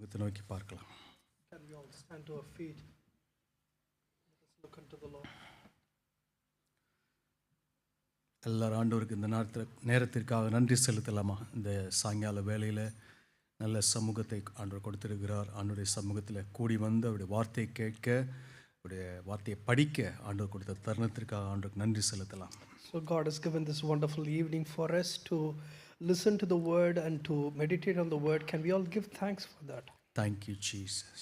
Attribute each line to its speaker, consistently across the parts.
Speaker 1: முகத்தை நோக்கி பார்க்கலாம்.
Speaker 2: Can we all stand to our feet? Let us look unto the Lord.
Speaker 1: எல்லாரும் ஆண்டவருக்கு இந்த நேரத்திற்காக நன்றி செலுத்தலாமா? இந்த சாயங்கால வேளையில் நல்ல சமூகத்தை ஆண்டவர் கொடுத்திருக்கிறார். ஆண்டவருடைய சமூகத்தில் கூடி வந்து அவருடைய வார்த்தையை கேட்க, அவருடைய வார்த்தையை படிக்க ஆண்டவர் கொடுத்த தருணத்திற்காக ஆண்டவருக்கு நன்றி செலுத்தலாம்.
Speaker 2: So God has given this wonderful evening for us to listen to the word and to meditate on the word. Can we all give thanks for that?
Speaker 1: Thank you Jesus.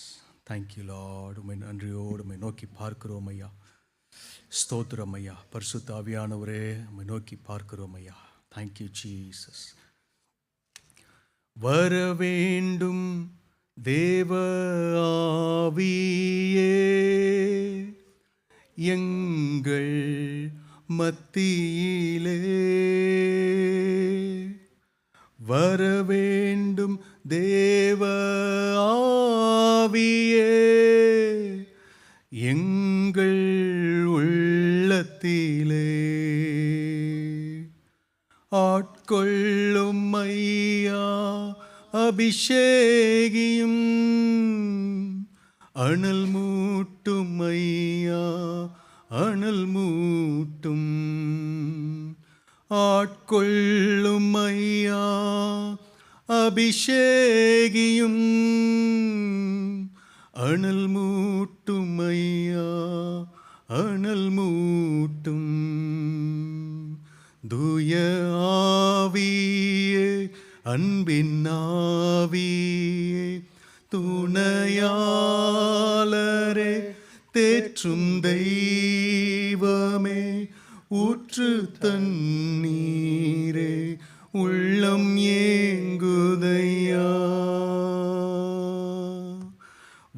Speaker 1: Thank you Lord. உம்மை நன்றியோடு உம்மை நோக்கி பார்க்கிறோம் ஐயா. ஸ்தோத்திரம் ஐயா. பரிசுத்த ஆவியானவரே உம்மை நோக்கி பார்க்கிறோம் ஐயா. Thank you Jesus. வர வேண்டும் தேவ ஆவியே எங்கள் மத்தியிலே, வர வேண்டும் தேவ ஆவியே எங்கள் உள்ளத்திலே, ஆட்கொள்ளும் ஐயா அபிஷேகியும், அனல் மூட்டும் ஐயா அனல் மூட்டும், ஆட்கொள்ளும் ஐயா அபிஷேகியும், அனல் மூட்டும் ஐயா அனல் மூட்டும், தூய ஆவியே அன்பின் ஆவியே துணையாளரே தேற்றும் தெய்வமே ஊற்று தண்ணீரே உள்ளம் ஏங்குதையா,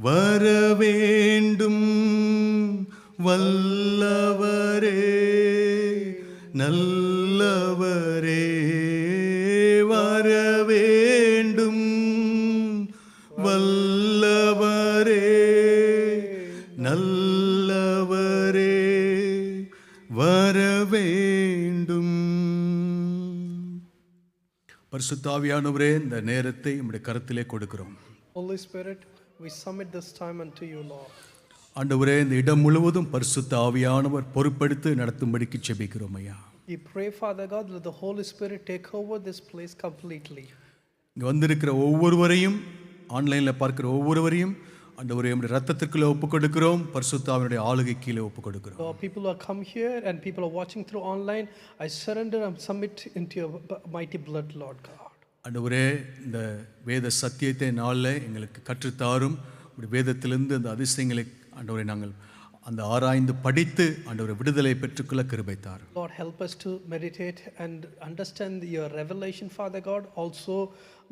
Speaker 1: வர வேண்டும் வல்லவரே நல்லவரே, வர வேண்டும் வல்லவரே நல்லவரே, வர வேண்டும். பரிசுத்த ஆவியானவரே, இந்த நேரத்தை உம்முடைய கரத்திலே கொடுக்கிறோம்.
Speaker 2: Holy Spirit, we submit this time unto you, Lord.
Speaker 1: ஆண்டவரே, இந்த இடம் முழுவதும் பரிசுத்த ஆவியானவர் பொறுப்பெடுத்து நடத்தும்படிக்கு ஜெபிக்கிறோம் ஐயா.
Speaker 2: We pray, Father God, let the Holy Spirit take over this place completely.
Speaker 1: இங்கே வந்திருக்கிற ஒவ்வொருவரையும், ஆன்லைனில் பார்க்கிற ஒவ்வொருவரையும் ஆண்டவரே உம்முடைய இரத்தத்திற்குள்ளே ஒப்புக் கொடுக்கிறோம். பரிசுத்த ஆவியினுடைய ஆளுகை கீழே ஒப்புக் கொடுக்கிறோம்.
Speaker 2: So people who are come here and people are watching through online, I surrender and submit into your mighty blood, Lord God.
Speaker 1: ஆண்டவரே, இந்த வேத சத்தியத்தை நாளில் எங்களுக்கு கற்றுத்தாரும். இப்படி வேதத்திலிருந்து அந்த அதிசயங்களை ஆண்டவரை நாங்கள் அந்த ஆராய்ந்து படித்து ஆண்டவரை விடுதலை பெற்றுக்கொள்ள கிருபை தாரும்.
Speaker 2: Lord, help us to meditate and understand your revelation, Father God. Also,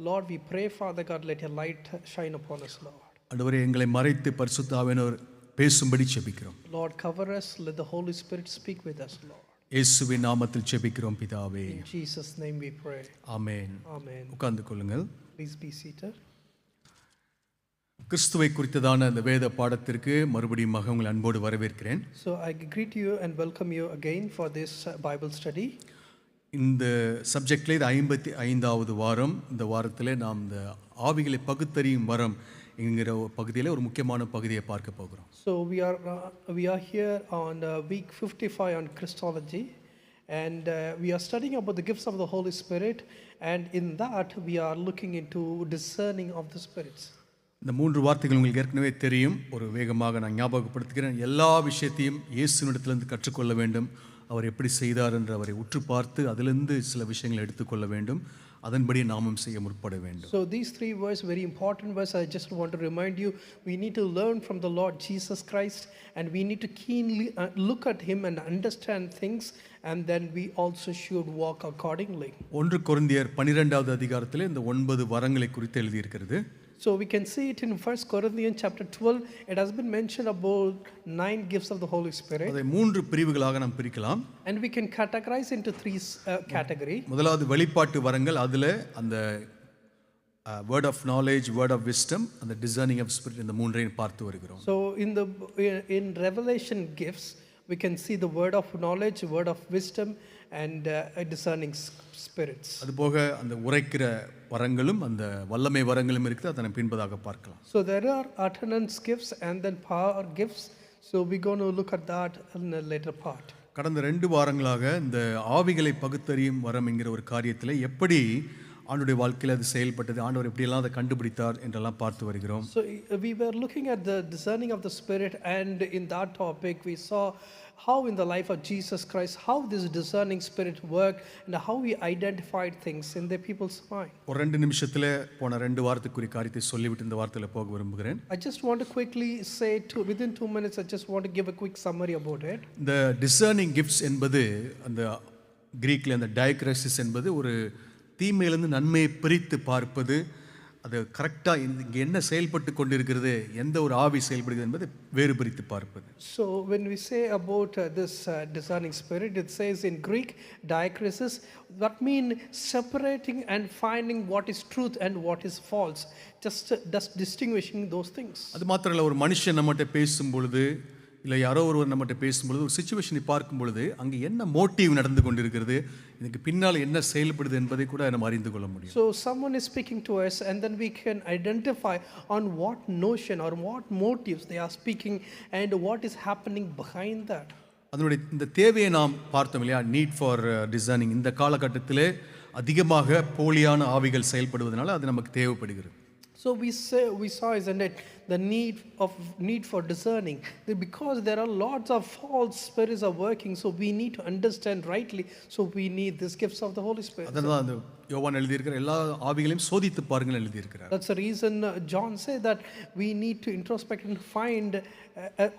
Speaker 2: Lord, we pray, Father God, let your light shine upon us, Lord.
Speaker 1: ஆண்டவரே, எங்களை மறைத்து பரிசுத்த ஆவியானவர் பேசும்படி ஜெபிக்கிறோம்.
Speaker 2: Lord, cover us, let the Holy Spirit speak with us, Lord.
Speaker 1: இயேசுவின் நாமத்தில் ஜெபிக்கிறோம் பிதாவே.
Speaker 2: In Jesus' name we pray.
Speaker 1: Amen.
Speaker 2: Amen.
Speaker 1: உட்கார்ந்து கொள்ளுங்கள்.
Speaker 2: Please be seated.
Speaker 1: கிறிஸ்துவை குறித்ததான அந்த வேத பாடத்திற்கு மறுபடியும் உங்களை அன்போடு வரவேற்கிறேன்.
Speaker 2: So I greet you and welcome you again for this Bible study.
Speaker 1: இந்த சப்ஜெக்டில் இது 55வது வாரம். இந்த வாரத்தில் நாம் இந்த ஆவிகளை பகுத்தறியும் வரம் என்கிற பகுதியில் ஒரு முக்கியமான பகுதியை பார்க்க போகிறோம்.
Speaker 2: So we are here on week 55 on Christology, and we are studying about the gifts of the Holy Spirit, and in that we are looking into discerning of the spirits.
Speaker 1: இந்த 3 வார்த்தைகள் உங்களுக்கு ஏற்கனவே தெரியும். ஒரு வேகமாக நான் ஞாபகப்படுத்துகிறேன். எல்லா விஷயத்தையும் இயேசுவினிடத்திலிருந்து கற்றுக்கொள்ள வேண்டும். அவர் எப்படி செய்தார் என்று அவரை உற்று பார்த்து அதிலிருந்து சில விஷயங்களை எடுத்துக்கொள்ள வேண்டும். அதன்படி நாமும் செய்ய முற்பட வேண்டும்.
Speaker 2: So these 3 verses, very important verse. I just want to remind you, we need to learn from the Lord Jesus Christ, and we need to keenly look at him and understand things, and then we also should walk accordingly.
Speaker 1: 1 கொரிந்தியர் 12வது அதிகாரத்தில் இந்த 9 வரங்களை குறித்து எழுதி இருக்கிறது.
Speaker 2: So we can see it in 1 Corinthians chapter 12. It has been mentioned about 9 gifts of the Holy Spirit.
Speaker 1: அதை 3 பிரிவுகளாக நாம் பிரிக்கலாம்.
Speaker 2: And we can categorize into 3 category.
Speaker 1: முதலாவது வெளிப்பாட்டு வரங்கள். அதுல அந்த word of knowledge, word of wisdom, and the discerning of spirit, இந்த மூன்றையும் பார்த்து வருகிறோம்.
Speaker 2: So in revelation gifts, we can see the word of knowledge, word of wisdom, and discerning spirits.
Speaker 1: அதுபோக அந்த உரைக்கிற வரங்களும் அந்த வல்லமை வரங்களும் இருக்குது. அதனை பின்பதாக பார்க்கலாம்.
Speaker 2: So there are utterance gifts and then power gifts. So we're going to look at that in a later part.
Speaker 1: கடந்த 2 வாரங்களாக இந்த ஆவிகளை பகுத்தறியும் வரம் என்கிற ஒரு காரியத்தில் எப்படி ஆண்டவருடைய வாழ்க்கையில் அது செயல்பட்டது, ஆண்டவர் எப்படியெல்லாம் அதை கண்டுபிடித்தார் என்றெல்லாம் பார்த்து வருகிறோம்.
Speaker 2: So we were looking at the discerning of the spirit, and in that topic we saw how in the life of Jesus Christ, how this discerning spirit worked and how he identified things in the people's mind.
Speaker 1: ஒரு 2 நிமிஷத்தில் போன 2 வாரத்துக்குரிய காரியத்தை சொல்லிவிட்டு இந்த வாரத்தில் போக விரும்புகிறேன்.
Speaker 2: I just want to quickly say within 2 minutes I just want to give a quick summary about it.
Speaker 1: இந்த டிசர்னிங் கிஃப்ட்ஸ் என்பது அந்த கிரீக்கில் அந்த டயக்ரசிஸ் என்பது ஒரு தீமையிலிருந்து நன்மையை பிரித்து பார்ப்பது, அது கரெக்டாக இங்கே என்ன செயல்பட்டு கொண்டிருக்கிறது, எந்த ஒரு ஆவி செயல்படுகிறது என்பதை வேறு பிரித்து பார்ப்பது.
Speaker 2: So when we say about this discerning spirit, it says in Greek diakrisis, that means separating and finding what is truth and what is false, just distinguishing those things.
Speaker 1: அது மாத்திரம் இல்லை, ஒரு மனுஷன் நம்மகிட்ட பேசும் பொழுது இல்லை யாரோ ஒருவர் நம்மகிட்ட பேசும்பொழுது ஒரு சுச்சுவேஷனை பார்க்கும் பொழுது அங்கே என்ன மோட்டிவ் நடந்து கொண்டிருக்கிறது, இதுக்கு பின்னால் என்ன செயல்படுது என்பதை கூட நம்ம அறிந்து கொள்ள முடியும்.
Speaker 2: So someone is speaking to us and then we can identify on what notion or what motives they are speaking and what is happening behind that.
Speaker 1: அதனுடைய இந்த தேவையை நாம் பார்த்தோம் இல்லையா, நீட் ஃபார் டிசைனிங். இந்த காலகட்டத்திலே அதிகமாக போலியான ஆவிகள் செயல்படுவதனால அது நமக்கு தேவைப்படுகிறது.
Speaker 2: So we saw, isn't it, the need for discerning, because there are lots of false spirits are working, so we need to understand rightly, so we need these gifts of the Holy Spirit.
Speaker 1: அதனால அந்த யோவான் எழுதியிருக்கிற எல்லா ஆவிகளையும் சோதித்து பாருங்கள் எழுதியிருக்கிறார்.
Speaker 2: That's the reason John said that we need to introspect and find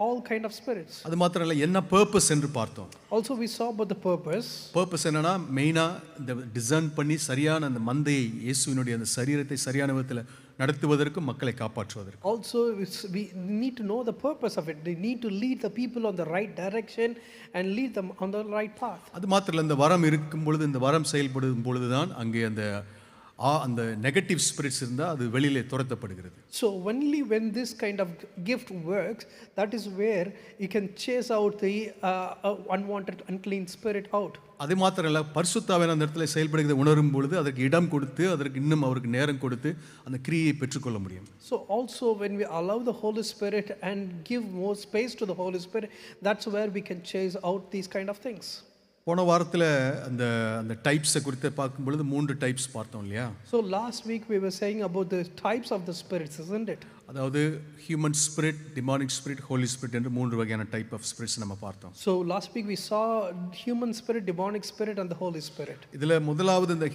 Speaker 2: all kind of spirits.
Speaker 1: அது மாத்திரம் இல்லை, என்ன பர்பஸ் என்று பார்த்தோம்.
Speaker 2: Also we saw about the purpose.
Speaker 1: Purpose என்னன்னா மெயினாக இந்த டிசைன் பண்ணி சரியான அந்த மந்தையை இயேசுவினுடைய அந்த சரீரத்தை சரியான விதத்தில் நடத்துவதற்கும் மக்களை காப்பாற்றுவதற்கு.
Speaker 2: Also we need to know the purpose of it. They need to lead the people on the right direction and lead them on the right path.
Speaker 1: அது மாத்திரம் இல்லை, இந்த வரம் இருக்கும் பொழுது, இந்த வரம் செயல்படும் பொழுதுதான் அங்கே அந்த நெகட்டிவ் ஸ்பிரிட்ஸ் இருந்தால் அது வெளியிலே துரத்தப்படுகிறது.
Speaker 2: So only when this kind of gift works, that is where you can chase out the unwanted unclean spirit out.
Speaker 1: அது மாத்திரம் இல்லை, பரிசுத்த ஆவியானவர் அந்த இடத்துல செயல்படுகிறதை உணரும் பொழுது அதற்கு இடம் கொடுத்து அதற்கு இன்னும் அவருக்கு நேரம் கொடுத்து அந்த கிரியை பெற்றுக்கொள்ள முடியும்.
Speaker 2: So also when we allow the Holy Spirit and give more space to the Holy Spirit, that's where we can chase out these kind of things.
Speaker 1: போன வாரத்தில் அந்த டைப்ஸை குறித்து பார்க்கும் பொழுது 3 டைப்ஸ் பார்த்தோம் இல்லையா.
Speaker 2: So last week we were saying about the types of the spirits, isn't it?
Speaker 1: அதாவது human spirit, demonic spirit, holy spirit என்று 3 வகையான டைப் ஆஃப் ஸ்பிரிட்ஸ் நம்ம பார்த்தோம்.
Speaker 2: So last week we saw human spirit, demonic spirit and the Holy Spirit.
Speaker 1: இதில் முதலாவது இந்த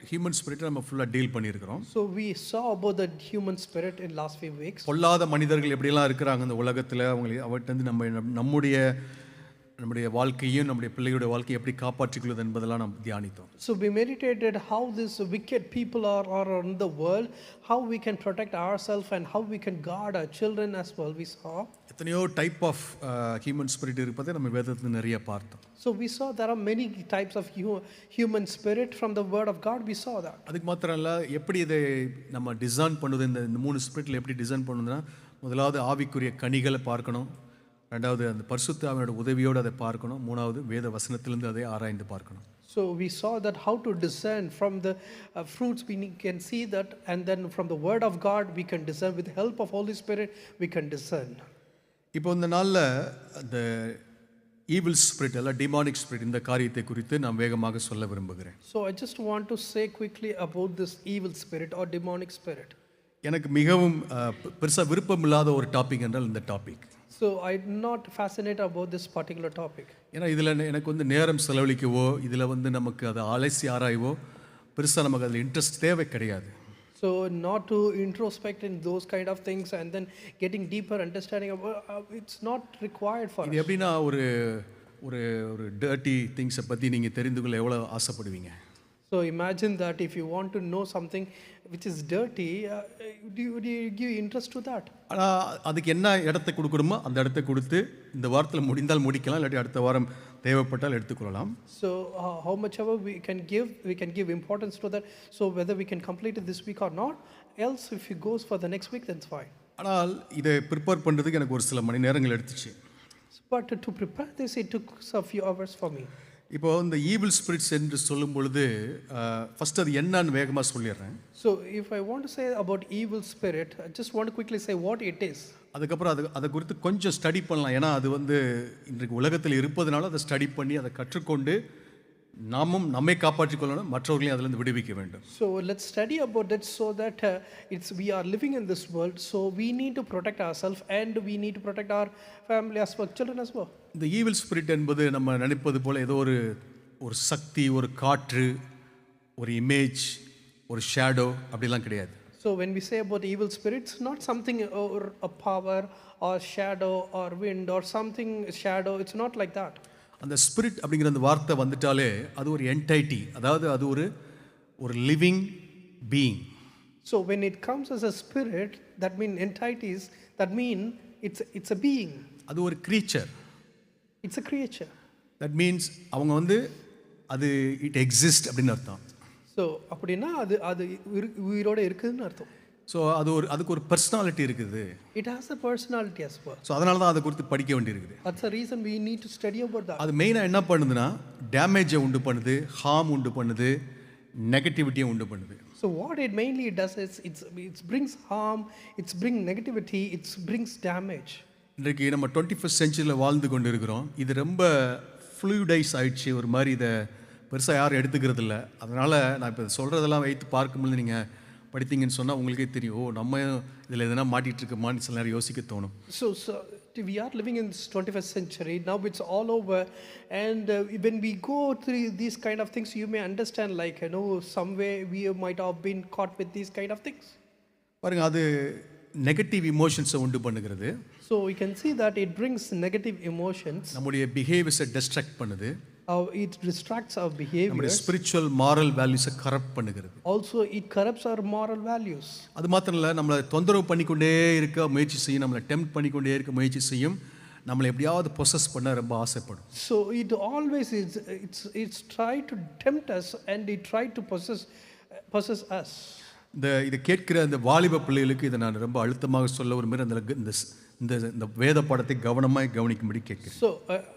Speaker 1: human spirit நம்ம ஃபுல்லாக டீல் பண்ணியிருக்கிறோம்.
Speaker 2: So we saw about the human spirit in last few weeks.
Speaker 1: பொல்லாத மனிதர்கள் எப்படியெல்லாம் இருக்கிறாங்க இந்த உலகத்தில், அவர்கிட்ட நம்முடைய வாழ்க்கையும் நம்முடைய பிள்ளைகளுடைய வாழ்க்கையை எப்படி காப்பாற்றிக்கொள்வது என்பதெல்லாம் நாம் தியானித்தோம்.
Speaker 2: So we meditated how these wicked people are in the world, how we can protect ourselves and how we can guard our children as well. We saw
Speaker 1: எத்தனையோ டைப் ஆஃப் ஹியூமன் ஸ்பிரிட் இருப்பதை நம்ம வேதத்தில் நிறைய பார்த்தோம்.
Speaker 2: So we saw there are many types of human spirit from the word of God. We saw that.
Speaker 1: அதுக்கு மாத்திரம் இல்லை, எப்படி இதை நம்ம டிசைன் பண்ணுவது, இந்த 3 ஸ்பிரிட்டில் எப்படி டிசைன் பண்ணுதுன்னா, முதலாவது ஆவிக்குரிய கனிகளை பார்க்கணும், ரெண்டாவது அந்த பரிசுத்த ஆவியோட உதவியோடு அதை பார்க்கணும், மூணாவது வேத வசனத்திலிருந்து அதை ஆராய்ந்து பார்க்கணும்.
Speaker 2: So we saw that how to discern from the fruits we can see that, and then from the word of God we can discern. With the help of Holy Spirit we can discern.
Speaker 1: இப்போ இந்த நாளில் அந்த evil spirit அல்ல demonic spirit இந்த காரியத்தை குறித்து நான் வேகமாக சொல்ல விரும்புகிறேன்.
Speaker 2: So I just want to say quickly about this evil spirit or demonic spirit.
Speaker 1: எனக்கு மிகவும் பெருசாக விருப்பம் இல்லாத ஒரு டாபிக் என்றால் இந்த topic.
Speaker 2: So I'm not fascinated about this particular topic.
Speaker 1: ஏன்னா இதில் எனக்கு நேரம் செலவழிக்கவோ இதில் நமக்கு அதை அலசி ஆராயவோ பெருசாக நமக்கு அதில் இன்ட்ரெஸ்ட் தேவை கிடையாது.
Speaker 2: So not to introspect in those kind of things and then getting deeper understanding of it's not required for us.
Speaker 1: இது எப்படின்னா ஒரு ஒரு ஒரு டர்ட்டி திங்ஸை பற்றி நீங்கள் தெரிந்து கொள்ள எவ்வளோ ஆசைப்படுவீங்க.
Speaker 2: So imagine that if you want to know something which is dirty, would you give interest to that?
Speaker 1: ஆனால் அதுக்கு என்ன இடத்தை கொடுக்கணுமோ அந்த இடத்தை கொடுத்து இந்த வாரத்தில் முடிந்தால் முடிக்கலாம், இல்லாட்டி அடுத்த வாரம் தேவைப்பட்டால் எடுத்துக்கொள்ளலாம்.
Speaker 2: So how much ever we can give importance to that. So whether we can complete it this week or not, else if it goes for the next week, then it's fine.
Speaker 1: ஆனால் இதை prepare பண்ணுறதுக்கு எனக்கு ஒரு சில மணி நேரங்கள் எடுத்துச்சு.
Speaker 2: But to prepare this, it took a few hours for me.
Speaker 1: இப்போ இந்த ஈவில் ஸ்பிரிட்ஸ் என்று சொல்லும் பொழுது ஃபர்ஸ்ட் அது என்னன்னு வேகமாக சொல்லிடுறேன்.
Speaker 2: So, if I want to say about evil spirit, I just want to quickly say what it is.
Speaker 1: அதுக்கப்புறம் அதை குறித்து கொஞ்சம் ஸ்டடி பண்ணலாம். ஏன்னா அது இன்றைக்கு உலகத்தில் இருப்பதனால அதை ஸ்டடி பண்ணி அதை கற்றுக்கொண்டு நாமும் நம்மை காப்பாற்றிக் கொள்ளணும், மற்றவர்களையும் அதிலிருந்து விடுவிக்க வேண்டும்.
Speaker 2: So let's study about that so that we are living in this world, so we need to protect ourselves and we need to protect our family as well, children as well.
Speaker 1: இந்த evil spirit என்பது நம்ம நினைப்பது போல ஏதோ ஒரு சக்தி, ஒரு காற்று, ஒரு இமேஜ், ஒரு ஷேடோ அப்படிலாம் கிடையாது.
Speaker 2: So when we say about evil spirits, not something or a power or shadow or wind or something shadow, it's not like that.
Speaker 1: அந்த ஸ்பிரிட் அப்படிங்கிற அந்த வார்த்தை வந்துட்டாலே அது ஒரு என்டைட்டி, அதாவது அது ஒரு living being.
Speaker 2: So when it comes as a spirit, that mean entities, that mean it's a being.
Speaker 1: அது ஒரு creature.
Speaker 2: It's a creature.
Speaker 1: That means அவங்க அது இட் எக்ஸிஸ்ட் அப்படின்னு அர்த்தம்.
Speaker 2: So அப்படினா அது உயிரோட இருக்குதுன்னு அர்த்தம்.
Speaker 1: ஸோ அதுக்கு ஒரு பர்சனாலிட்டி இருக்குது.
Speaker 2: It has a personality as well.
Speaker 1: So அதனால தான் அதை குறித்து படிக்க வேண்டியிருக்குது.
Speaker 2: That's the reason we need to study about that.
Speaker 1: அது மெயினாக என்ன பண்ணுதுன்னா டேமேஜை உண்டு பண்ணுது, ஹார்ம் உண்டு பண்ணுது, நெகட்டிவிட்டியை உண்டு பண்ணுது.
Speaker 2: So what it mainly does is it brings harm, it brings negativity, it brings damage.
Speaker 1: இன்றைக்கு நம்ம 21st செஞ்சுரியில் வாழ்ந்து கொண்டு இருக்கிறோம். இது ரொம்ப ஃப்ளூயிடைஸ் ஆயிடுச்சு. ஒரு மாதிரி இதை பெருசாக யாரும் எடுத்துக்கிறது இல்லை. அதனால் நான் இப்போ சொல்கிறதெல்லாம் வைத்து பார்க்கும்போது நீங்கள் படித்தீங்கன்னு சொன்னால் உங்களுக்கே தெரியும், நம்ம இதில் எதனா மாட்டிகிட்டு இருக்கோமான்னு சில நேரம் யோசிக்க தோணும்.
Speaker 2: So we are living in this 21st century, now it's all over, and when we go through these kind of things, you may understand like, some way we might have been caught with these kind of things.
Speaker 1: பாருங்க, அது negative இமோஷன்ஸை உண்டு பண்ணுகிறது.
Speaker 2: So we can see that it brings negative emotions.
Speaker 1: நம்முடைய பிஹேவியர்ஸை distract பண்ணுது.
Speaker 2: It distracts our behavior.
Speaker 1: நம்முடைய spiritual moral வேல்யூஸை corrupt பண்ணுகிறது.
Speaker 2: Also it corrupts our moral values.
Speaker 1: அது மாத்திரம் இல்லை, நம்மளை தொந்தரவு பண்ணிக்கொண்டே இருக்க முயற்சி செய்யும், நம்மளை டெம்ப்ட் பண்ணிக்கொண்டே இருக்க முயற்சி செய்யும், நம்மளை எப்படியாவது பொசஸ் பண்ண ரொம்ப ஆசைப்படும்.
Speaker 2: So it always it's try to tempt us and it try to possess us.
Speaker 1: இதை கேட்கிற அந்த வாலிப பிள்ளைகளுக்கு இதை நான் ரொம்ப அழுத்தமாக சொல்ல விரும்புகிறேன். இந்த வேத பாடத்தை கவனமாக கவனிக்கும்படி கேட்கிறேன்.
Speaker 2: So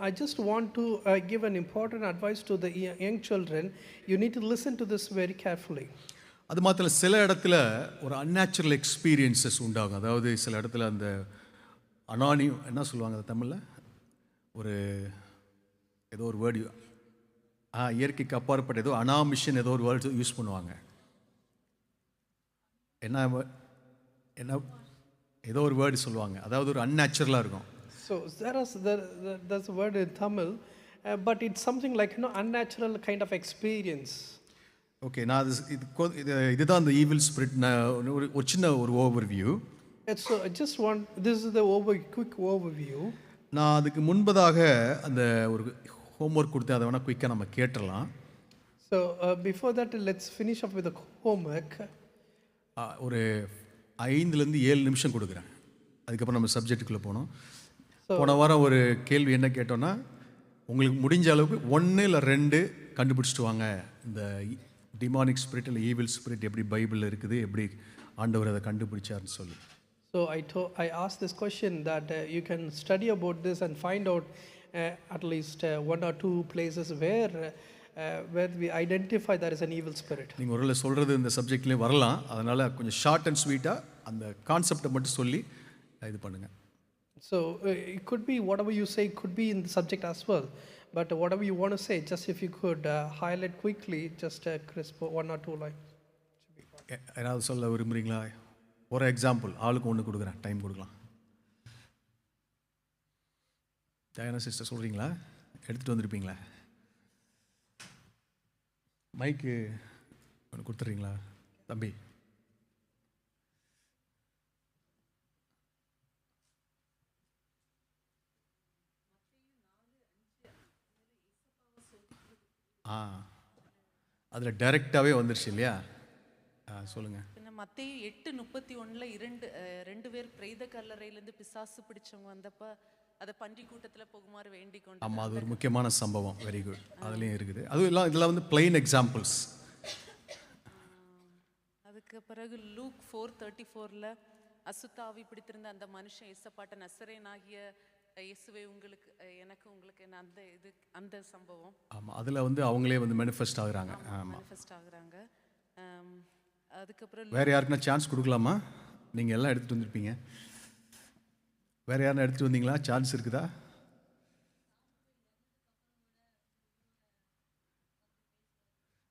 Speaker 2: I just want to give an important advice to the young children. You need to listen to this very carefully.
Speaker 1: அது மாத்திரம் சில இடத்துல ஒரு அன்நேச்சுரல் எக்ஸ்பீரியன்சஸ் உண்டாகும். அதாவது சில இடத்துல அந்த என்ன சொல்லுவாங்க தமிழில், ஏதோ ஒரு வேர்டு, இயற்கைக்கு அப்பாற்பட்ட ஏதோ அனாமிஷன் ஏதோ ஒரு வேர்டு யூஸ் பண்ணுவாங்க. என்ன ஏதோ ஒரு வேர்டு சொல்லுவாங்க, அதாவது ஒரு அன்நேச்சுரலாக இருக்கும்.
Speaker 2: So there's a word in Tamil, but it's something like unnatural kind of experience.
Speaker 1: Okay, நான் இதுதான் அந்த ஈவில் ஸ்பிரிட். ஒரு சின்ன ஒரு overview.
Speaker 2: So I just want, this is the quick overview.
Speaker 1: நான் அதுக்கு முன்பதாக அந்த ஒரு ஹோம்ஒர்க் கொடுத்து அதை வேணால் குயிக்காக நம்ம கேட்டுடலாம்.
Speaker 2: So before that, let's finish up with the homework.
Speaker 1: ஒரு 5-7 நிமிஷம் கொடுக்குறேன், அதுக்கப்புறம் நம்ம சப்ஜெக்டுக்குள்ளே போனோம். போன வாரம் ஒரு கேள்வி என்ன கேட்டோன்னா, உங்களுக்கு முடிஞ்ச அளவுக்கு 1 இல்லை 2 கண்டுபிடிச்சிட்டு வாங்க, இந்த டிமானிக் ஸ்பிரிட் இல்லை ஈவில் ஸ்பிரிட் எப்படி பைபிளில் இருக்குது, எப்படி ஆண்டவர் அதை கண்டுபிடிச்சார்னு சொல்லி.
Speaker 2: So I asked this question that you can study about this and find out at least 1 or 2 places where we identify there is an evil spirit.
Speaker 1: நீங்கள் ஒருவேளை சொல்கிறது இந்த சப்ஜெக்ட்லேயே வரலாம், அதனால் கொஞ்சம் ஷார்ட் அண்ட் ஸ்வீட்டாக அந்த கான்செப்டை மட்டும் சொல்லி இது பண்ணுங்கள்.
Speaker 2: So it could be whatever you say could be in the subject as well, but whatever you want to say, just if you could highlight quickly, just crisp 1 or 2 lines.
Speaker 1: ஏதாவது சொல்ல விரும்புகிறீங்களா? ஒரு எக்ஸாம்பிள் ஆளுக்கு ஒன்று கொடுக்குறேன், time கொடுக்கலாம். Diana sister சொல்கிறீங்களா? எடுத்துகிட்டு வந்திருப்பீங்களா? மைக்கு ஒன்று கொடுத்துட்றீங்களா தம்பி? அதில் டைரெக்டாகவே வந்துருச்சு இல்லையா? சொல்லுங்கள்.
Speaker 3: மத்தேயு 8:31 ரெண்டு பேர் பிரேத கல்லறையிலேருந்து பிசாசு பிடிச்சவங்க வந்தப்ப அதை பன்றி கூட்டத்தில் போகுமாறு வேண்டிக் கொண்டு.
Speaker 1: ஆமாம், அது ஒரு முக்கியமான சம்பவம். Very good. அதுலேயும் இருக்குது. அதுவும் இதெல்லாம் வந்து பிளைன் எக்ஸாம்பிள்ஸ்.
Speaker 3: அதுக்கு பிறகு லூக் 4:34 அசுத்தாவி பிடித்திருந்த அந்த மனுஷன் இயேசுப்பாட்ட நசரேனாகிய இயேசுவே உங்களுக்கு எனக்கு உங்களுக்கு என்ன அந்த இது அந்த சம்பவம்
Speaker 1: ஆமாம், அதில் வந்து அவங்களே வந்து மேனிஃபெஸ்ட் ஆகுறாங்க. ஆமாம்.
Speaker 3: மேனிஃபெஸ்ட் ஆகுறாங்க. அதுக்கப்புறம்
Speaker 1: வேறு யாருக்குன்னா சான்ஸ் கொடுக்கலாமா? நீங்கள் எல்லாம் எடுத்துகிட்டு வந்திருப்பீங்க. வேறு யாருன்னா எடுத்துகிட்டு வந்தீங்களா? சான்ஸ் இருக்குதா?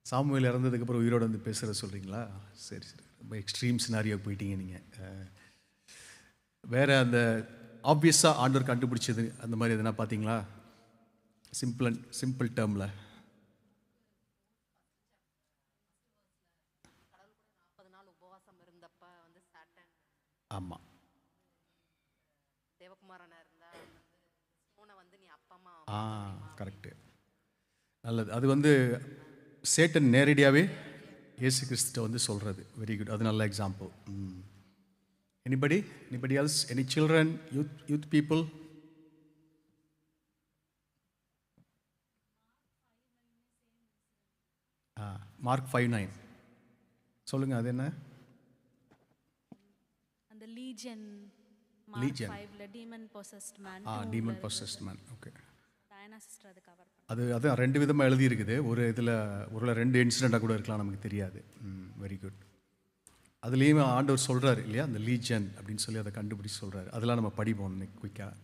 Speaker 1: சாமுவேல் இறந்ததுக்கப்புறம் உயிரோடு வந்து பேசுகிற சொல்கிறீங்களா? சரி சரி, ரொம்ப எக்ஸ்ட்ரீம் சினாரியோ போயிட்டீங்க நீங்கள். வேறு அந்த ஆப்வியஸாக ஆண்டவர் கண்டுபிடிச்சது அந்த மாதிரி எதுனா பார்த்தீங்களா? சிம்பிள் டேர்மில்.
Speaker 4: உபவாசம் இருந்தப்ப வந்து சாட்டன்
Speaker 1: ஆமாம்,
Speaker 4: தேவகுமாரனா இருந்தா சோனை வந்து நீ அப்பமா
Speaker 1: கரெக்டு, நல்லது. அது வந்து சேட்டன் நேரடியாகவே இயேசு கிறிஸ்துட்ட வந்து சொல்கிறது. வெரி குட், அது நல்ல example. Anybody else, any children, youth people? Mark 5:9 சொல்லுங்கள், அது என்ன?
Speaker 5: அந்த லீஜன்
Speaker 1: Legion.
Speaker 5: 5ல demon possessed man.
Speaker 1: Demon possessed man. Okay,
Speaker 5: Diana sister அது கவர் பண்ணு.
Speaker 1: அதான் 2 விதமாக எழுதியிருக்குது. ஒரு இதில் ஒரு 2 இன்சிடெண்ட்டாக கூட இருக்கலாம், நமக்கு தெரியாது. Very good. அதுலேயும் ஆண்டவர் சொல்கிறாரு இல்லையா, அந்த லீஜன் அப்படின்னு சொல்லி அதை கண்டுபிடிச்சி சொல்கிறாரு. அதெல்லாம் நம்ம படிப்போம் இன்னைக்கு குயிக்காக.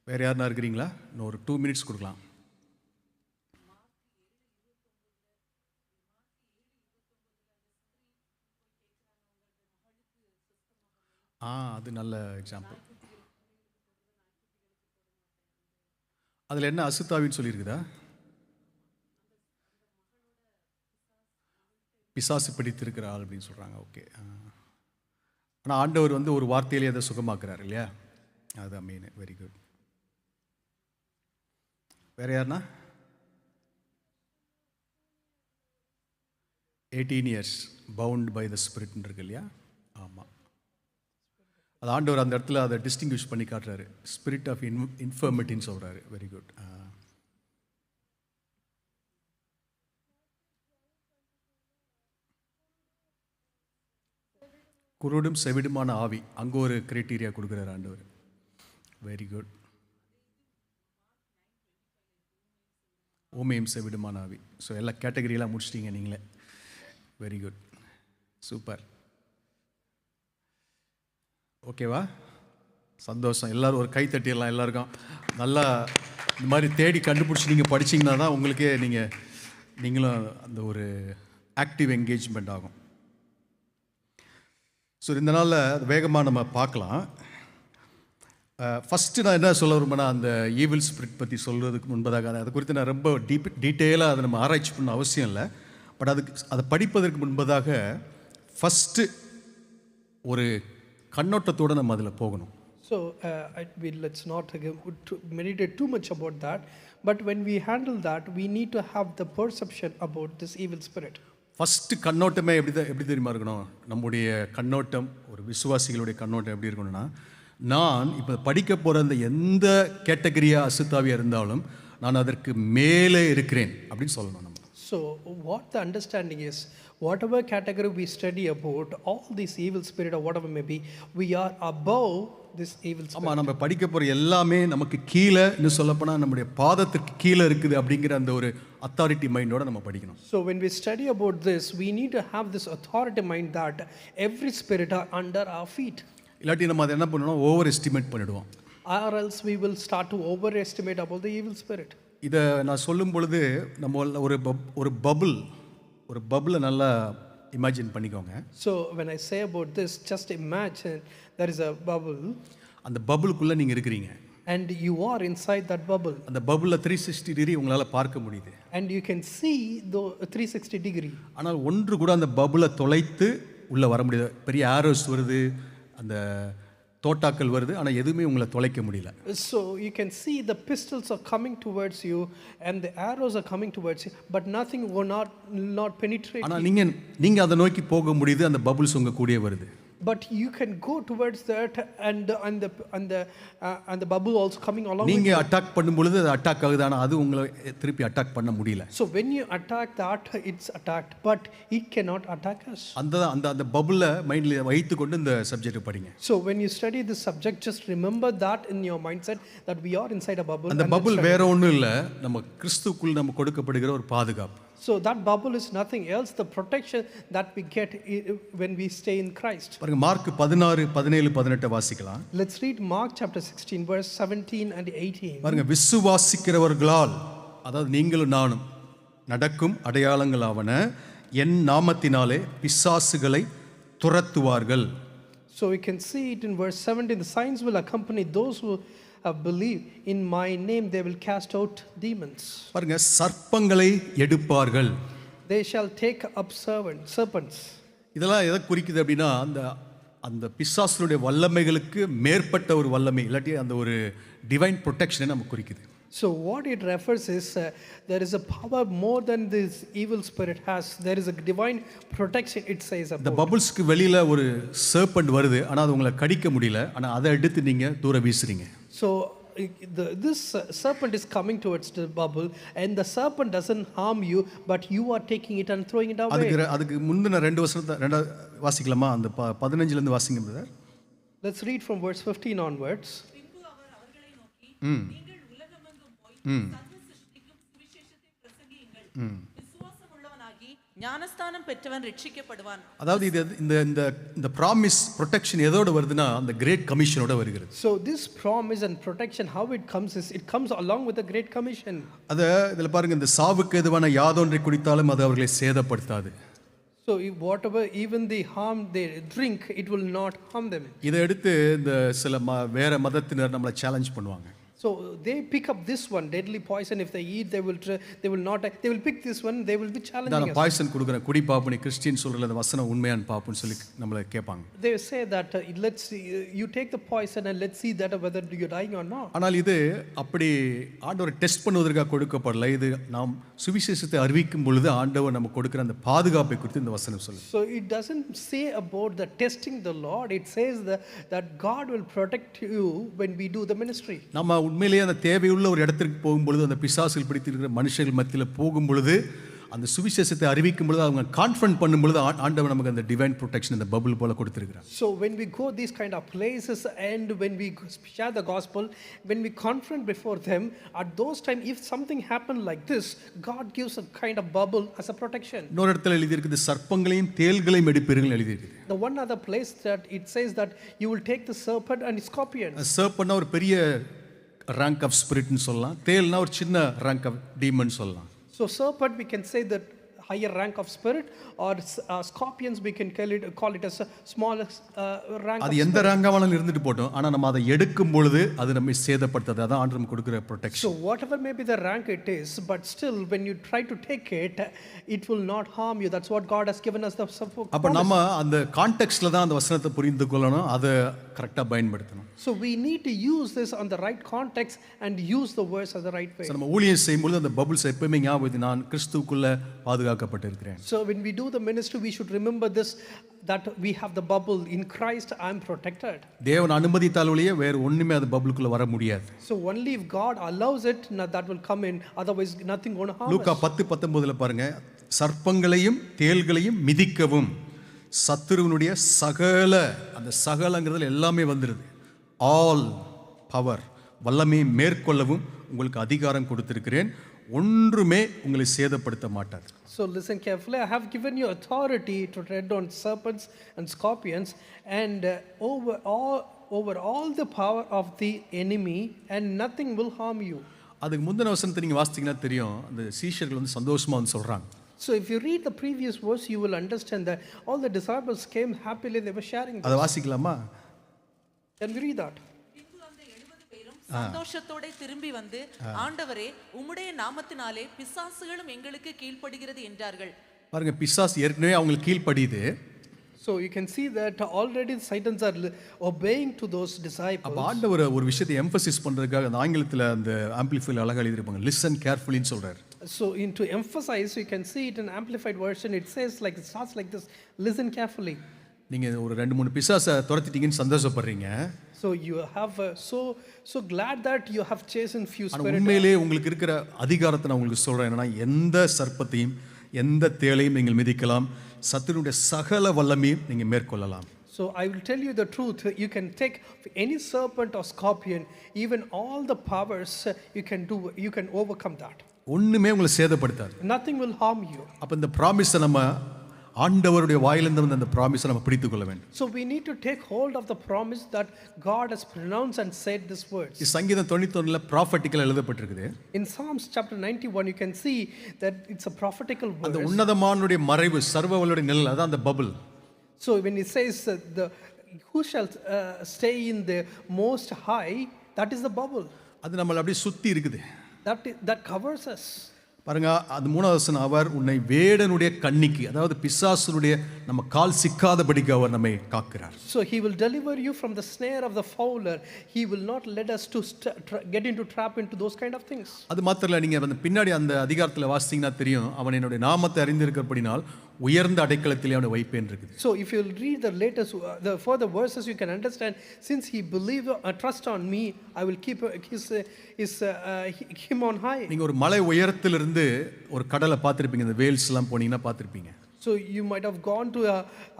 Speaker 1: வேறு யாருன்னா இருக்கிறீங்களா? இன்னும் ஒரு 2 minutes கொடுக்கலாம். அது நல்ல எக்ஸாம்பிள். அதில் என்ன அசுத்தாவின்னு சொல்லியிருக்குதா? பிசாசு பிடித்திருக்கிற ஆள் அப்படின்னு சொல்கிறாங்க. ஓகே. ஆனால் ஆண்டவர் வந்து ஒரு வார்த்தையிலே அதை சுகமாக்குறாரு இல்லையா, அதுதான் மெயின். Very good. வேறு யாருன்னா? 18 years பவுண்ட் பை த ஸ்பிரிட்னு இருக்கு இல்லையா? ஆமாம், அது ஆண்டவர் அந்த இடத்துல அதை டிஸ்டிங்விஷ் பண்ணி காட்டுறாரு. ஸ்பிரிட் ஆஃப் இன்ஃபர்மிட்டின்னு சொல்கிறாரு. Very good. குருடும் செவிடுமான ஆவி, அங்கே ஒரு கிரைட்டீரியா கொடுக்குறாரு ஆண்டவர். Very good. ஊமையும் செவிடுமான ஆவி. ஸோ எல்லா கேட்டகரியெல்லாம் முடிச்சிட்டிங்க நீங்களே. Very good, super. ஓகேவா? சந்தோஷம். எல்லோரும் ஒரு கை தட்டிடலாம். எல்லாருக்கும் நல்லா இந்த மாதிரி தேடி கண்டுபிடிச்சி நீங்கள் படிச்சிங்கன்னா தான் உங்களுக்கே நீங்களும் அந்த ஒரு ஆக்டிவ் என்கேஜ்மெண்ட் ஆகும். ஸோ இந்த நாளில் வேகமாக நம்ம பார்க்கலாம். ஃபஸ்ட்டு நான் என்ன சொல்ல விரும்பினா, அந்த ஈவில் ஸ்பிரிட் பற்றி சொல்கிறதுக்கு முன்பதாக அதை குறித்து நான் ரொம்ப டீட்டெயிலாக அதை நம்ம ஆராய்ச்சி பண்ண அவசியம் இல்லை. பட் அதை படிப்பதற்கு முன்பதாக ஃபஸ்ட்டு ஒரு கண்ணோட்டத்தோடு நம்ம அதில் போகணும்.
Speaker 2: So let's not meditate too much about that. But when we handle that, we need to have the perception about this evil spirit.
Speaker 1: First கண்ணோட்டமே எப்படி தெரியுமா இருக்கணும்? நம்முடைய கண்ணோட்டம், ஒரு விசுவாசிகளுடைய கண்ணோட்டம் எப்படி இருக்கணும்னா, நான் இப்போ படிக்க போகிற அந்த எந்த கேட்டகரியாக அசுத்தாவியாக இருந்தாலும் நான் அதற்கு மேலே இருக்கிறேன் அப்படின்னு சொல்லணும் நம்ம.
Speaker 2: So what the understanding is, whatever category we study about, all these evil spirit or whatever may be, we are above this evil spirit.
Speaker 1: ஆமாம், நம்ம படிக்க போகிற எல்லாமே நமக்கு கீழே, இன்னும் சொல்லப்போனால் நம்முடைய பாதத்திற்கு கீழே இருக்குது அப்படிங்கிற அந்த ஒரு அத்தாரிட்டி மைண்டோடு நம்ம படிக்கணும்.
Speaker 2: So when we study about this, we need to have this authority mind that every spirit are under our feet.
Speaker 1: இல்லாட்டி நம்ம அதை என்ன பண்ணணும், ஓவர் எஸ்டிமேட் பண்ணிவிடுவோம்.
Speaker 2: Or else we will start to overestimate about the evil spirit.
Speaker 1: இதை நான் சொல்லும் பொழுது நம்ம ஒரு பபுளை நல்லா இமேஜின் பண்ணிக்கோங்க.
Speaker 2: So when I say about this, just imagine there is a bubble.
Speaker 1: அந்த பபுளுக்குள்ளே நீங்கள் இருக்கிறீங்க.
Speaker 2: And you are inside that bubble.
Speaker 1: அந்த பபுளில் 360 டிகிரி உங்களால் பார்க்க முடியுது.
Speaker 2: And you can see the 360 degree.
Speaker 1: ஆனால் ஒன்று கூட அந்த பபுளை தொலைத்து உள்ளே வர முடியாது. பெரிய ஆரோஸ் வருது, அந்த தோட்டாக்கள் வருது, ஆனால் எதுவுமே உங்களை தொலைக்க முடியல.
Speaker 2: So you can see the pistols are coming towards you and the arrows are coming towards you, but nothing will not penetrate.
Speaker 1: ஆனால் நீங்கள் அதை நோக்கி போக முடியுது, அந்த பபுள்ஸ் உங்கள் கூடயே வருது.
Speaker 2: But you can go towards that, and the bubble also coming along with
Speaker 1: நீங்க
Speaker 2: you.
Speaker 1: அட்டாக் பண்ணும் பொழுது அது அட்டாக் ஆகுது, ஆனால் அது உங்களை திருப்பி அட்டாக் பண்ண முடியல.
Speaker 2: So when you attack that, it's attacked, but it cannot attack us.
Speaker 1: அந்த பபுளை மைண்டில் வைத்து கொண்டு இந்த சப்ஜெக்ட் படிங்க.
Speaker 2: So when you study this subject, just remember that in your mindset that we are inside a bubble.
Speaker 1: அந்த
Speaker 2: and
Speaker 1: bubble
Speaker 2: let's study.
Speaker 1: வேற ஒன்றும் இல்லை, நம்ம கிறிஸ்துக்குள் நம்ம கொடுக்கப்படுகிற ஒரு பாதுகாப்பு.
Speaker 2: So that bubble is nothing else, the protection that we get when we stay in Christ.
Speaker 1: பாருங்க, மார்க் 16, 17, 18 வாசிக்கலாம்.
Speaker 2: Let's read Mark chapter 16 verse 17 and 18.
Speaker 1: பாருங்க, விசுவாசிக்கிறவர்களால், அதாவது நீங்களும் நானும், நடக்கும் அடையாளங்களாவன என் நாமத்தினாலே பிசாசுகளை துரத்துவார்கள்.
Speaker 2: So we can see it in verse 17, the signs will accompany those who believe in my name, they will cast out demons.
Speaker 1: பாருங்க, சர்ப்பங்களை எடுப்பார்கள்.
Speaker 2: They shall take up serpents.
Speaker 1: இதெல்லாம் எதை குறிக்குது அப்படின்னா, அந்த பிசாசுடைய வல்லமைகளுக்கு மேற்பட்ட ஒரு வல்லமை, இல்லாட்டி அந்த ஒரு டிவைன் ப்ரொடெக்ஷனை நமக்கு குறிக்குது.
Speaker 2: So what it refers is there is a power more than this evil spirit has. There is a divine protection, it says
Speaker 1: இந்த
Speaker 2: about.
Speaker 1: பபுள்ஸ்க்கு வெளியில ஒரு சர்பண்ட் வருது, ஆனால் அது உங்களை கடிக்க முடியல, ஆனால் அதை எடுத்து நீங்க தூர வீசுறீங்க.
Speaker 2: So this serpent is coming towards the bubble, and the serpent doesn't harm you, but you are taking it and throwing it away.
Speaker 1: அதுக்கு முந்தின 2 வசனத்தை வாசிக்கலாமா? அந்த 15 இருந்து வாசிங்க brother.
Speaker 2: Let's read from verse 15 onwards.
Speaker 3: பின்பு அவர் அவர்களை நோக்கி, நீங்கள் உலகமெங்கும் போய் சர்வ சிருஷ்டிக்கும் சுவிசேஷத்தை பிரசங்கியுங்கள். விசுவாசம் உள்ளவனாகி ஞானஸ்தானம் பெற்றவன் ரட்சிக்கப்படுவான்.
Speaker 1: அதாவது இது இந்த ப்ராமிஸ் ப்ரொடெக்ஷன் எதோட வருதுன்னா, அந்த கிரேட் கமிஷனோட வருகிறது.
Speaker 2: So this promise and protection, how it comes is, it comes along with the great commission.
Speaker 1: இதுல பாருங்க, இந்த சாவுக்கு எதுவான யாதொன்றை குடித்தாலும் அது அவர்களை சேதப்படுத்தாது.
Speaker 2: So whatever, even they harm, they drink, it will not harm them.
Speaker 1: இதை எடுத்து இந்த சில வேற மதத்தினர் நம்மளை சேலஞ்ச் பண்ணுவாங்க.
Speaker 2: So they pick up this one, deadly poison. If they eat, they will not die. They will pick this one. They will be challenging
Speaker 1: நான்
Speaker 2: us.
Speaker 1: Poison கொடுக்குறேன், குடி பாப்புன்னு கிறிஸ்டியன் சொல்கிற அந்த வசனம் உண்மையான பாப்புன்னு சொல்லி நம்மளை கேட்பாங்க.
Speaker 2: They say that let's see, you take the poison and let's see that whether you're dying or not.
Speaker 1: ஆனால் இது அப்படி ஆண்டவர் டெஸ்ட் பண்ணுவதற்காக கொடுக்கப்படல. இது நாம் சுவிசேஷத்தை அறிவிக்கும் பொழுது ஆண்டவர் நமக்கு கொடுக்குற அந்த பாதுகாப்பை குறித்து இந்த வசனம் சொல்லுது.
Speaker 2: So it doesn't say about the testing the Lord. It says that God will protect you when we do the ministry.
Speaker 1: நம்ம உண்மையிலேயே அந்த தேவையுள்ள ஒரு இடத்திற்கு போகும்பொழுது, அந்த பிசாசுகள் பிடித்திருக்கிற மனுஷர்கள் மத்தியில் போகும் பொழுது, அந்த சுவிசேஷத்தை அறிவிக்கும் பொழுது, அவங்க கான்ஃபரன்ட் பண்ணும் பொழுது ஆண்டவர் நமக்கு அந்த டிவைன் ப்ரொடெக்ஷன், அந்த பபுள் போல கொடுத்திருக்கிறார்.
Speaker 2: So when we go these kind of places and when we share the gospel, when we confront before them, at those time if something happen like this, God gives a kind of bubble as a protection.
Speaker 1: இன்னொரு இடத்துல எழுதியிருக்குது, சர்ப்பங்களையும் தேள்களையும் எடுப்பீர்கள் எழுதியிருக்குது.
Speaker 2: The one other place that it says that you will take the serpent and scorpion.
Speaker 1: சர்ப்பன்னா ஒரு பெரிய rank of ஸ்பிரிட்னு சொல்லலாம், தேல்னா ஒரு சின்ன rank of demon சொல்லலாம்.
Speaker 2: So serpent we can say that higher rank of spirit, or scorpions we can call it as a smallest rank
Speaker 1: அது
Speaker 2: of
Speaker 1: எந்த ரேங்காவாலும் இருந்துட்டு போட்டோம், ஆனா நம்ம அதை எடுக்கும் பொழுது அது நம்மை சேதப்படுத்தாது. அதான் ஆண்டவர் நமக்கு கொடுக்கிற protection.
Speaker 2: So whatever may be the rank it is, but still when you try to take it, it will not harm you. That's what God has given us the support.
Speaker 1: அப்ப நம்ம அந்த கான்டெக்ஸ்ட்ல தான் அந்த வசனத்தை புரிந்து கொள்ளணும், அதை கரெக்டா பயன்படுத்தணும்.
Speaker 2: So we need to use this on the right context and use the words as the right way.
Speaker 1: நம்ம ஊழியம் செய்யும்போது அந்த பபுள்ஸ் எப்பவுமே ஞாபகம், நான் கிறிஸ்துவுக்குள்ள பாதுகாக்கப்பட்டிருக்கிறேன்.
Speaker 2: So when we do the ministry, we should remember this, that we have the bubble in Christ. I am protected.
Speaker 1: தேவன் அனுமதித்தாலொழிய வேற ஒண்ணுமே அந்த பபுளுக்குள்ள வர முடியாது.
Speaker 2: So only if God allows it, that will come in. Otherwise nothing going to harm
Speaker 1: Luca
Speaker 2: us.
Speaker 1: 10:19 பாருங்க, சர்ப்பங்களையும் தேள்களையும் மிதிக்கவும் சத்துருவனுடைய சகல, அந்த சகலங்கிறதுல எல்லாமே வந்துருது, ஆல் பவர், வல்லமையை மேற்கொள்ளவும் உங்களுக்கு அதிகாரம் கொடுத்திருக்கிறேன், ஒன்றுமே உங்களை சேதப்படுத்த மாட்டாது.
Speaker 2: So listen carefully. I have given you authority to tread on serpents and scorpions and over all the power of the enemy, and nothing will harm you.
Speaker 1: அதுக்கு முந்தின வசனத்தை நீங்க வாசித்தீங்கன்னா தெரியும், அந்த சீஷர்கள் வந்து சந்தோஷமா வந்து சொல்றாங்க.
Speaker 2: So if you read the previous verse, you will understand that all the disciples came happily, they were sharing
Speaker 1: அதை
Speaker 2: this.
Speaker 1: வாசிக்கலாமா?
Speaker 2: Can we read that?
Speaker 3: பின்பு அந்த 70 பேரும் சந்தோஷத்தோட திரும்பி வந்து, ஆண்டவரே உம்முடைய நாமத்தினாலே பிசாசுகளும் எங்களுக்கு கீழ்ப்படுகிறது என்றார்கள்.
Speaker 1: பாருங்க, பிசாசு ஏற்கனவே அவங்களுக்கு கீழ்ப்படியுது.
Speaker 2: So you can see that already Satans are obeying to those disciples.
Speaker 1: அப்ப ஆண்டவர் ஒரு விஷயத்தை எம்பசிஸ் பண்றதுக்காக அந்த ஆங்கிலத்தில் அந்த ஆம்பிளிஃபைல அழகா எழுதிருப்பாங்க, லிசன் கேர்ஃபுல்லின்னு சொல்றாரு.
Speaker 2: So to emphasize, you can see it in amplified version, it says like, it starts like this, listen carefully.
Speaker 1: நீங்கள் ஒரு 2-3 பிசாசை துரத்திட்டீங்கன்னு சந்தோஷப்படுறீங்க.
Speaker 2: So you have so glad that you have chased few
Speaker 1: ஆனால்
Speaker 2: spirit.
Speaker 1: உண்மையிலே உங்களுக்கு இருக்கிற அதிகாரத்தை நான் உங்களுக்கு சொல்கிறேன். என்னன்னா, எந்த சர்ப்பத்தையும் எந்த தேளையும் நீங்கள் மிதிக்கலாம், சத்துருடைய சகல வல்லமையும் நீங்கள் மேற்கொள்ளலாம்.
Speaker 2: So I will tell you the truth. You can take any serpent or scorpion, even all the powers. You can overcome that.
Speaker 1: ஒன்றுமே உங்களை சேதப்படுத்தாது.
Speaker 2: Nothing will harm you.
Speaker 1: அப்போ இந்த ப்ராமிஸை நம்ம ஆண்டவருடைய வாயிலிருந்து வந்து அந்த ப்ராமிஸை நம்ம பிடித்து கொள்ள வேண்டும்.
Speaker 2: So we need to take hold of the promise that God has pronounced and said these words.
Speaker 1: சங்கீதம் 91 prophetical எழுதப்பட்டிருக்குது.
Speaker 2: In Psalms chapter 91 you can see that it's a prophetical
Speaker 1: அந்த
Speaker 2: verse.
Speaker 1: உன்னதமானுடைய மறைவு சர்வவல்லுடைய நிழல், அதான் அந்த bubble.
Speaker 2: So when it says who shall stay in the most high, that is the bubble
Speaker 1: அது நம்மளை அப்படியே சுற்றி இருக்குது.
Speaker 2: that covers us.
Speaker 1: பாருங்க, அது 3வது வசனம், அவர் உன்னை வேடனுடைய கண்ணிக்கு, அதாவது பிசாசுனுடைய நம்ம கால் சிக்காதபடிக்கு அவர் நம்மை காக்கிறார்.
Speaker 2: So he will deliver you from the snare of the fowler. He will not let us to get into trap into those kind of things.
Speaker 1: அது மாத்திரம் இல்லை, நீங்கள் அந்த பின்னாடி அந்த அதிகாரத்தில் வாசித்தீங்கன்னா தெரியும், அவன் என்னுடைய நாமத்தை அறிந்திருக்கிறபடினால் உயர்ந்த அடைக்கலத்திலே அவனை வைப்பேன் இருக்குது.
Speaker 2: So if you read the latest the further verses, you can understand, since he believe trust on me, I will keep him on high.
Speaker 1: நீங்கள் ஒரு மலை உயரத்திலிருந்து ஒரு கடலை பார்த்துருப்பீங்க, இந்த வேல்ஸ்லாம் போனீங்கன்னா பார்த்துருப்பீங்க.
Speaker 2: So you might have gone to a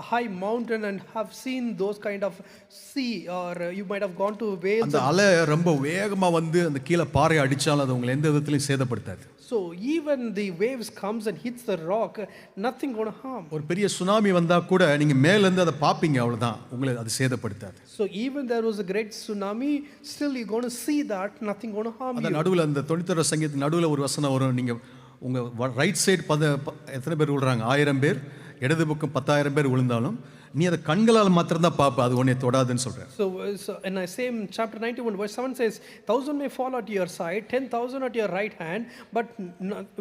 Speaker 2: high mountain and have seen those kind of sea, or you might have gone to Wales.
Speaker 1: அந்த அலை ரொம்ப வேகமா வந்து அந்த கீழே பாறை அடிச்சாலும் அது உங்களை எந்த விதத்திலையும் சேதப்படுத்தாது.
Speaker 2: So even the waves comes and hits the rock, nothing going to harm.
Speaker 1: ஒரு பெரிய சுனாமி வந்தா கூட நீங்க மேல இருந்து அதை பாப்பீங்க, அவ்வளவுதான், உங்களை அது சேதப்படுத்தாது.
Speaker 2: So even there was a great tsunami, still you're going to see that nothing going to harm
Speaker 1: அந்த
Speaker 2: you.
Speaker 1: நடுவில் அந்த 91 சங்கீதத்தின் நடுவில் ஒரு வசனம் வரும், நீங்க உங்க ரைட் சைடு எத்தனை பேர் விழுறாங்க, 1000 பேர், இடது பக்கம் 10,000 பேர் விழுந்தாலும் நீ அதை கண்களால் மாத்திரம் தான் பார்ப்ப, அது உன்னை தொடாதுன்னு சொல்றேன்.
Speaker 2: So in the same chapter 91 verse 7 says, 1,000 may fall at your side, 10,000 at your right hand, but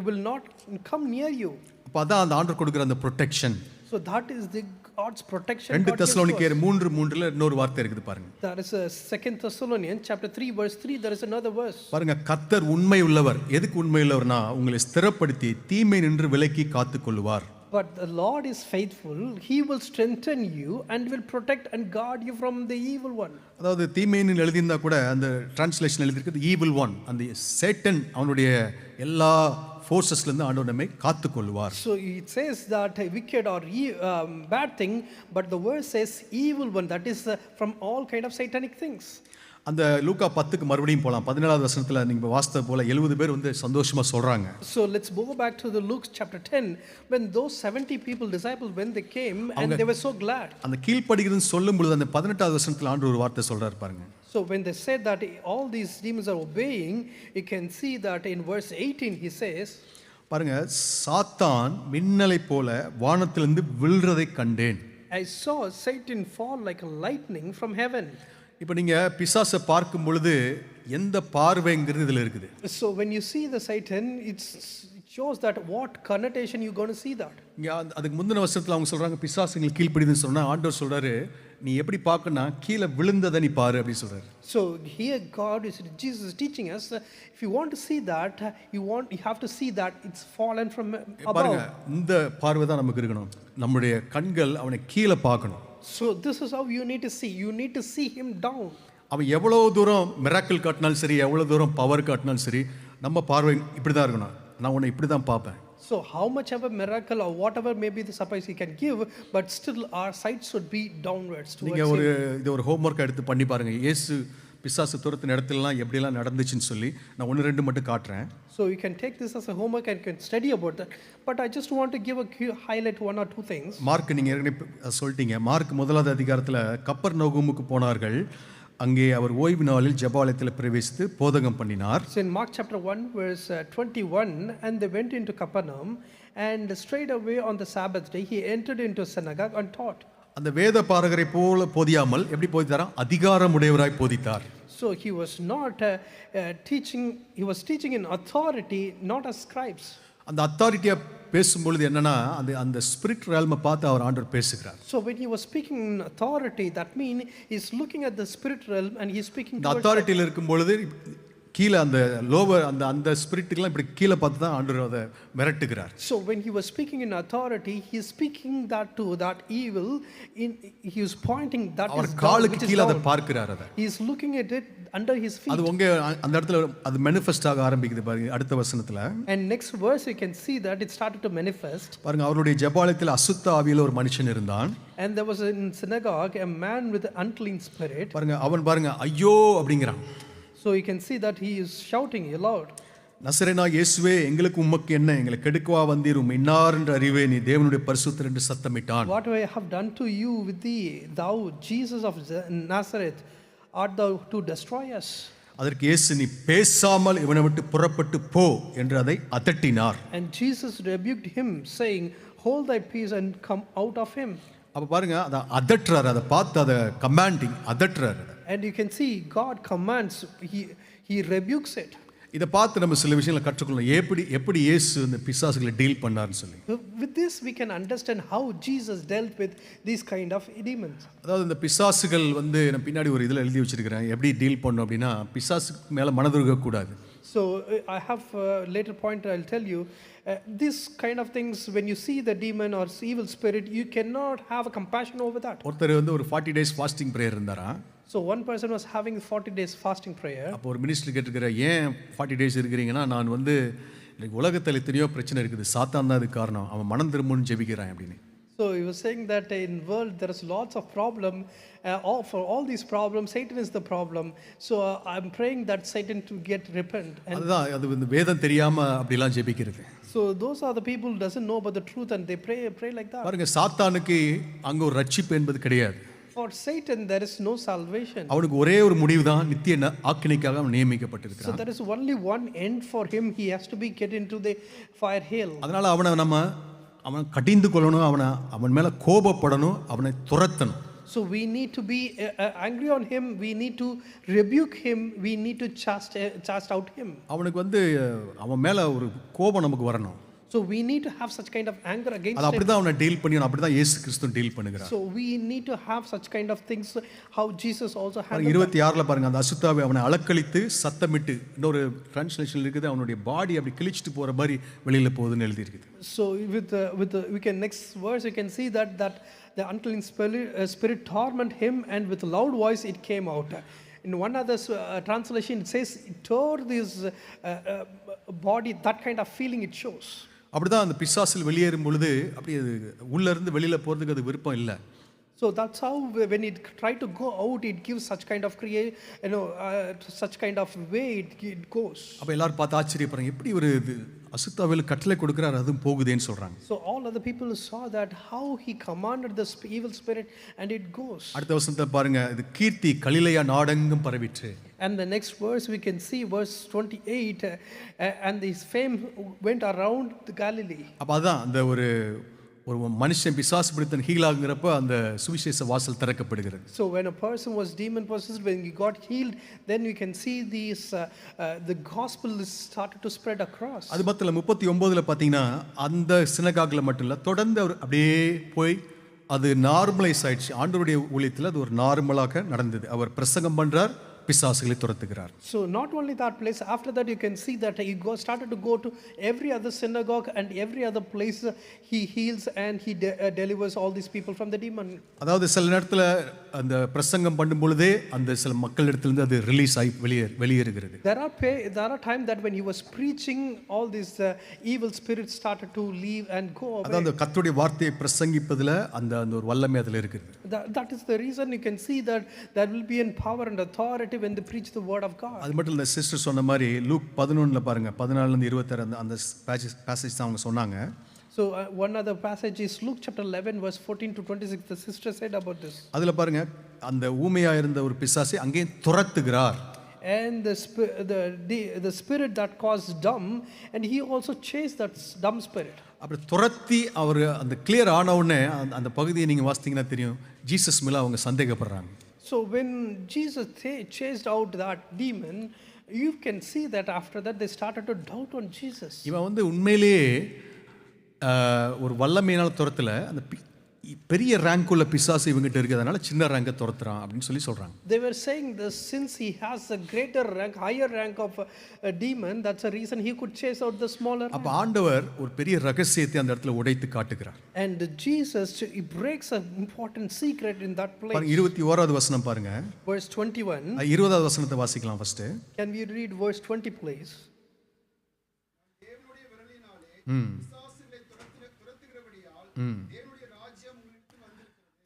Speaker 2: will not come near you.
Speaker 1: அப்ப அதான் அந்த ஆண்டவர் கொடுக்கிற அந்த protection.
Speaker 2: So that is the God's protection.
Speaker 1: 2 தெசலோனிக்கேயர் 3:3 இன்னொரு வார்த்தை இருக்குது பாருங்க.
Speaker 2: There is a 2 Thessalonians chapter 3 verse 3, there is another verse.
Speaker 1: பாருங்க, கர்த்தர் உண்மை உள்ளவர். எதுக்கு உண்மை உள்ளவர்னா, உங்களை ஸ்திரப்படுத்தி தீமை நின்று விலக்கி காத்துக்கொள்வார்.
Speaker 2: But the Lord is faithful, he will strengthen you and will protect and guard you from the evil one.
Speaker 1: அதாவது தீமைன்னு எழுதியிருந்தா கூட அந்த டிரான்ஸ்லேஷன் எழுதியிருக்கிறது ஈவில் ஒன், அந்த சேட்டன் அவனுடைய எல்லா ஃபோர்ஸஸ்லேருந்து ஆண்டவர் நம்மை காத்துக்கொள்வார்.
Speaker 2: So it says that a wicked or bad thing, but the verse says evil one, that is from all kind of satanic things.
Speaker 1: அந்த லூக்கா 10க்கு மறுபடியும் போகலாம். 17வது வசனத்தில் நீங்கள் வாசித்த போல 70 பேர் வந்து சந்தோஷமாக சொல்கிறாங்க.
Speaker 2: So let's go back to the Luke chapter 10, when those 70 people, disciples, when they came and they were so glad.
Speaker 1: அந்த கீழ்ப்படிகிறதுன்னு சொல்லும் பொழுது அந்த 18வது வசனத்தில் ஆண்டவர் ஒரு வார்த்தை சொல்கிறார் பாருங்க.
Speaker 2: So when they said that all these demons are obeying, you can see that in verse 18 he says,
Speaker 1: பாருங்க, சாத்தான் மின்னலை போல வானத்திலிருந்து விழுறதை கண்டேன்.
Speaker 2: I saw Satan fall like a lightning from heaven.
Speaker 1: இப்போ நீங்கள் பிசாசை பார்க்கும் பொழுது எந்த பார்வைங்கிறது இதில் இருக்குது.
Speaker 2: So when you see the Satan, it shows that what connotation you're going to see that.
Speaker 1: இங்கே அதுக்கு முந்தின வருஷத்தில் அவங்க சொல்கிறாங்க பிசாசுங்களுக்கு கீழ்ப்படிதுன்னு சொன்னால் ஆண்டவர் சொல்கிறாரு, நீ எப்படி பார்க்கணும்னா கீழே விழுந்ததை நீ பாரு அப்படின்னு சொல்கிறாரு.
Speaker 2: So here Jesus is teaching us, if you want to see that, you have to see that it's fallen from
Speaker 1: பாருங்க,
Speaker 2: above.
Speaker 1: இந்த பார்வை தான் நமக்கு இருக்கணும். நம்முடைய கண்கள் அவனை கீழே பார்க்கணும்.
Speaker 2: So this is how you need to see. You need to see him down.
Speaker 1: அவன் எவ்வளோ தூரம் மிராக்கிள் காட்டினாலும் சரி, எவ்வளோ தூரம் பவர் காட்டினாலும் சரி, நம்ம பார்வை இப்படி தான் இருக்கணும். நான் உன்னை இப்படி தான் பார்ப்பேன்.
Speaker 2: So how much of a miracle or whatever may be the surprise he can give, but still our sight should be downwards towards
Speaker 1: நீங்கள்
Speaker 2: him.
Speaker 1: இது ஒரு ஹோம்ஒர்க் எடுத்து பண்ணி பாருங்கள். இயேசு பிசாசு துரத்தின இடத்துலலாம் எப்படிலாம் நடந்துச்சுன்னு சொல்லி நான் 1-2 மட்டும் காட்டுறேன்.
Speaker 2: So you can take this as a homework and can study about that. But I just want to give highlight 1 or 2 things.
Speaker 1: Mark, நீங்கள் ஏற்கனவே சொல்லிட்டீங்க. மார்க் 1வது அதிகாரத்தில் கப்பர்நகூமுக்கு போனார்கள். அங்கே அவர் ஓய்வு நாளில் ஜெபாலயத்தில் பிரவேசித்து போதகம் பண்ணினார்.
Speaker 2: So in Mark chapter 1 verse 21, and they went into Capernaum, and straightway on the Sabbath day he entered into synagogue and taught.
Speaker 1: அந்த வேத பாரகரை போல போதியாமல் எப்படி போதித்தாராம், அதிகாரமுடையவராய் போதித்தார்.
Speaker 2: So he was not teaching, he was teaching in authority, not as scribes.
Speaker 1: அந்த அத்தாரிட்டியா பேசும்பொழுது என்னன்னா, அந்த spirit realm பார்த்து அவர் ஆண்டவர் பேசுகிறார்.
Speaker 2: So when he was speaking in authority, that means he's looking at the spirit realm and he's speaking
Speaker 1: இந்த
Speaker 2: towards
Speaker 1: அத்தாரிட்டியில் இருக்கும் பொழுது கீழே அந்த லோவர் அந்த அந்த ஸ்பிரிட்டுக்கெல்லாம் இப்படி கீழே பார்த்து தான் ஆண்டவர் அதை மிரட்டுகிறார்.
Speaker 2: So when he was speaking in authority, he is speaking that to that evil. He is pointing that
Speaker 1: our
Speaker 2: is down,
Speaker 1: காலுக்கு
Speaker 2: which is
Speaker 1: கீழே அதை
Speaker 2: down.
Speaker 1: பார்க்கிறார். அதை
Speaker 2: He is looking at it under his feet.
Speaker 1: அது உங்க அந்த இடத்துல அது manifest ஆக ஆரம்பிக்குது பாருங்க அடுத்த வசனத்துல.
Speaker 2: And next verse you can see that it started to manifest.
Speaker 1: பாருங்க அவருடைய ஜெபாலயத்தில் அசுத்த ஆவியில ஒரு மனுஷன் இருந்தான்.
Speaker 2: And there was in synagogue a man with an unclean spirit.
Speaker 1: பாருங்க அவன் பாருங்க ஐயோ அப்படிங்கிறான்.
Speaker 2: So you can see that he is shouting aloud.
Speaker 1: நசரேனா இயேசுவே எங்களுக்கு உமக்கு என்ன எங்களை கெடுக்கவா வந்தீரும் இன்னார் என்று அறிவே நீ தேவனுடைய பரிசுத்தர் என்று சத்தமிட்டான்.
Speaker 2: What I have done to you with thee, thou Jesus of Nazareth, art thou to destroy us?
Speaker 1: அதற்கு இயேசு நீ பேசாமல் இவனை விட்டு புறப்பட்டு போ என்று அதை அதட்டினார்.
Speaker 2: And Jesus rebuked him, saying, hold thy peace and come out of him.
Speaker 1: அப்ப பாருங்க அதை அதட்டுறாரு, அதை பார்த்து அதை commanding அதட்டுறாரு.
Speaker 2: And you can see God commands, he rebukes it.
Speaker 1: இதை பார்த்து நம்ம சில விஷயங்களை கற்றுக்கொள்ளணும். எப்படி இயேசு இந்த பிசாசுகளை டீல் பண்ணார்னு சொல்லி.
Speaker 2: With this we can understand how Jesus dealt with these kind of demons.
Speaker 1: அதாவது இந்த பிசாசுகள் வந்து நான் பின்னாடி ஒரு இதில் எழுதி வச்சிருக்கிறேன் எப்படி டீல் பண்ணும் அப்படின்னா பிசாசுக்கு மேலே மனதுருக கூடாது.
Speaker 2: So I have a later point I'll tell you. This kind of things, when you see the demon or evil spirit, you cannot have a compassion over that.
Speaker 1: ஒருத்தர் வந்து ஒரு 40 days ஃபாஸ்டிங் ப்ரேயர் இருந்தாரா.
Speaker 2: So one person was having 40 days fasting prayer.
Speaker 1: அப்போ ஒரு minister கேட்டுக்கிற ஏன் 40 days இருக்கிறீங்கன்னா நான் வந்து எனக்கு உலகத்தில் எத்தனையோ பிரச்சனை இருக்குது சாத்தான் தான் அதுக்கு காரணம் அவன் மனம் திரும்பணும்னு ஜெபிக்கிறான் அப்படின்னு.
Speaker 2: So he was saying that in world there is lots of problem. For all these problems, Satan is the problem. So I'm praying that Satan to get repent.
Speaker 1: அதுதான் அது வந்து வேதம் தெரியாம அப்படிலாம் ஜெபிக்கிறது.
Speaker 2: So those are the people who doesn't know about the truth and they pray like that.
Speaker 1: பாருங்க சாத்தானுக்கு அங்க ஒரு ரட்சிப்பு என்பது கிடையாது.
Speaker 2: For Satan there is no salvation.
Speaker 1: அவனுக்கு ஒரே ஒரு முடிவு தான் நித்திய ஆக்கினைக்காக அவன் நியமிக்கப்பட்டிருக்கிறான்.
Speaker 2: So there is only one end for him. He has to be get into the fire hell.
Speaker 1: அதனால அவன் கடிந்து கொள்ளணும், அவன் மேல கோபப்படணும், அவனை துரத்தணும்.
Speaker 2: So we need to be angry on him. We need to rebuke him. We need to cast out him.
Speaker 1: அவனுக்கு வந்து அவன் மேல ஒரு கோபம் நமக்கு வரணும்.
Speaker 2: So we need to have such kind of anger against
Speaker 1: அது
Speaker 2: him.
Speaker 1: அப்படிதான் அவனை டீல் பண்ணியணும். அப்படிதான் இயேசு கிறிஸ்து டீல் பண்ணுகிறார்.
Speaker 2: So we need to have such kind of things how Jesus also handled.
Speaker 1: 26ல பாருங்க அந்த அசுத்தாவை அவனை அலக்களித்து சத்தமிட்டு இன்னொரு டிரான்ஸ்லேஷன் இருக்குது அவனுடைய பாடி அப்படி கிழிச்சிட்டு போற மாதிரி வெளியில போகுதுன்னு எழுதி இருக்குது.
Speaker 2: So we can next verse you can see that the unclean spirit torment him and with loud voice it came out. In one other translation it says it tore this body, that kind of feeling it shows.
Speaker 1: அப்படிதான் அந்த பிசாசில் வெளியேறும் பொழுது அப்படி அது உள்ள இருந்து வெளியில போறதுக்கு அது விருப்பம் இல்லை.
Speaker 2: So that's how when it try to go out it gives such kind of such kind of way it goes.
Speaker 1: அப்ப எல்லாரும் பார்த்து ஆச்சரியப்படுறாங்க எப்படி ஒரு அசுத்தாவில கட்டளை கொடுக்கிறார் அதுவும் போகுதேன்னு சொல்றாங்க.
Speaker 2: So all other people saw that how he commanded the evil spirit and it goes.
Speaker 1: அடுத்த வசனத்தை பாருங்க இது கீர்த்தி கலிலேயா நாடெங்கும் பரவிற்று.
Speaker 2: And the next verse we can see verse 28 and his fame went around the Galilee.
Speaker 1: அப்ப அதான் அந்த ஒரு மனுஷன் பிசாசு பிடித்தன் ஹீல் ஆகுறப்ப அந்த சுவிசேஷ வாசல் திறக்கப்படுகிறது.
Speaker 2: So when a person was demon possessed, when he got healed, then we can see these the gospel is started to spread across.
Speaker 1: அது மட்டும் 39ல பாத்தீங்கன்னா அந்த சினகாக்ல மட்டும் இல்ல தொடர்ந்து அவர் அப்படியே போய் அது நார்மலைஸ் ஆயிடுச்சு. ஆண்டவருடைய ஊழியத்தில் அது ஒரு நார்மலாக நடந்தது. அவர் பிரசங்கம் பண்றார், பிசாசுகளை துரத்துகிறார்.
Speaker 2: So not only that place, after that you can see that he started to go to every other synagogue and every other place he heals and he delivers all these people from the demon.
Speaker 1: அதாவது சில நேரத்துல அந்த பிரசங்கம் பண்ணும் பொழுதே அந்த சில மக்கள் இடத்திலிருந்து அது ரிலீஸ் ஆகி வெளியேறுகிறது.
Speaker 2: There are time that when he was preaching all these evil spirits started to leave and go away.
Speaker 1: அதாவது கர்த்தருடைய வார்த்தையை பிரசங்கிப்பதுல அந்த ஒரு வல்லமை அதுல இருக்குது.
Speaker 2: That is the reason you can see that there will be in power and authority when they preach the word of God.
Speaker 1: அது மட்டும் இல்ல சிஸ்டர் சொன்ன மாதிரி லூக் 11ல பாருங்க 14ல இருந்து 26 அந்த பேசேஜ் தான் அவங்க சொன்னாங்க.
Speaker 2: So one other passage is Luke chapter 11 verse 14 to 26. The sister said about this.
Speaker 1: அதுல பாருங்க அந்த ஊமையா இருந்த ஒரு பிசாசை அங்கே துரத்துகிறார்.
Speaker 2: And the spirit that caused dumb and he also chased that dumb spirit.
Speaker 1: அப்படி துரத்தி அவர் அந்த கிளியர் ஆன உடனே அந்த பகுதியை நீங்க வாசித்தீங்கன்னா தெரியும் ஜீசஸ் மேல அவங்க சந்தேகப்படுறாங்க.
Speaker 2: So when Jesus chased out that demon, you can see that after that they started to doubt on Jesus.
Speaker 1: இவன் வந்து உண்மையிலேயே ஒரு வல்லமையினால துரத்தல அந்த பெரிய ரேங்க் உள்ள பிசாசு இவங்ககிட்ட இருக்கிறதுனால சின்ன ரேங்கை துரத்துறான் அப்படின்னு சொல்றாங்க.
Speaker 2: They were saying this, since he has a greater rank, higher rank of a demon, that's a reason he could chase out the smaller
Speaker 1: அப்ப
Speaker 2: rank.
Speaker 1: ஆண்டவர் ஒரு பெரிய ரகசியத்தை அந்த இடத்துல உடைத்து காட்டுகிறார்.
Speaker 2: And Jesus, he breaks an important secret in that place.
Speaker 1: பாருங்க 21வது வசனம் பாருங்க.
Speaker 2: Verse 21.
Speaker 1: 20வது வசனத்தை வாசிக்கலாம் first.
Speaker 2: Can we read verse 20 please?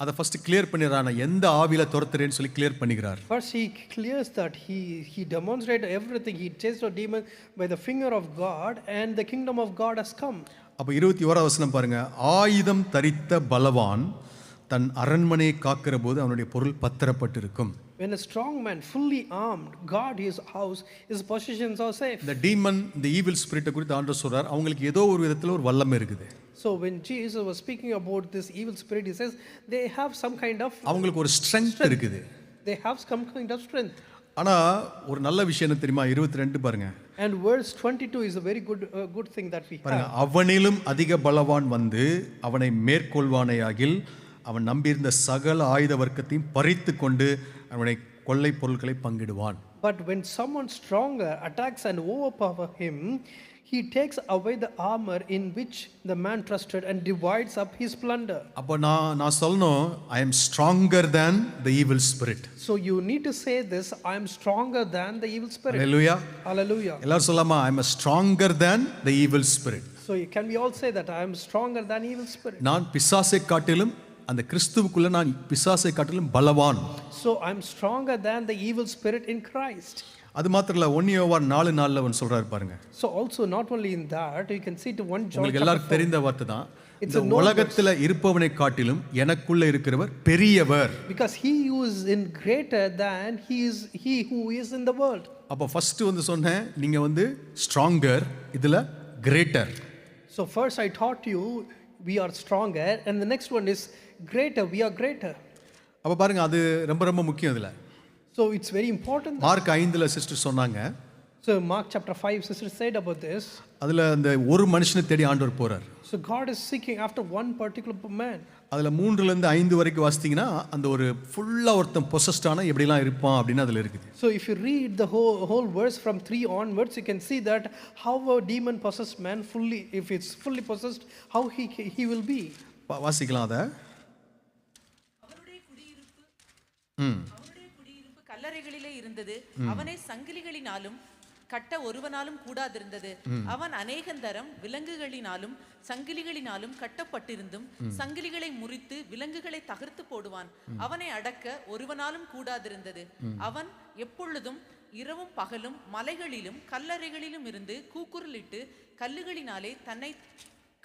Speaker 1: அதை ஃபர்ஸ்ட் கிளியர் பண்ணிடுறான். எந்த ஆவியில துரத்துறேன்னு சொல்லி கிளியர் பண்ணிக்கிறார்.
Speaker 2: First he clears that he demonstrated everything. He chased a demon by the finger of God, and the kingdom of God has come.
Speaker 1: அப்ப 21வது வசனம் பாருங்க. ஆயுதம் தரித்த பலவான் தன் அரண்மனையை காக்கிற போது அவனுடைய பொருள் பத்திரப்பட்டிருக்கும்.
Speaker 2: When a strong man fully armed guard his house, his possessions are safe.
Speaker 1: இந்த டீமன், இந்த ஈவில் ஸ்பிரிட்டை குறித்து ஆண்டவர் சொல்றார், அவங்களுக்கு ஏதோ ஒரு விதத்துல ஒரு வல்லமை இருக்குது.
Speaker 2: So when Jesus was speaking about this evil spirit, he says they have some kind of
Speaker 1: அவங்களுக்கு ஒரு ஸ்ட்ரெngth இருக்குது.
Speaker 2: They have some kind of strength.
Speaker 1: ஆனா ஒரு நல்ல விஷயம் என்ன தெரியுமா? 22 பாருங்க.
Speaker 2: And verse 22 is a very good thing that we
Speaker 1: பாருங்க,
Speaker 2: have.
Speaker 1: அவனிலும் அதிக பலவான் வந்து அவனை மேற்கொள்வானேயாகில் அவன் நம்பியிருந்த சகல ஆயுத வர்க்கத்தையும் பறித்து கொண்டு அவனை கொள்ளை பொருட்களை பங்கிடுவான்.
Speaker 2: But when someone stronger attacks and overpower him, he takes away the armor in which the man trusted and divides up his plunder.
Speaker 1: அப்ப நான் சொல்லணும், I am stronger than the evil spirit.
Speaker 2: So you need to say this, I am stronger than the evil spirit.
Speaker 1: Hallelujah.
Speaker 2: Hallelujah.
Speaker 1: எல்லாரும் சொல்லாமா, I am stronger than the evil spirit.
Speaker 2: So can we all say that I am stronger than evil spirit?
Speaker 1: நான் பிசாசை காட்டிலும் அந்த கிறிஸ்துவுக்குள்ள நான் பிசாசை காட்டிலும் பலவான்.
Speaker 2: So I am stronger than the evil spirit in Christ.
Speaker 1: அது மாத்திரம் இல்ல, 1 யோவான் 4:4 அவன் சொல்றாரு பாருங்க.
Speaker 2: So also not only in that, you can see to 1 John
Speaker 1: உங்களுக்கு எல்லாருக்கும் தெரிந்த வார்த்தை தான்.
Speaker 2: It's
Speaker 1: இந்த
Speaker 2: a known
Speaker 1: உலகத்துல இருப்பவனை காட்டிலும் எனக்குள்ள இருக்கிறவர் பெரியவர்.
Speaker 2: because he who is in greater than he who is in the world.
Speaker 1: அப்ப ஃபர்ஸ்ட் வந்து சொன்னேன், நீங்க வந்து ஸ்ட்ராங்கர், இதுல greater.
Speaker 2: So first I taught you we are stronger, and the next one is greater, we are greater.
Speaker 1: அப்ப பாருங்க, அது ரொம்ப ரொம்ப முக்கியம் இதுல.
Speaker 2: So it's very important.
Speaker 1: Mark 5ல சிஸ்டர் சொன்னாங்க.
Speaker 2: So Mark chapter 5 sister said about this.
Speaker 1: அதுல அந்த ஒரு மனுஷனை தேடி ஆண்டவர் போறார்.
Speaker 2: So God is seeking after one particular man.
Speaker 1: அதுல 3ல இருந்து 5 வரைக்கும் வாசித்தீங்கன்னா அந்த ஒரு ஃபுல்லா ஒருத்தன் பொசஸ்ட் ஆனா எப்படிலாம் இருப்பான் அப்படின்னு அதுல இருக்குது.
Speaker 2: So if you read the whole verse from 3 onwards, you can see that how a demon possessed man fully, if it's fully possessed, how he will be.
Speaker 1: வாசிக்கலாம் அத.
Speaker 3: அவனுடைய குடியிருப்பு கல்லறைகளிலே இருந்தது. அவனை சங்கிலிகளினாலும் கட்ட ஒருவனாலும் கூடாதிருந்தது. அவன் அநேகந்தரம் விலங்குகளினாலும் சங்கிலிகளினாலும் கட்டப்பட்டிருந்தும் சங்கிலிகளை முறித்து விலங்குகளை தகர்த்து போடுவான். அவனை அடக்க ஒருவனாலும் கூடாதிருந்தது. அவன் எப்பொழுதும் இரவும் பகலும் மலைகளிலும் கல்லறைகளிலும் இருந்து கூக்குரலிட்டு கல்லுகளினாலே தன்னை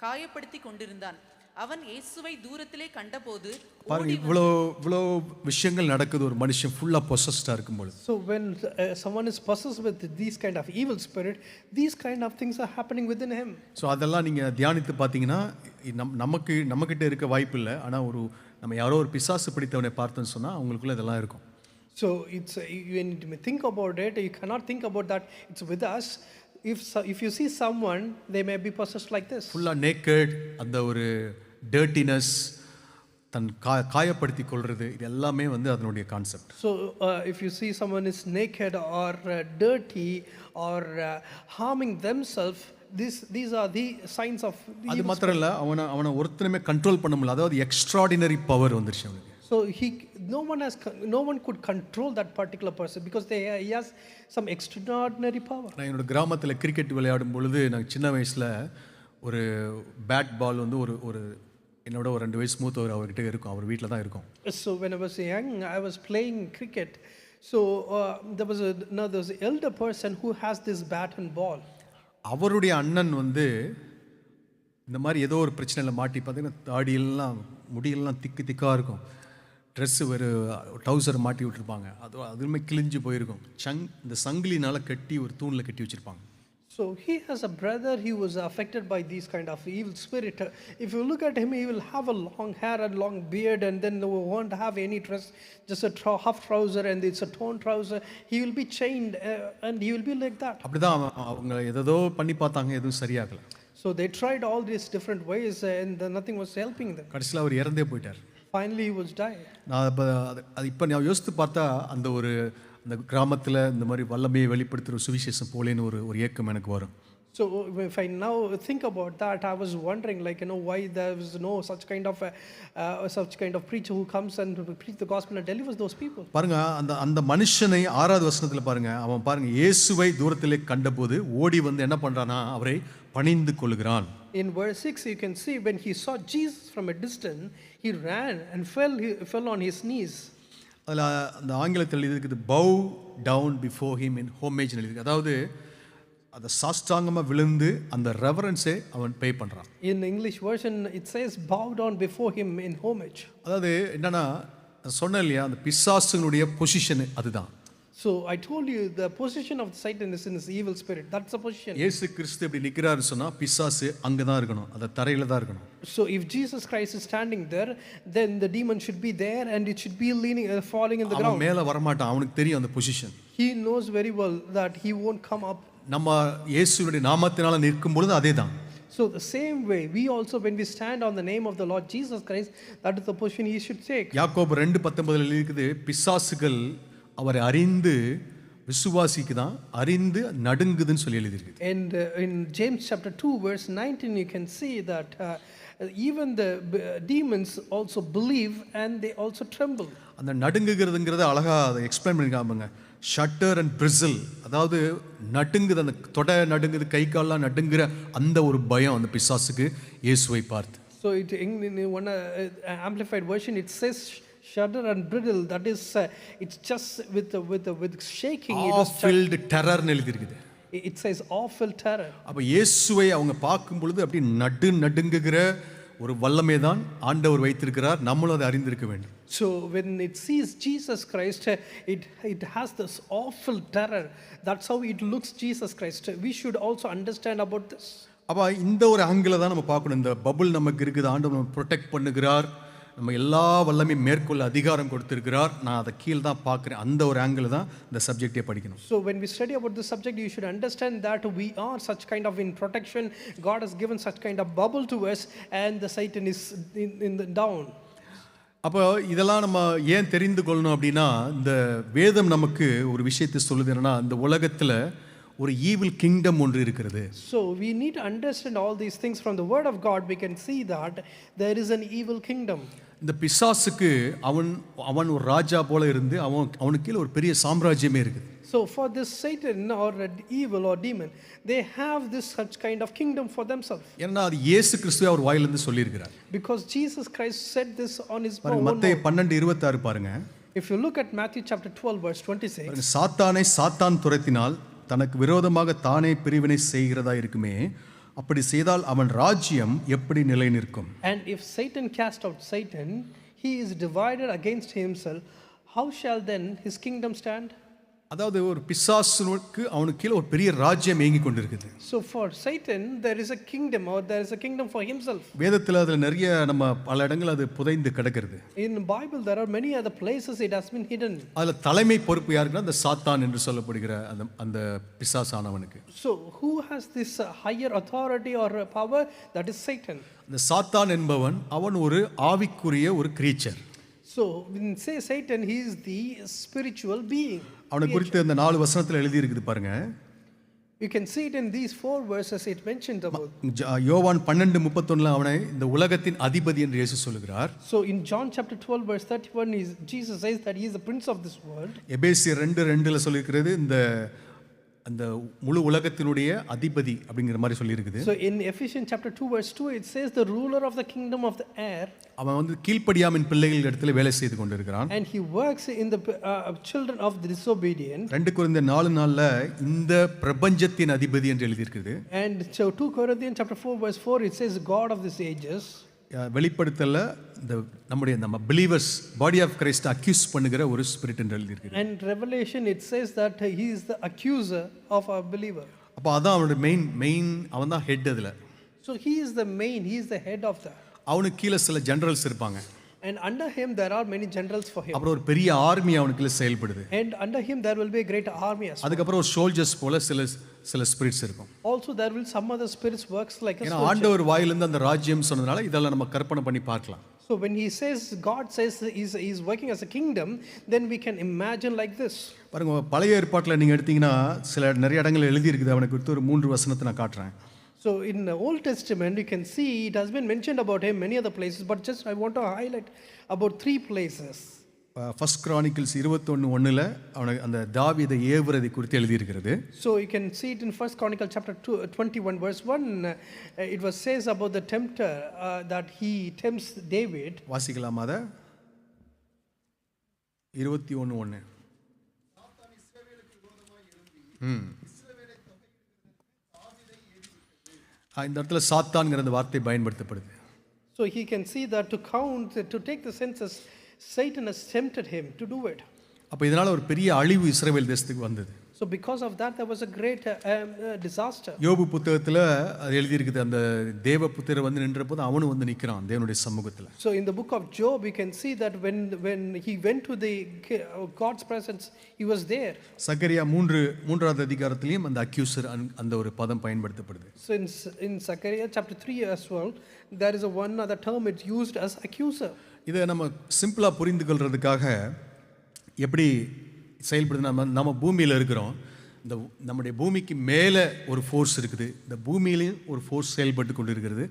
Speaker 3: காயப்படுத்தி கொண்டிருந்தான். அவன் இயேசுவை தூரத்திலே கண்டபோது
Speaker 1: பாருங்க, இவ்வளோ விஷயங்கள் நடக்குது ஒரு மனுஷன் ஃபுல்லா பொசஸ்டா இருக்கும்போது.
Speaker 2: So when someone is possessed with these kind of evil spirit, these kind of things are happening within him.
Speaker 1: So அதெல்லாம் நீங்க தியானித்து பார்த்தீங்கன்னா நமக்கிட்ட இருக்க வாய்ப்பு இல்லை. ஆனா நம்ம யாரோ ஒரு பிசாசு பிடித்தவனை பார்த்தோன்னு சொன்னா அவங்களுக்குள்ள இதெல்லாம் இருக்கும்.
Speaker 2: So it's when you think about it, you cannot think about that it's with us. If you see someone, they may be possessed like this.
Speaker 1: ஃபுல்லா நேக்கட், அந்த ஒரு டர்ட்டினஸ், தன் காயப்படுத்தி கொள்றது, இது எல்லாமே வந்து அதனுடைய concept.
Speaker 2: So if you see someone is naked or dirty or harming themselves, these are the signs of the
Speaker 1: அது மாத்திரம் இல்ல, அவனை ஒருத்தனுமே கண்ட்ரோல் பண்ண முடியல. அதாவது எக்ஸ்ட்ராடினரி பவர் வந்துருச்சு அவனுக்கு.
Speaker 2: So no one could control that particular person because he has some extraordinary power.
Speaker 1: நான் என்னோட கிராமத்தில் கிரிக்கெட் விளையாடும் பொழுது நான் சின்ன வயசில் ஒரு பேட் பால் வந்து ஒரு என்னோட ஒரு 2 வயசு மூத்தவர் அவர்கிட்ட இருக்கும், அவர் வீட்டில் தான் இருக்கும்.
Speaker 2: So when I was young, I was playing cricket. So there was another elder person who has this bat and ball.
Speaker 1: அவருடைய அண்ணன் வந்து இந்த மாதிரி ஏதோ ஒரு பிரச்சனையில் மாட்டி பார்த்தீங்கன்னா தாடியெல்லாம் முடியெல்லாம் திக்காக இருக்கும். ட்ரெஸ்ஸு ஒரு டவுசர் மாட்டி விட்டுருப்பாங்க, அதுவுமே கிழிஞ்சு போயிருக்கும். இந்த சங்கிலினால் கட்டி ஒரு தூணில் கட்டி வச்சுருப்பாங்க.
Speaker 2: So he has a brother, he was affected by these kind of evil spirit. If you look at him, he will have a long hair and long beard, and then won't have any dress, just a half trouser, and it's a torn trouser. He will be chained and he will be like that.
Speaker 1: அப்படிதான் அவங்க ஏதோ பண்ணி பார்த்தாங்க, எதுவும் சரியாகல.
Speaker 2: So they tried all these different ways and nothing was helping them.
Speaker 1: கடைசியில் அவர் இறந்தே போயிட்டார்.
Speaker 2: Finally, he was died.
Speaker 1: நான் இப்போ நான் யோசித்து பார்த்தா அந்த கிராமத்தில் இந்த மாதிரி வல்லமையை வெளிப்படுத்துகிற சுவிசேஷம் போலேன்னு ஒரு ஏக்கம் எனக்கு வரும்.
Speaker 2: So if I now think about that, I was wondering, why there was no such kind of preacher who comes and preach the gospel and delivers those people.
Speaker 1: பாருங்க, அந்த மனுஷனை 6வது வசனத்தில் பாருங்க, அவன் பாருங்க இயேசுவை தூரத்திலே கண்டபோது ஓடி வந்து என்ன பண்றானா, அவரை பணிந்து கொள்கிறான்.
Speaker 2: In verse 6, you can see when he saw Jesus from a distance, he ran and fell on his knees.
Speaker 1: அதில் அந்த ஆங்கிலத்தில் இருக்குது bow down before him in homage எழுதிருக்கு. அதாவது அதை சாஷ்டாங்கமாக விழுந்து அந்த ரெவரன்ஸை அவன் பே பண்ணுறான்.
Speaker 2: In the English version, it says bow down before him in homage.
Speaker 1: அதாவது என்னன்னா, சொன்னேன் இல்லையா, அந்த பிசாசுகளுடைய பொசிஷன் அதுதான்.
Speaker 2: So I told you the position of Satan is in his evil spirit. That's the position.
Speaker 1: இயேசு கிறிஸ்து இப்படி நிற்கிறாரு சொன்னா பிசாசு அங்கே தான் இருக்கணும், அந்த தரையில் தான் இருக்கணும்.
Speaker 2: So if Jesus Christ is standing there, then the demon should be there and it should be falling in the ground.
Speaker 1: அவன் மேலே வரமாட்டான், அவனுக்கு தெரியும் அந்த position.
Speaker 2: He knows very well that he won't come up.
Speaker 1: நம்ம இயேசுவினுடைய நாமத்தினால நிற்கும் பொழுது அதே தான்.
Speaker 2: So the same way, we also when we stand on the name of the Lord Jesus Christ, that is the position he should take.
Speaker 1: யாக்கோபு 2:19 இருக்குது, பிசாசுகள் அவரை அறிந்து விசுவாசிக்கு தான் அறிந்து நடுங்குதுன்னு சொல்லி எழுதியிருக்கு.
Speaker 2: And in James chapter 2 verse 19, you can see that even the demons also believe and they also tremble.
Speaker 1: அந்த நடுங்குகிறதுங்கிறத அழகா அதை எக்ஸ்பிளைன் பண்ணிருக்காங்க. ஷட்டர் அண்ட் பிரிசில், அதாவது நடுங்குது, அந்த தொடை நடுங்குது, கை கால்லாம் நடுங்குற அந்த ஒரு பயம் அந்த பிசாசுக்கு இயேசுவை பார்த்து.
Speaker 2: So in one amplified version it says shudder and brittle, that is it's just with shaking. It was
Speaker 1: filled terror னு எழுதியிருக்குது.
Speaker 2: It says awful terror.
Speaker 1: அப்ப இயேசுவை அவங்க பார்க்கும் பொழுது அப்படி நடுங்குகிற ஒரு வல்லமை தான் ஆண்டவர் வைத்திருக்கிறார், நம்மளும் அதை அறிந்திருக்க வேண்டும்.
Speaker 2: So when it sees Jesus Christ, it has this awful terror. That's how it looks Jesus Christ. We should also understand about this.
Speaker 1: அப்ப இந்த ஒரு ஆங்கிளை தான் நம்ம பார்க்கணும். இந்த பபுள் நமக்கு இருக்குது, ஆண்டவர் நம்ம ப்ரொடெக்ட் பண்ணுகிறார், நம்ம எல்லா வல்லமையும் மேற்கொள்ள அதிகாரம் கொடுத்திருக்கிறார். நான் அதை கீழே தான் பார்க்குறேன். அந்த ஒரு ஆங்கிள் தான் இந்த சப்ஜெக்டே படிக்கணும்.
Speaker 2: So when we study about this subject, you should understand that we are such kind of in protection. God has given such kind of bubble to us and the Satan is in the down.
Speaker 1: அப்போ இதெல்லாம் நம்ம ஏன் தெரிந்து கொள்ளணும் அப்படின்னா, இந்த வேதம் நமக்கு ஒரு விஷயத்தை சொல்லுது என்னன்னா, இந்த உலகத்தில் ஒரு ஈவில் கிங்டம் ஒன்று இருக்கிறது.
Speaker 2: So we need to understand all these things from the word of God. We can see that there is an evil kingdom.
Speaker 1: இந்த பிசாசுக்கு அவன் ஒரு ராஜா போல இருந்து அவனுக்கு கீழே ஒரு பெரிய சாம்ராஜ்யமே இருக்குது.
Speaker 2: So for this Satan or evil or demon, they have this such kind of kingdom for themselves.
Speaker 1: ஏன்னா அது இயேசு கிறிஸ்துவே அவர் வாயிலிருந்து சொல்லியிருக்கிறார்.
Speaker 2: Because Jesus Christ said this on his own.
Speaker 1: மத்தேயு 12:26 பாருங்க.
Speaker 2: If you look at Matthew chapter 12 verse 26.
Speaker 1: சாத்தானை சாத்தான் துரத்தினால் தனக்கு விரோதமாக தானே பிரிவினை செய்கிறதா இருக்குமே, அப்படி செய்தால் அவன் ராஜ்யம் எப்படி நிலை நிற்கும்?
Speaker 2: And if Satan cast out Satan, he is divided against himself. How shall then his kingdom stand?
Speaker 1: அதாவது ஒரு பிசாசுக்கு அவனுக்கு கீழே ஒரு பெரிய ராஜ்யம் இயங்கி கொண்டிருக்குது.
Speaker 2: So for Satan there is a kingdom, or there is a kingdom for himself.
Speaker 1: வேதத்தில் அதுல நிறைய நம்ம பல இடங்கள் அது புதைந்து கிடக்கிறது.
Speaker 2: In the Bible there are many other places it has been hidden.
Speaker 1: அதுல தலைமை பொறுப்பு யாருக்குன்னா அந்த சாத்தான் என்று சொல்லப்படுகிற அந்த பிசாசானவனுக்கு.
Speaker 2: So who has this higher authority or power? That is Satan.
Speaker 1: அந்த சாத்தான் என்பவன் அவன் ஒரு ஆவிக்குரிய ஒரு creature.
Speaker 2: So when say Satan, he is the spiritual being.
Speaker 1: அவனை குறித்து அந்த 4 வசனத்துல எழுதி இருக்குது பாருங்க.
Speaker 2: You can see it in these 4 verses it mentioned about.
Speaker 1: யோவான் 12:31 அவனை இந்த உலகத்தின் அதிபதி என்று இயேசு சொல்கிறார்.
Speaker 2: So in John chapter 12 verse 31 Jesus says that he is the prince of this world.
Speaker 1: எபேசியர் 2:2ல சொல்லியிருக்கிறது இந்த அந்த முழு உலகத்தினுடைய அதிபதி அப்படிங்கிற மாதிரி சொல்லியிருக்குது.
Speaker 2: So in Ephesians chapter 2 verse 2 it says the ruler of the kingdom of the air.
Speaker 1: அவன் வந்து கீழ்ப்படியாமின் பிள்ளைகள் இடத்துல வேலை செய்து கொண்டிருக்கிறான்.
Speaker 2: And he works in the children of the disobedient.
Speaker 1: 2 கொரிந்தியர் 4:4ல இந்த பிரபஞ்சத்தின் அதிபதி என்று எழுதியிருக்குது.
Speaker 2: And so 2 Corinthians chapter 4 verse 4 it says God of these ages.
Speaker 1: வெளிப்படுத்தல இந்த நம்ம believers body of Christ accuse பண்ணுகிற ஒரு ஸ்பிரிட் என்று எழுதியிருக்கு.
Speaker 2: And Revelation it says that he is the accuser of our believer.
Speaker 1: அப்ப அதான் அவனோட மெயின் அவன் தான் ஹெட் அதுல.
Speaker 2: So he is the main, he is the head of that.
Speaker 1: அவனுக்கு கீழ சில ஜெனரல்ஸ் இருப்பாங்க.
Speaker 2: And under him there are many generals for him.
Speaker 1: அப்புறம் ஒரு பெரிய ஆர்மி அவனுக்கு கீழ செயல்படுது.
Speaker 2: And under him there will be a great army as well.
Speaker 1: அதுக்கு அப்புறம் ஒரு சோல்ஜர்ஸ் போல சில சில ஸ்பிரிட்ஸ் இருக்கும்.
Speaker 2: Also, there will some other spirits works like a
Speaker 1: ஏன்னா
Speaker 2: stewardship.
Speaker 1: ஆண்டவர் வாயிலிருந்து அந்த ராஜ்யம் சொன்னதுனால இதெல்லாம் நம்ம கற்பனை பண்ணி பார்க்கலாம்.
Speaker 2: So when he says, God says he's working as a kingdom, then we can imagine like this.
Speaker 1: பாருங்க, பழைய ஏற்பாட்டில் நீங்கள் எடுத்தீங்கன்னா நிறைய இடங்கள் எழுதியிருக்குது. அவனை குறித்து ஒரு 3 வசனத்தை நான் காட்டுறேன்.
Speaker 2: So in the Old Testament, you can see it has been mentioned about him many other places, but just I want to highlight about 3 places.
Speaker 1: First Chronicles 21:1 அவனை அந்த தாவீதை ஏவுறதை குறித்து எழுதியிருக்கிறது.
Speaker 2: So you can see it in First Chronicle chapter 21 verse 1. It was says about the tempter that he tempts David.
Speaker 1: வாசிக்கலாமா அதை? 21:1. இந்த இடத்துல சாத்தான்ங்கிற அந்த வார்த்தை பயன்படுத்தப்படுது.
Speaker 2: So he can see that to take the census, Satan has tempted him to do it.
Speaker 1: அப்போ இதனால ஒரு பெரிய அழிவு இஸ்ரவேல் தேசத்துக்கு வந்தது.
Speaker 2: So because of that, there was a great disaster.
Speaker 1: யோபு புத்தகத்தில் அது எழுதியிருக்குது. அந்த தேவ புத்திரர் வந்து நின்றபோது அவனும் வந்து நிற்கிறான் தேவனுடைய சமூகத்தில்.
Speaker 2: So in the book of Job, we can see that when he went to the God's presence, he was there.
Speaker 1: சகரியா 3வது அதிகாரத்திலையும் அந்த அக்யூசர் அந்த ஒரு பதம் பயன்படுத்தப்படுது.
Speaker 2: So in Zechariah chapter 3 as well, there is one other term it's used as accuser.
Speaker 1: இதை நம்ம சிம்பிளாக புரிந்து கொள்றதுக்காக எப்படி செயல்படுது, நம்ம பூமியில் இருக்கிறோம். இந்த நம்முடைய பூமிக்கு மேலே ஒரு ஃபோர்ஸ் இருக்குது. இந்த பூமியிலையும் ஒரு ஃபோர்ஸ் செயல்பட்டு கொண்டு இருக்கிறது.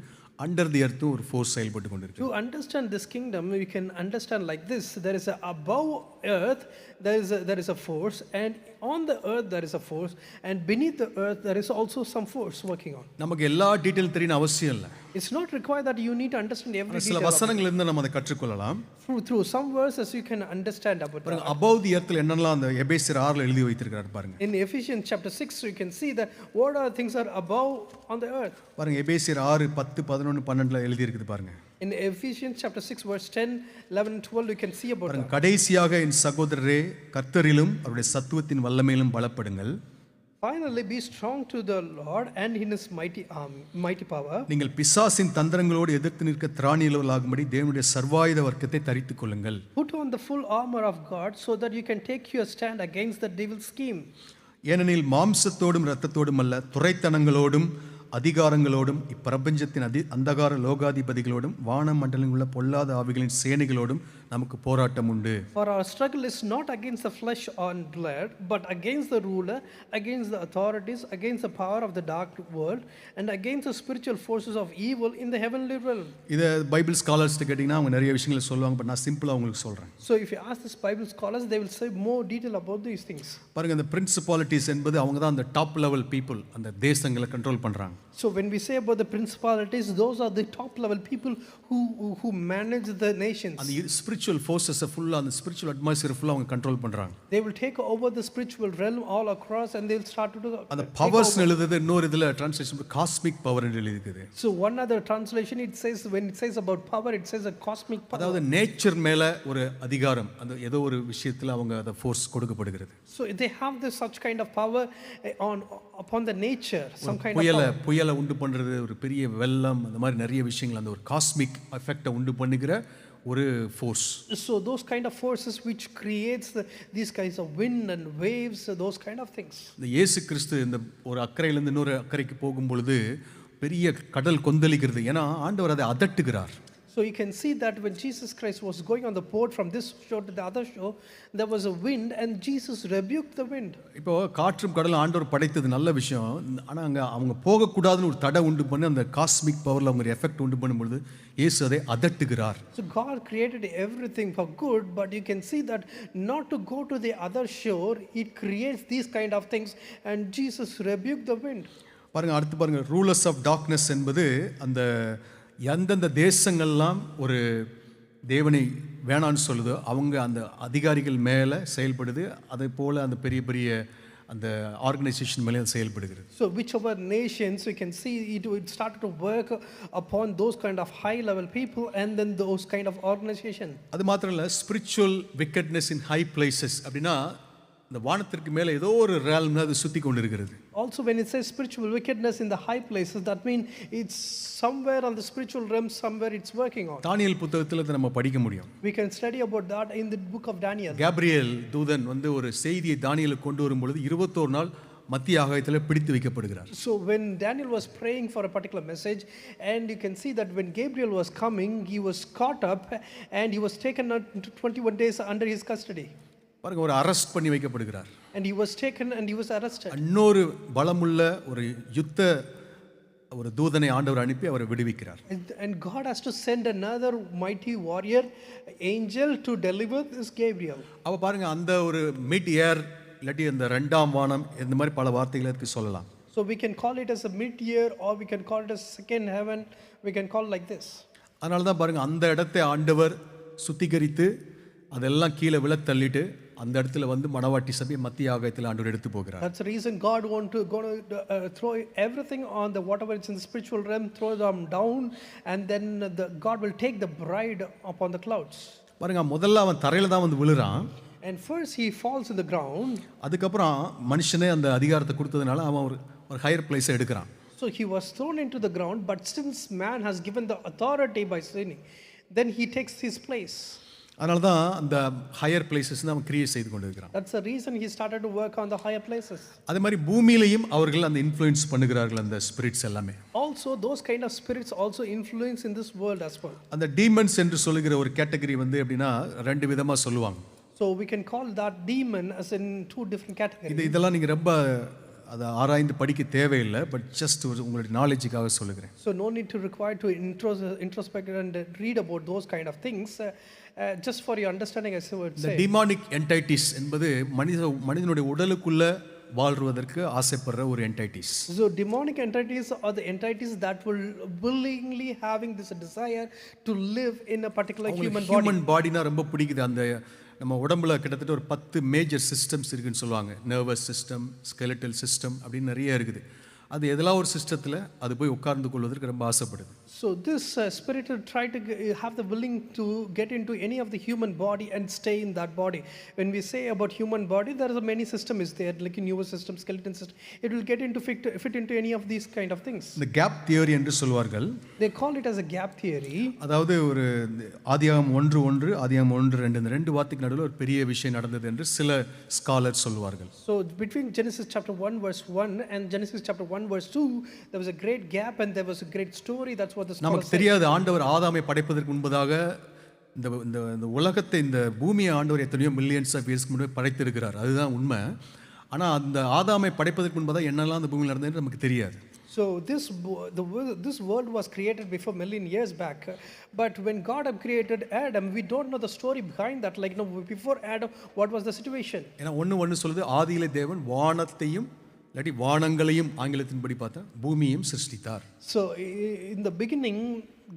Speaker 1: அண்டர் தி எர்த்தும் ஒரு ஃபோர்ஸ் செயல்பட்டு கொண்டு இருக்கு.
Speaker 2: To understand this kingdom, we can understand like this. There is a above earth, there is a force, and on the earth there is a force, and beneath the earth there is also some force working on.
Speaker 1: நமக்கு எல்லா detail தெரியணும் அவசியம் இல்லை.
Speaker 2: It's not required that you need to understand every detail.
Speaker 1: சில வசனங்கள் இருந்து நம்ம அதை கற்றுக்கொள்ளலாம்.
Speaker 2: Through some verses you can understand about that.
Speaker 1: above the earth என்னெல்லாம் அந்த எபேசியர் 6ல எழுதி வைத்திருக்காரு பாருங்க.
Speaker 2: In Ephesians chapter 6 you can see that what are things are above on the earth.
Speaker 1: பாருங்க, எபேசியர் 6 10 11 12ல எழுதி இருக்குது பாருங்க.
Speaker 2: In Ephesians chapter 6 verse 10 11 and 12 you can see about that.
Speaker 1: கடைசியாக என் சகோதரரே, கர்த்தரிலும் அவருடைய சத்துவத்தின் வல்லமையிலும் பலப்படுங்கள்.
Speaker 2: Finally be strong to the Lord and in his mighty power.
Speaker 1: நீங்கள் பிசாசின் தந்திரங்களோடு எதிர்த்து நிற்க திராணியுள்ளவர்களாகும்படி தேவனுடைய சர்வாயுத வர்க்கத்தை தரித்துக் கொள்ளுங்கள்.
Speaker 2: Put on the full armor of God so that you can take your stand against the devil's scheme.
Speaker 1: ஏனெனில் மாம்சத்தோடும் இரத்தத்தோடும் அல்ல, துரைத்தனங்களோடும் அதிகாரங்களோடும் இப்பிரபஞ்சத்தின் அந்தகார லோகாதிபதிகளோடும் வான மண்டலங்களில் உள்ள பொல்லாத ஆவிகளின் சேனைகளோடும் நமக்கு போராட்டம் உண்டு.
Speaker 2: For our struggle is not against the flesh or blood, but against the ruler, against the authorities, against the power of the dark world, and against the spiritual forces of evil in the heavenly realm.
Speaker 1: இதை Bible ஸ்காலர்ஸ்ட்டு கேட்டிங்கன்னா அவங்க நிறைய விஷயங்களை சொல்லுவாங்க. But நான் சிம்பிளாக உங்களுக்கு சொல்கிறேன்.
Speaker 2: So if you ask this Bible scholars, they will say more detail about these things.
Speaker 1: பாருங்க, இந்த பிரின்சிபாலிட்டிஸ் என்பது அவங்க தான் அந்த டாப் லெவல் பீப்புள், அந்த தேசங்களை கண்ட்ரோல் பண்ணுறாங்க.
Speaker 2: So when we say about the principalities, those are the top level people who manage the nations.
Speaker 1: அந்த ஸ்பிரிச்சுவல் ஃபோர்ஸஸை ஃபுல்லாக, அந்த ஸ்பிரிச்சுவல் அட்மாஸ்பியர் ஃபுல்லாக அவங்க கண்ட்ரோல் பண்ணுறாங்க.
Speaker 2: They will take over the spiritual realm all across and they will start to do
Speaker 1: அந்த powers எழுதுது. இன்னொரு இதில் translation cosmic power என்று எழுதியிருக்குது.
Speaker 2: So one other translation it says, when it says about power, it says a cosmic power.
Speaker 1: அதாவது nature மேலே ஒரு அதிகாரம், அந்த ஏதோ ஒரு விஷயத்தில் அவங்க அந்த ஃபோர்ஸ் கொடுக்கப்படுகிறது.
Speaker 2: So they have this such kind of power upon the nature, some kind of power.
Speaker 1: புயலை உண்டு பண்ணுறது, ஒரு பெரிய வெள்ளம், அந்த மாதிரி நிறைய விஷயங்கள் அந்த ஒரு காஸ்மிக் எஃபெக்டை உண்டு பண்ணுகிற ஒரு force.
Speaker 2: So those kind of forces which creates these kinds of wind and waves, those kind of things.
Speaker 1: இந்த இயேசு கிறிஸ்து இந்த ஒரு அக்கறையிலேருந்து இன்னொரு அக்கறைக்கு போகும் பொழுது பெரிய கடல் கொந்தளிக்கிறது. ஏன்னா ஆண்டவர் அதை அதட்டுகிறார்.
Speaker 2: So you can see that when Jesus Christ was going on the boat from this shore to the other shore, there was a wind and Jesus rebuked the wind.
Speaker 1: இப்போ காற்றும் கடலும் ஆண்டவர் படைத்தது நல்ல விஷயம். ஆனால் அங்கே அவங்க போகக்கூடாதுன்னு ஒரு தடை உண்டு பண்ணி அந்த காஸ்மிக் பவரில் அவங்க எஃபெக்ட் உண்டு பண்ணும்பொழுது இயேசு அதை அதட்டுகிறார்.
Speaker 2: So God created everything for good, but you can see that not to go to the other shore, it creates these kind of things and Jesus rebuked the wind.
Speaker 1: பாருங்க, அடுத்து பாருங்க, rulers of darkness என்பது அந்த எந்தெந்த தேசங்கள்லாம் ஒரு தேவனை வேணான்னு சொல்லுதோ அவங்க அந்த அதிகாரிகள் மேலே செயல்படுது. அதே போல் அந்த பெரிய பெரிய அந்த ஆர்கனைசேஷன் மேலே செயல்படுகிறது.
Speaker 2: So whichever nations you can see it started to work upon those kind of high level people and then those kind of organization.
Speaker 1: அது மாத்திரம் இல்லை, ஸ்பிரிச்சுவல் விக்கெட்னஸ் இன் ஹை பிளேசஸ் அப்படின்னா இந்த வானத்திற்கு மேலே ஏதோ ஒரு realmல அது சுற்றி கொண்டு இருக்கிறது.
Speaker 2: Also when it says spiritual wickedness in the high places, that means it's somewhere on the spiritual realm, somewhere it's working on.
Speaker 1: தானியேல் புத்தகத்தில் இதை நம்ம படிக்க முடியும்.
Speaker 2: We can study about that in the book of Daniel.
Speaker 1: Gabriel தூதன் வந்து ஒரு செய்தியை தானியேலுக்கு கொண்டு வரும்பொழுது 21 நாள் மத்திய ஆகாயத்தில் பிடித்து வைக்கப்படுகிறார்.
Speaker 2: So when Daniel was praying for a particular message, and you can see that when Gabriel was coming, he was caught up and he was taken out into 21 days under his custody.
Speaker 1: பாருங்க, ஒரு arrest பண்ணி வைக்கப்படுகிறார்.
Speaker 2: And he was taken and he was arrested.
Speaker 1: இன்னொரு பலமுள்ள ஒரு யுத்த ஒரு தூதனை ஆண்டவர் அனுப்பி அவரை விடுவிக்கிறார்.
Speaker 2: And God has to send another mighty warrior angel to deliver this Gabriel.
Speaker 1: அப்ப பாருங்க, அந்த ஒரு மிட் ஏர் இல்லாட்டி அந்த ரெண்டாம் வானம் இந்த மாதிரி பல வார்த்தைகளை அதுக்கு சொல்லலாம்.
Speaker 2: So we can call it as a mid-year, or we can call it as second heaven. We can call it like this.
Speaker 1: அதனால தான் பாருங்க, அந்த இடத்தை ஆண்டவர் சுத்திகரித்து அதெல்லாம் கீழே விழ தள்ளிட்டு அந்த இடத்துல வந்து மணவாட்டி சபை மத்திய ஆகாயத்தில் ஆண்டவர் எடுத்து போகிறார்.
Speaker 2: That's the reason God want to throw everything on the whatever it's in the spiritual realm, throw them down, and then God will take the bride upon the clouds.
Speaker 1: பாருங்க, முதல்ல அவன் தரையில தான் வந்து விழுறான்.
Speaker 2: And first he falls in the ground.
Speaker 1: அதுக்கப்புறம் மனுஷனே அந்த அதிகாரத்தை கொடுத்ததுனால அவன் ஒரு ஹையர் பிளேஸை எடுக்கிறான்.
Speaker 2: So he was thrown into the ground, but since man has given the authority by sinning, then he takes his place.
Speaker 1: அதனால தான் அந்த ஹையர் பிளேசஸ் அவன் கிரியேட் செய்து கொண்டு இருக்கிறான்.
Speaker 2: That's the reason he started to work on the higher places.
Speaker 1: அதே மாதிரி பூமியிலையும் அவர்கள் அந்த இன்ஃப்ளூயன்ஸ் பண்ணுகிறார்கள், அந்த ஸ்பிரிட்ஸ் எல்லாமே.
Speaker 2: Also those kind of spirits also influence in this world as well.
Speaker 1: அந்த டீமன்ஸ் என்று சொல்லுகிற ஒரு கேட்டகரி வந்து எப்படின்னா ரெண்டு விதமா சொல்லுவாங்க.
Speaker 2: So we can call that demon as in two different categories.
Speaker 1: இதெல்லாம் நீங்க ரொம்ப அதை ஆராய்ந்து படிக்க தேவையில்லை, பட் ஜஸ்ட் உங்களுடைய நாலேஜுக்காக சொல்லுகிறேன்.
Speaker 2: So no need to require to introspect and read about those kind of things. Just for your understanding, I would
Speaker 1: The
Speaker 2: say.
Speaker 1: demonic entities என்பது மனிதனுடைய உடலுக்குள்ள வாழ்வதற்கு ஆசைப்படுற ஒரு entities.
Speaker 2: So demonic entities are the entities that will willingly having this desire to live in a particular human body.
Speaker 1: Human பாடினா ரொம்ப பிடிக்குது. அந்த நம்ம உடம்புல கிட்டத்தட்ட ஒரு 10 மேஜர் சிஸ்டம்ஸ் இருக்குன்னு சொல்லுவாங்க. நர்வஸ் சிஸ்டம், ஸ்கெலட்டல் சிஸ்டம் அப்படின்னு நிறைய இருக்குது. அது எதெல்லாம் ஒரு சிஸ்டத்தில் அது போய் உட்கார்ந்து கொள்வதற்கு ரொம்ப ஆசைப்படுது.
Speaker 2: So this spirit will try to have the willing to get into any of the human body and stay in that body. When we say about human body, there are many systems is there, like nervous system, skeleton system. It will get into fit into any of these kind of things.
Speaker 1: இந்த gap theory என்று சொல்வார்கள்.
Speaker 2: They call it as a gap theory.
Speaker 1: அதாவது ஒரு ஆதியாகமம் 1:1, ஆதியாகமம் 1:2 இந்த ரெண்டு வார்த்தைக்கு நடுவில் ஒரு பெரிய விஷயம் நடந்தது என்று சில ஸ்காலர் சொல்வார்கள்.
Speaker 2: So between Genesis chapter 1 verse 1 and Genesis chapter 1 verse 2, there was a great gap and there was a great story. That's what the scholars
Speaker 1: நமக்கு தெரியாது, ஆண்டவர் ஆதாமை படைப்பதற்கு முன்பதாக இந்த உலகத்தை, இந்த பூமியை ஆண்டவர் எத்தனையோ மில்லியன்ஸ் ஆஃப் இயர்ஸ்க்கு முன்னாடி படைத்திருக்கிறார். அதுதான் உண்மை. ஆனால் அந்த ஆதாமை படைப்பதற்கு முன்பதாக என்னெல்லாம் அந்த பூமியில் நடந்ததுன்னு நமக்கு தெரியாது.
Speaker 2: So this world was created before million years back, but when God had created Adam, we don't know the story behind that. Like, before Adam, what was the situation?
Speaker 1: ஏன்னா ஒன்று சொல்லுது, ஆதியிலே தேவன் வானத்தையும் இல்லாட்டி வானங்களையும் ஆங்கிலத்தின்படி பார்த்தா பூமியையும் சிருஷ்டித்தார்.
Speaker 2: So in the beginning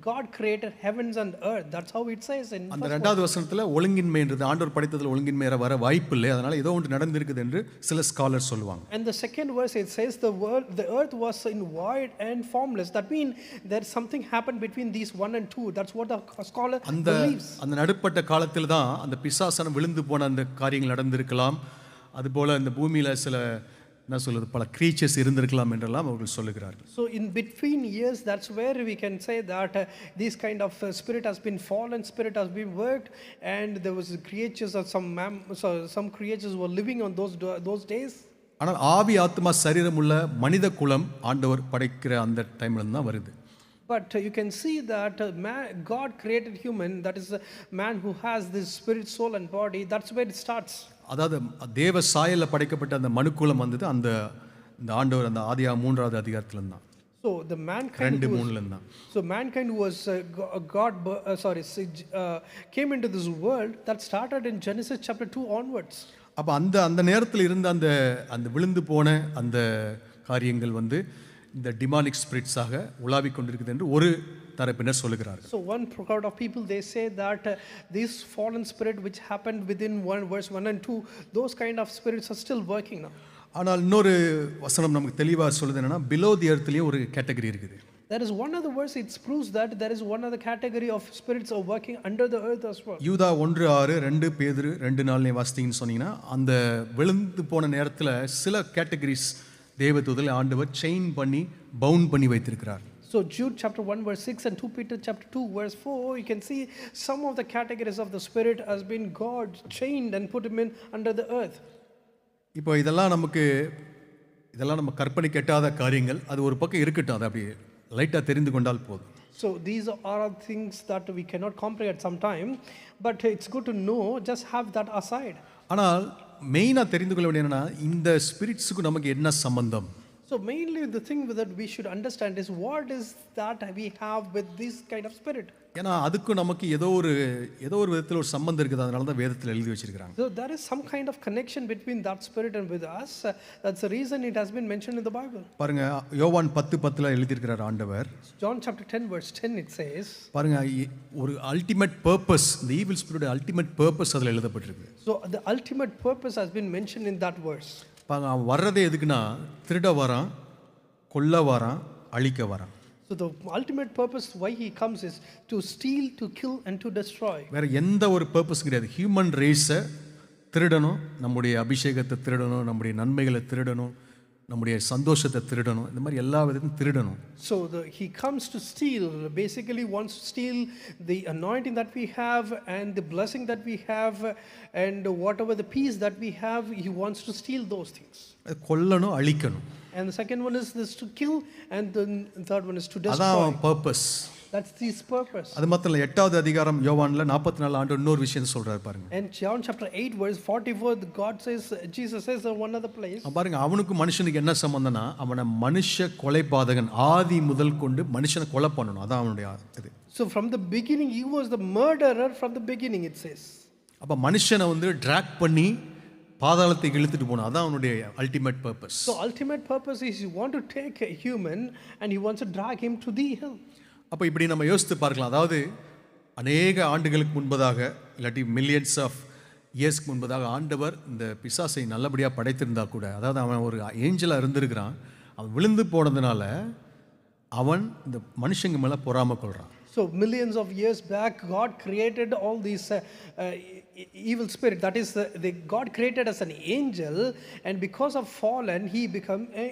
Speaker 2: God created heavens and earth. That's how it says in
Speaker 1: அந்த ரெண்டாவது வசனத்தில் ஒழுங்கின்மைன்றது ஆண்டவர் படைத்ததில் ஒழுங்கின்மை வர வாய்ப்பு இல்லை, அதனால ஏதோ ஒன்று நடந்திருக்குது என்று சில ஸ்காலர் சொல்லுவாங்க.
Speaker 2: And the second verse it says the earth was in void and formless. That means there's something happened between these 1 and 2. That's what the scholar believes.
Speaker 1: அந்த நடுப்பட்ட காலத்தில் தான் அந்த பிசாசனம் விழுந்து போன அந்த காரியங்கள் நடந்திருக்கலாம். அதுபோல இந்த பூமியில் சில என்ன சொல்லுது பல கிரீச்சர்ஸ் இருந்திருக்கலாம் என்றெல்லாம் அவர்கள் சொல்லுகிறார்கள்.
Speaker 2: So in between years, that's where we can say that this kind of spirit has been fallen, spirit has been worked, and there was creatures or some creatures were living on those days.
Speaker 1: ஆனால் ஆவி ஆத்மா சரீரம் உள்ள மனித குலம் ஆண்டவர் படைக்கிற அந்த டைம்ல தான் வருது.
Speaker 2: But you can see that God created human, that is a man who has this spirit, soul and body. That's where it starts.
Speaker 1: அதாவது தேவ சாயல்ல படைக்கப்பட்ட அந்த மனுக்குலம் வந்தது அந்த ஆண்டவர் அந்த ஆதியாகமம் 3வது அதிகாரத்துல தான்.
Speaker 2: So the mankind
Speaker 1: 2:3 தான்.
Speaker 2: So mankind was came into this world that started in Genesis chapter 2 onwards.
Speaker 1: அப்ப அந்த நேரத்தில் இருந்த அந்த விழுந்து போன அந்த காரியங்கள் வந்து இந்த டிமானிக் ஸ்பிரிட்ஸாக உலாவிக் கொண்டிருக்குது என்று ஒரு தரப்பினர் சொல்லுகிறார்கள்.
Speaker 2: So one crowd of people, they say that this fallen spirit which happened within verse 1 and 2, those kind of spirits are still working now.
Speaker 1: ஆனால் இன்னொரு வசனம் நமக்கு தெளிவாக சொல்லுது என்னன்னா, பிலோ தி எர்த்லயே ஒரு கேட்டகரி இருக்குது.
Speaker 2: There is one other verse, it proves that there is one other category of spirits are working under the earth as well.
Speaker 1: யூதா 1:6, 2 பேதுரு 2:4 வாசித்தீங்கன்னு சொன்னீங்கன்னா, அந்த விழுந்து போன நேரத்தில் சில கேட்டகரிஸ் தேவதூதரை ஆண்டவர் செயின் பண்ணி பவுண்ட் பண்ணி வைத்திருக்கிறார்.
Speaker 2: So Jude chapter 1 verse 6 and 2 Peter chapter 2 verse 4, you can see some of the categories of the spirit has been God chained and put him in under the earth.
Speaker 1: இப்போ இதெல்லாம் நமக்கு இதெல்லாம் நம்ம கற்பனைக்கு எட்டாத காரியங்கள். அது ஒரு பக்கம் இருக்கட்டும், அதை அப்படி லைட்டாக தெரிந்து கொண்டால் போதும்.
Speaker 2: So these are things that we cannot comprehend sometime, but it's good to know, just have that aside.
Speaker 1: ஆனால் மெயினாக தெரிந்து கொள்ள வேண்டிய என்னன்னா, இந்த ஸ்பிரிட்ஸுக்கு நமக்கு என்ன சம்பந்தம்?
Speaker 2: So mainly the thing that we should understand is what is that we have with this kind of spirit.
Speaker 1: ஏன்னா அதுக்கும் நமக்கு ஏதோ ஒரு விதத்தில் ஒரு சம்பந்தம் இருக்குது. அதனால தான் வேதத்தில் எழுதி வச்சிருக்கிறாங்க.
Speaker 2: So there is some kind of connection between that spirit and with us. That's the reason it has been mentioned in the Bible.
Speaker 1: பாருங்க, யோவான் 10:10 எழுதியிருக்கிறார் ஆண்டவர்.
Speaker 2: John chapter 10 verse 10 it says.
Speaker 1: பாருங்க, ஒரு அல்டிமேட் பர்பஸ், இந்த ஈவில் ஸ்பிரிட் அல்டிமேட் பர்பஸ் அதில் எழுதப்பட்டிருக்கு.
Speaker 2: So the ultimate purpose has been mentioned in that verse.
Speaker 1: பாருங்க, அவன் வர்றதே எதுக்குன்னா, திருட வரான், கொல்ல வரான், அழிக்க வரான்.
Speaker 2: So the ultimate purpose why he comes is to steal, to kill and to destroy.
Speaker 1: வேற எந்த ஒரு பர்பஸ் கிடையாது. ஹியூமன் ரேஸை திருடணும், நம்முடைய அபிஷேகத்தை திருடணும், நம்முடைய நன்மைகளை திருடணும், நம்முடைய சந்தோஷத்தை திருடணும், இந்த மாதிரி எல்லா விதத்தையும் திருடணும்.
Speaker 2: So he comes to steal, basically wants to steal the anointing that we have and the blessing that we have and whatever the peace that we have, he wants to steal those things.
Speaker 1: கொல்லணும், அழிக்கணும்.
Speaker 2: And the second one is this to kill and the third one is to destroy.
Speaker 1: அதான் purpose.
Speaker 2: That's his purpose.
Speaker 1: அது மாத்திரம் இல்லை, 8வது அதிகாரம் யோவான்ல 44 ஆண்டு இன்னொரு விஷயம் சொல்றாரு பாருங்க.
Speaker 2: And John chapter 8 verse 44 God says, Jesus says in one other place.
Speaker 1: பாருங்க, அவனுக்கு மனுஷனுக்கு என்ன சம்பந்தம்னா, அவனை மனுஷ கொலைபாதகன், ஆதி முதல் கொண்டு மனுஷனை கொலை பண்ணணும், அதான் அவனுடைய இது.
Speaker 2: So from the beginning he was the murderer from the beginning it says.
Speaker 1: அப்ப மனுஷனை வந்து ட்ராக் பண்ணி பாதாளத்தை இழுத்துட்டு போகணும், அதான் அவனுடைய ultimate purpose.
Speaker 2: So ultimate purpose is you want to take a human and he wants to drag him to the hill.
Speaker 1: அப்போ இப்படி நம்ம யோசித்து பார்க்கலாம். அதாவது அநேக ஆண்டுகளுக்கு முன்பதாக, இல்லாட்டி மில்லியன்ஸ் ஆஃப் இயர்ஸ்க்கு முன்பதாக ஆண்டவர் இந்த பிசாசை நல்லபடியாக படைத்திருந்தா கூட, அதாவது அவன் ஒரு ஏஞ்சலாக இருந்திருக்கிறான், அவன் விழுந்து போனதுனால அவன் இந்த மனுஷங்க மேலே பொறாமை கொள்கிறான்.
Speaker 2: So millions of years back God created all these evil spirit, that is the God created as an angel, and because of fallen he become a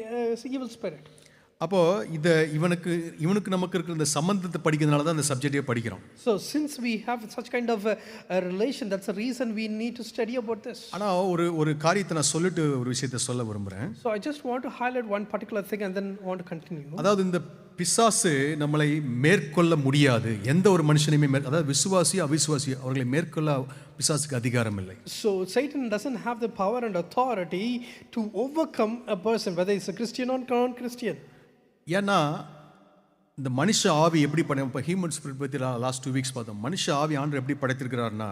Speaker 2: evil spirit.
Speaker 1: அப்போது இவனுக்கு நமக்கு இருக்கிற இந்த சம்பந்தத்தை படிக்கிறதுனால தான் இந்த சப்ஜெக்டே படிக்கிறோம்.
Speaker 2: So since we have such kind of a relation, that's the reason we need to study about this.
Speaker 1: ஆனால் ஒரு காரியத்தை நான் சொல்லிட்டு ஒரு விஷயத்தை சொல்ல விரும்புகிறேன்.
Speaker 2: So I just want to highlight one particular thing and then want to continue.
Speaker 1: அதாவது இந்த பிசாசு நம்மளை மேற்கொள்ள முடியாது, எந்த ஒரு மனுஷனையுமே அதாவது விசுவாசியோ அவிசுவாசியோ அவர்களை மேற்கொள்ள பிசாசுக்கு அதிகாரம் இல்லை.
Speaker 2: So Satan doesn't have the power and authority to overcome a person whether he's a Christian or non-Christian.
Speaker 1: ஏன்னா இந்த மனுஷ ஆவி எப்படி பண்ண, இப்போ ஹியூமன் ஸ்பிரிட் பற்றி லாஸ்ட் 2 வீக்ஸ் பார்த்தோம். மனுஷ ஆவி ஆண்டவர் எப்படி படைத்திருக்கிறார்னா,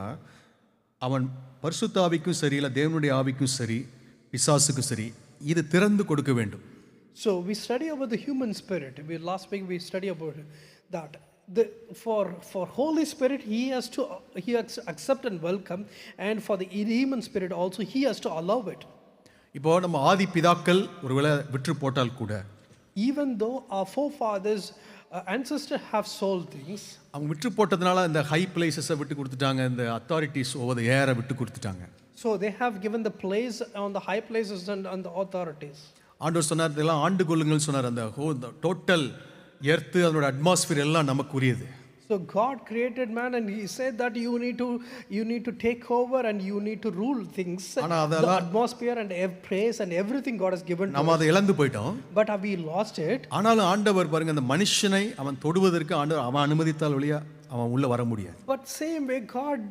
Speaker 1: அவன் பரிசுத்த ஆவிக்கும் சரி, இல்லை தேவனுடைய ஆவிக்கும் சரி, பிசாசுக்கும் சரி, இது திறந்து கொடுக்க வேண்டும்.
Speaker 2: So we study about the human spirit. Last week we study about that. For Holy Spirit he has to accept and welcome, and for the demon spirit also he has to allow it.
Speaker 1: இப்போ நம்ம ஆதி பிதாக்கள் ஒருவேளை விற்று போட்டால் கூட,
Speaker 2: even though our forefathers ancestors have sold things,
Speaker 1: அவங்க விற்று போட்டதுனால இந்த ஹை பிளேசஸை விட்டு கொடுத்துட்டாங்க, இந்த அத்தாரிட்டிஸ் ஓவர் த ஏரை விட்டு கொடுத்துட்டாங்க.
Speaker 2: so they have given the place on the high places and the authorities.
Speaker 1: ஆண்டவர் சொன்னார், இதெல்லாம் ஆண்டு கொள்ளுங்கள் சொன்னார். அந்த டோட்டல் எர்த்து அதனோட அட்மாஸ்பியர் எல்லாம் நமக்குரியது.
Speaker 2: So God created man and he said that you need to take over and you need to rule things. The atmosphere and praise and everything God has given to us.
Speaker 1: நம்ம அதை இழந்து போயிட்டோம்.
Speaker 2: But have we lost it?
Speaker 1: ஆனாலும் ஆண்டவர் பாருங்க, அந்த மனுஷனை அவன் தொடுவதற்கு ஆண்டவர் அவன் அனுமதித்தால் ஒழிய அவன் உள்ள வர முடியாது.
Speaker 2: But same way God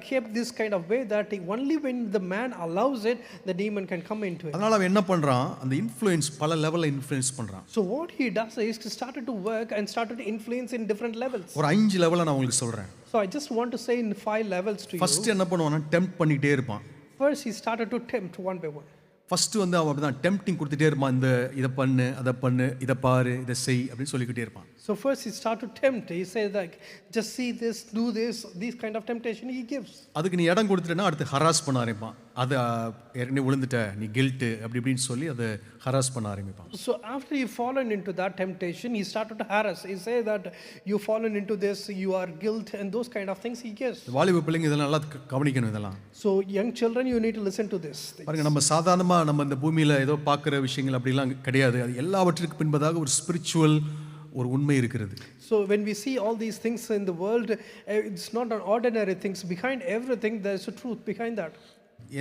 Speaker 2: kept this kind of way that only when the man allows it the demon can come into it.
Speaker 1: அதனால அவன் என்ன பண்றான், அந்த இன்ஃப்ளூயன்ஸ் பல லெவல்ல இன்ஃப்ளூயன்ஸ் பண்றான்.
Speaker 2: So what he does is he started to work and started to influence in different levels.
Speaker 1: ஒரு 5 லெவல்ல நான் உங்களுக்கு சொல்றேன்.
Speaker 2: So I just want to say in 5 levels to you.
Speaker 1: First என்ன பண்ணுவானா, டெம்ப்ட் பண்ணிட்டே இருப்பான்.
Speaker 2: First he started to tempt one by one.
Speaker 1: First வந்து அவன் அப்படிதான் டெம்ப்டிங் கொடுத்துட்டே இருப்பான். இந்த இதை பண்ணு, அதை பண்ணு, இதை பாரு, இதை செய் அப்படின்னு சொல்லிக்கிட்டே இருப்பான்.
Speaker 2: So first he started to tempt. He said like, just see this, do this, these kind of temptation he gives.
Speaker 1: அதுக்கு நீ இடம் கொடுத்துட்டேன்னா அடுத்து ஹராஸ் பண்ண ஆரம்பிப்பான். அதை ஏற்கனவே விழுந்துட்ட, நீ கில்ட்டு அப்படி இப்படின்னு சொல்லி அதை ஹராஸ் பண்ண ஆரம்பிப்பான்.
Speaker 2: So after you fallen into that temptation, he started to harass. He said that you fallen into this, you are guilt and those kind of things he gives.
Speaker 1: வாலிப பிள்ளைங்க இதெல்லாம் நல்லா கவனிக்கணும். இதெல்லாம்
Speaker 2: So young children, you need to listen to this.
Speaker 1: பாருங்க, நம்ம சாதாரணமாக நம்ம இந்த பூமியில் ஏதோ பார்க்குற விஷயங்கள் அப்படிலாம் கிடையாது. அது எல்லாவற்றுக்கு பின்பதாக ஒரு ஸ்பிரிச்சுவல் ஒரு உண்மை இருக்கிறது.
Speaker 2: So when we see all these things in the world, it's not an ordinary things. Behind everything there is a truth behind that.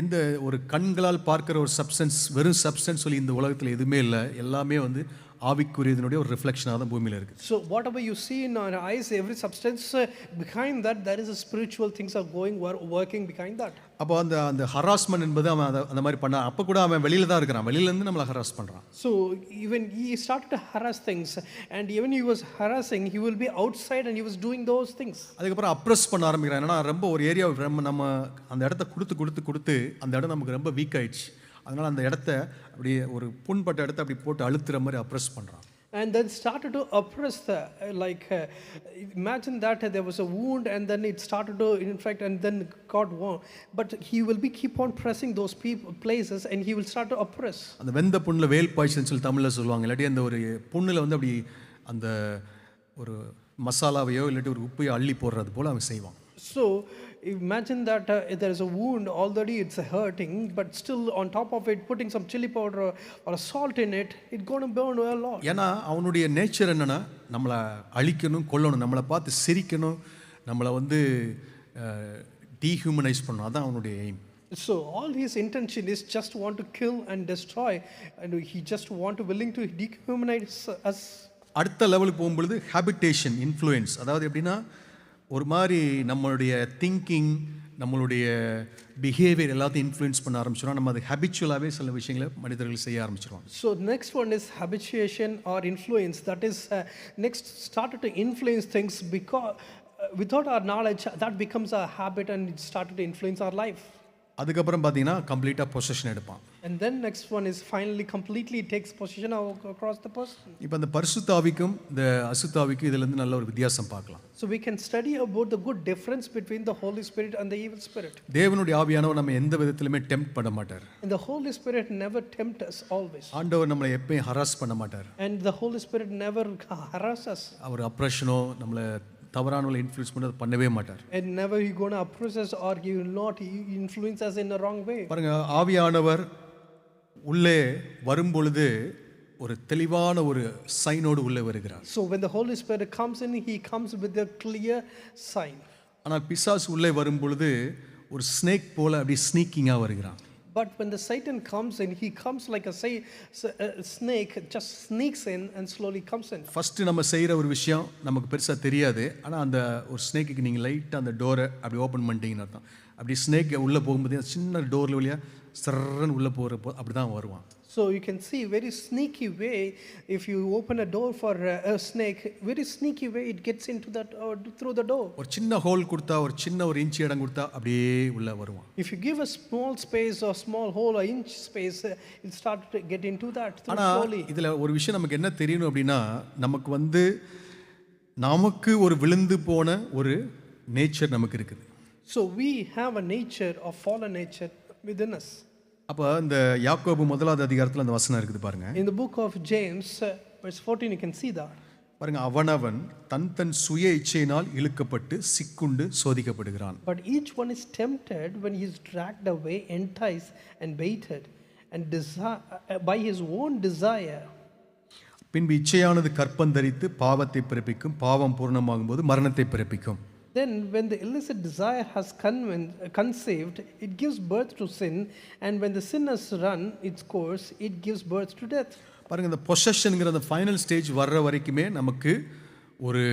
Speaker 1: எந்த ஒரு கண்களால் பார்க்குற ஒரு சப்ஸ்டன்ஸ், வெறும் சப்ஸ்டன்ஸ் சொல்லி இந்த உலகத்தில் எதுவுமே இல்லை. எல்லாமே வந்து ஆவிக்குரியதனுடைய ஒரு ரிஃப்ளெக்ஷனாக தான் பூமியில் இருக்குது.
Speaker 2: So whatever you see in our eyes, every substance behind that, there is a spiritual things are working behind that.
Speaker 1: அப்போ அந்த ஹராஸ்மெண்ட் என்பது அவன் அந்த மாதிரி பண்ண, அப்போ கூட அவன் வெளியில தான் இருக்கிறான், வெளியிலேருந்து நம்மளை ஹராஸ் பண்ணுறான்.
Speaker 2: So even he started to harass things, and even he was harassing, he will be outside and he was doing those things.
Speaker 1: அதுக்கப்புறம் அப்ரெஸ் பண்ண ஆரம்பிக்கிறான். ஏன்னா ரொம்ப ஒரு ஏரியா நம்ம அந்த இடத்த கொடுத்து அந்த இடம் நமக்கு ரொம்ப வீக் ஆயிடுச்சு. அதனால் அந்த இடத்த அப்படியே ஒரு புண்பட்ட இடத்த அப்படி போட்டு அழுத்துற மாதிரி அப்ரெஸ் பண்ணுறான்.
Speaker 2: And then started to oppress imagine that there was a wound, and then it started to infect, and then got warm. But he will be keep on pressing those places, and he will start to oppress.
Speaker 1: அந்த வெந்த புண்ணில் வேல் பாய்ச்சல்னு சொல்லி தமிழில் சொல்லுவாங்க. இல்லாட்டி அந்த ஒரு புண்ணில் வந்து அப்படி அந்த ஒரு மசாலாவையோ இல்லாட்டி ஒரு உப்பையோ அள்ளி போடுறது போல் அவன் செய்வான்.
Speaker 2: So imagine that there is a wound, already it's hurting, but still on top of it putting some chili powder or a salt in it, it's going to burn a lot.
Speaker 1: ஏன்னா அவனுடைய nature என்னன்னா நம்மளை அழிக்கணும், கொல்லணும், நம்மளை பார்த்து சிரிக்கணும், நம்மளை வந்து டீஹியூமனைஸ் பண்ணணும். அதான் அவனுடைய aim.
Speaker 2: So all his intention is just want to kill and destroy, and he just want to willing to dehumanize us.
Speaker 1: அடுத்த லெவலுக்கு போகும்பொழுது ஹேபிடேஷன் இன்ஃப்ளூயன்ஸ், அதாவது எப்படின்னா ஒரு மாதிரி நம்மளுடைய திங்கிங், நம்மளுடைய பிஹேவியர் எல்லாத்தையும் இன்ஃப்ளூயன்ஸ் பண்ண ஆரம்பிச்சிடும். நம்ம அது ஹேபிச்சுவலாகவே சில விஷயங்களை மனிதர்கள் செய்ய ஆரம்பிச்சிருவாங்க.
Speaker 2: So next one is habituation or influence. That is next started to influence things because without our knowledge that becomes a habit and it started to influence our life.
Speaker 1: அதுக்கப்புறம் பார்த்தீங்கன்னா கம்ப்ளீட்டாக பொசஷன் எடுப்பான்.
Speaker 2: And then next one is finally completely takes possession across the person.
Speaker 1: இப்போ அந்த பரிசுத்தாவிக்கும் இந்த அசுத்தாவிக்கும் இதுலேருந்து நல்ல ஒரு வித்தியாசம் பார்க்கலாம்.
Speaker 2: So we can study about the good difference between the Holy Spirit and the evil spirit.
Speaker 1: தேவனுடைய ஆவியானவர் நம்ம எந்த விதத்திலுமே டெம்ப்ட் பண்ண மாட்டார்.
Speaker 2: And the Holy Spirit never tempt us always.
Speaker 1: ஆண்டவர் நம்மளை எப்பயும் ஹராஸ் பண்ண மாட்டார்.
Speaker 2: And the Holy Spirit never harass us.
Speaker 1: அவர் அப்ரெஷனோ நம்மளை தவறானவங்களை இன்ஃப்ளூயன்ஸ் பண்ணவே மாட்டார்.
Speaker 2: And never he going to oppress us or he will not influence us in the wrong way.
Speaker 1: பாருங்க, ஆவியானவர் உள்ளே வரும் பொழுது ஒரு தெளிவான ஒரு சைனோடு உள்ளே வருகிறார்.
Speaker 2: So when the Holy Spirit comes in, he comes with a clear sign.
Speaker 1: ஆனால் பிசாசு உள்ளே வரும் பொழுது ஒரு ஸ்னேக் போல அப்படி ஸ்னீக்கிங்காக வருகிறான்.
Speaker 2: But when the Satan comes in, he comes like a snake, just sneaks in and slowly comes in.
Speaker 1: First நம்ம செய்கிற ஒரு விஷயம் நமக்கு பெருசாக தெரியாது. ஆனால் அந்த ஒரு ஸ்னேக்குக்கு நீங்கள் லைட்டாக அந்த டோரை அப்படி ஓப்பன் பண்ணிட்டீங்கன்னு அர்த்தம். அப்படி ஸ்னேக் உள்ளே போகும்போது சின்ன டோரில் வழியாக சர்றன்னு உள்ளே போகிறப்போ அப்படி தான் வருவான்.
Speaker 2: So you can see very sneaky way, if you open a door for a snake, very sneaky way it gets into that through the door.
Speaker 1: ஒரு சின்ன ஹோல் கொடுத்தா, ஒரு சின்ன ஒரு இன்ச் இடம் கொடுத்தா அப்படியே உள்ளே வருவான்.
Speaker 2: If you give a small space or small hole or inch space, it start to get into that slowly.
Speaker 1: இதில் ஒரு விஷயம் நமக்கு என்ன தெரியணும் அப்படின்னா, நமக்கு ஒரு விழுந்து போன ஒரு நேச்சர் நமக்கு இருக்குது.
Speaker 2: So we have a nature of fallen nature within us.
Speaker 1: அப்போ இந்த யாக்கோபு 1வது அதிகாரத்தில் அந்த வசனம் இருக்குது பாருங்க.
Speaker 2: In the book of James verse 14 you can see that.
Speaker 1: பாருங்க, அவனவன் தன் சுய இச்சையினால் இழுக்கப்பட்டு சிக்குண்டு சோதிக்கப்படுகிறான்.
Speaker 2: But each one is tempted when he is dragged away, enticed and baited and by his own desire.
Speaker 1: பின்பு இச்சையானது கற்பந்தரித்து பாவத்தை பிறப்பிக்கும், பாவம் பூர்ணமாகும் போது மரணத்தை பிறப்பிக்கும்.
Speaker 2: Then when the illicit desire has conceived, it gives birth to sin, and when the sin has run its course, it gives birth to death.
Speaker 1: பாருங்க, இந்த பொசஷன்ங்கிற அந்த ஃபைனல் ஸ்டேஜ் வர்ற வரைக்குமே நமக்கு ஒரு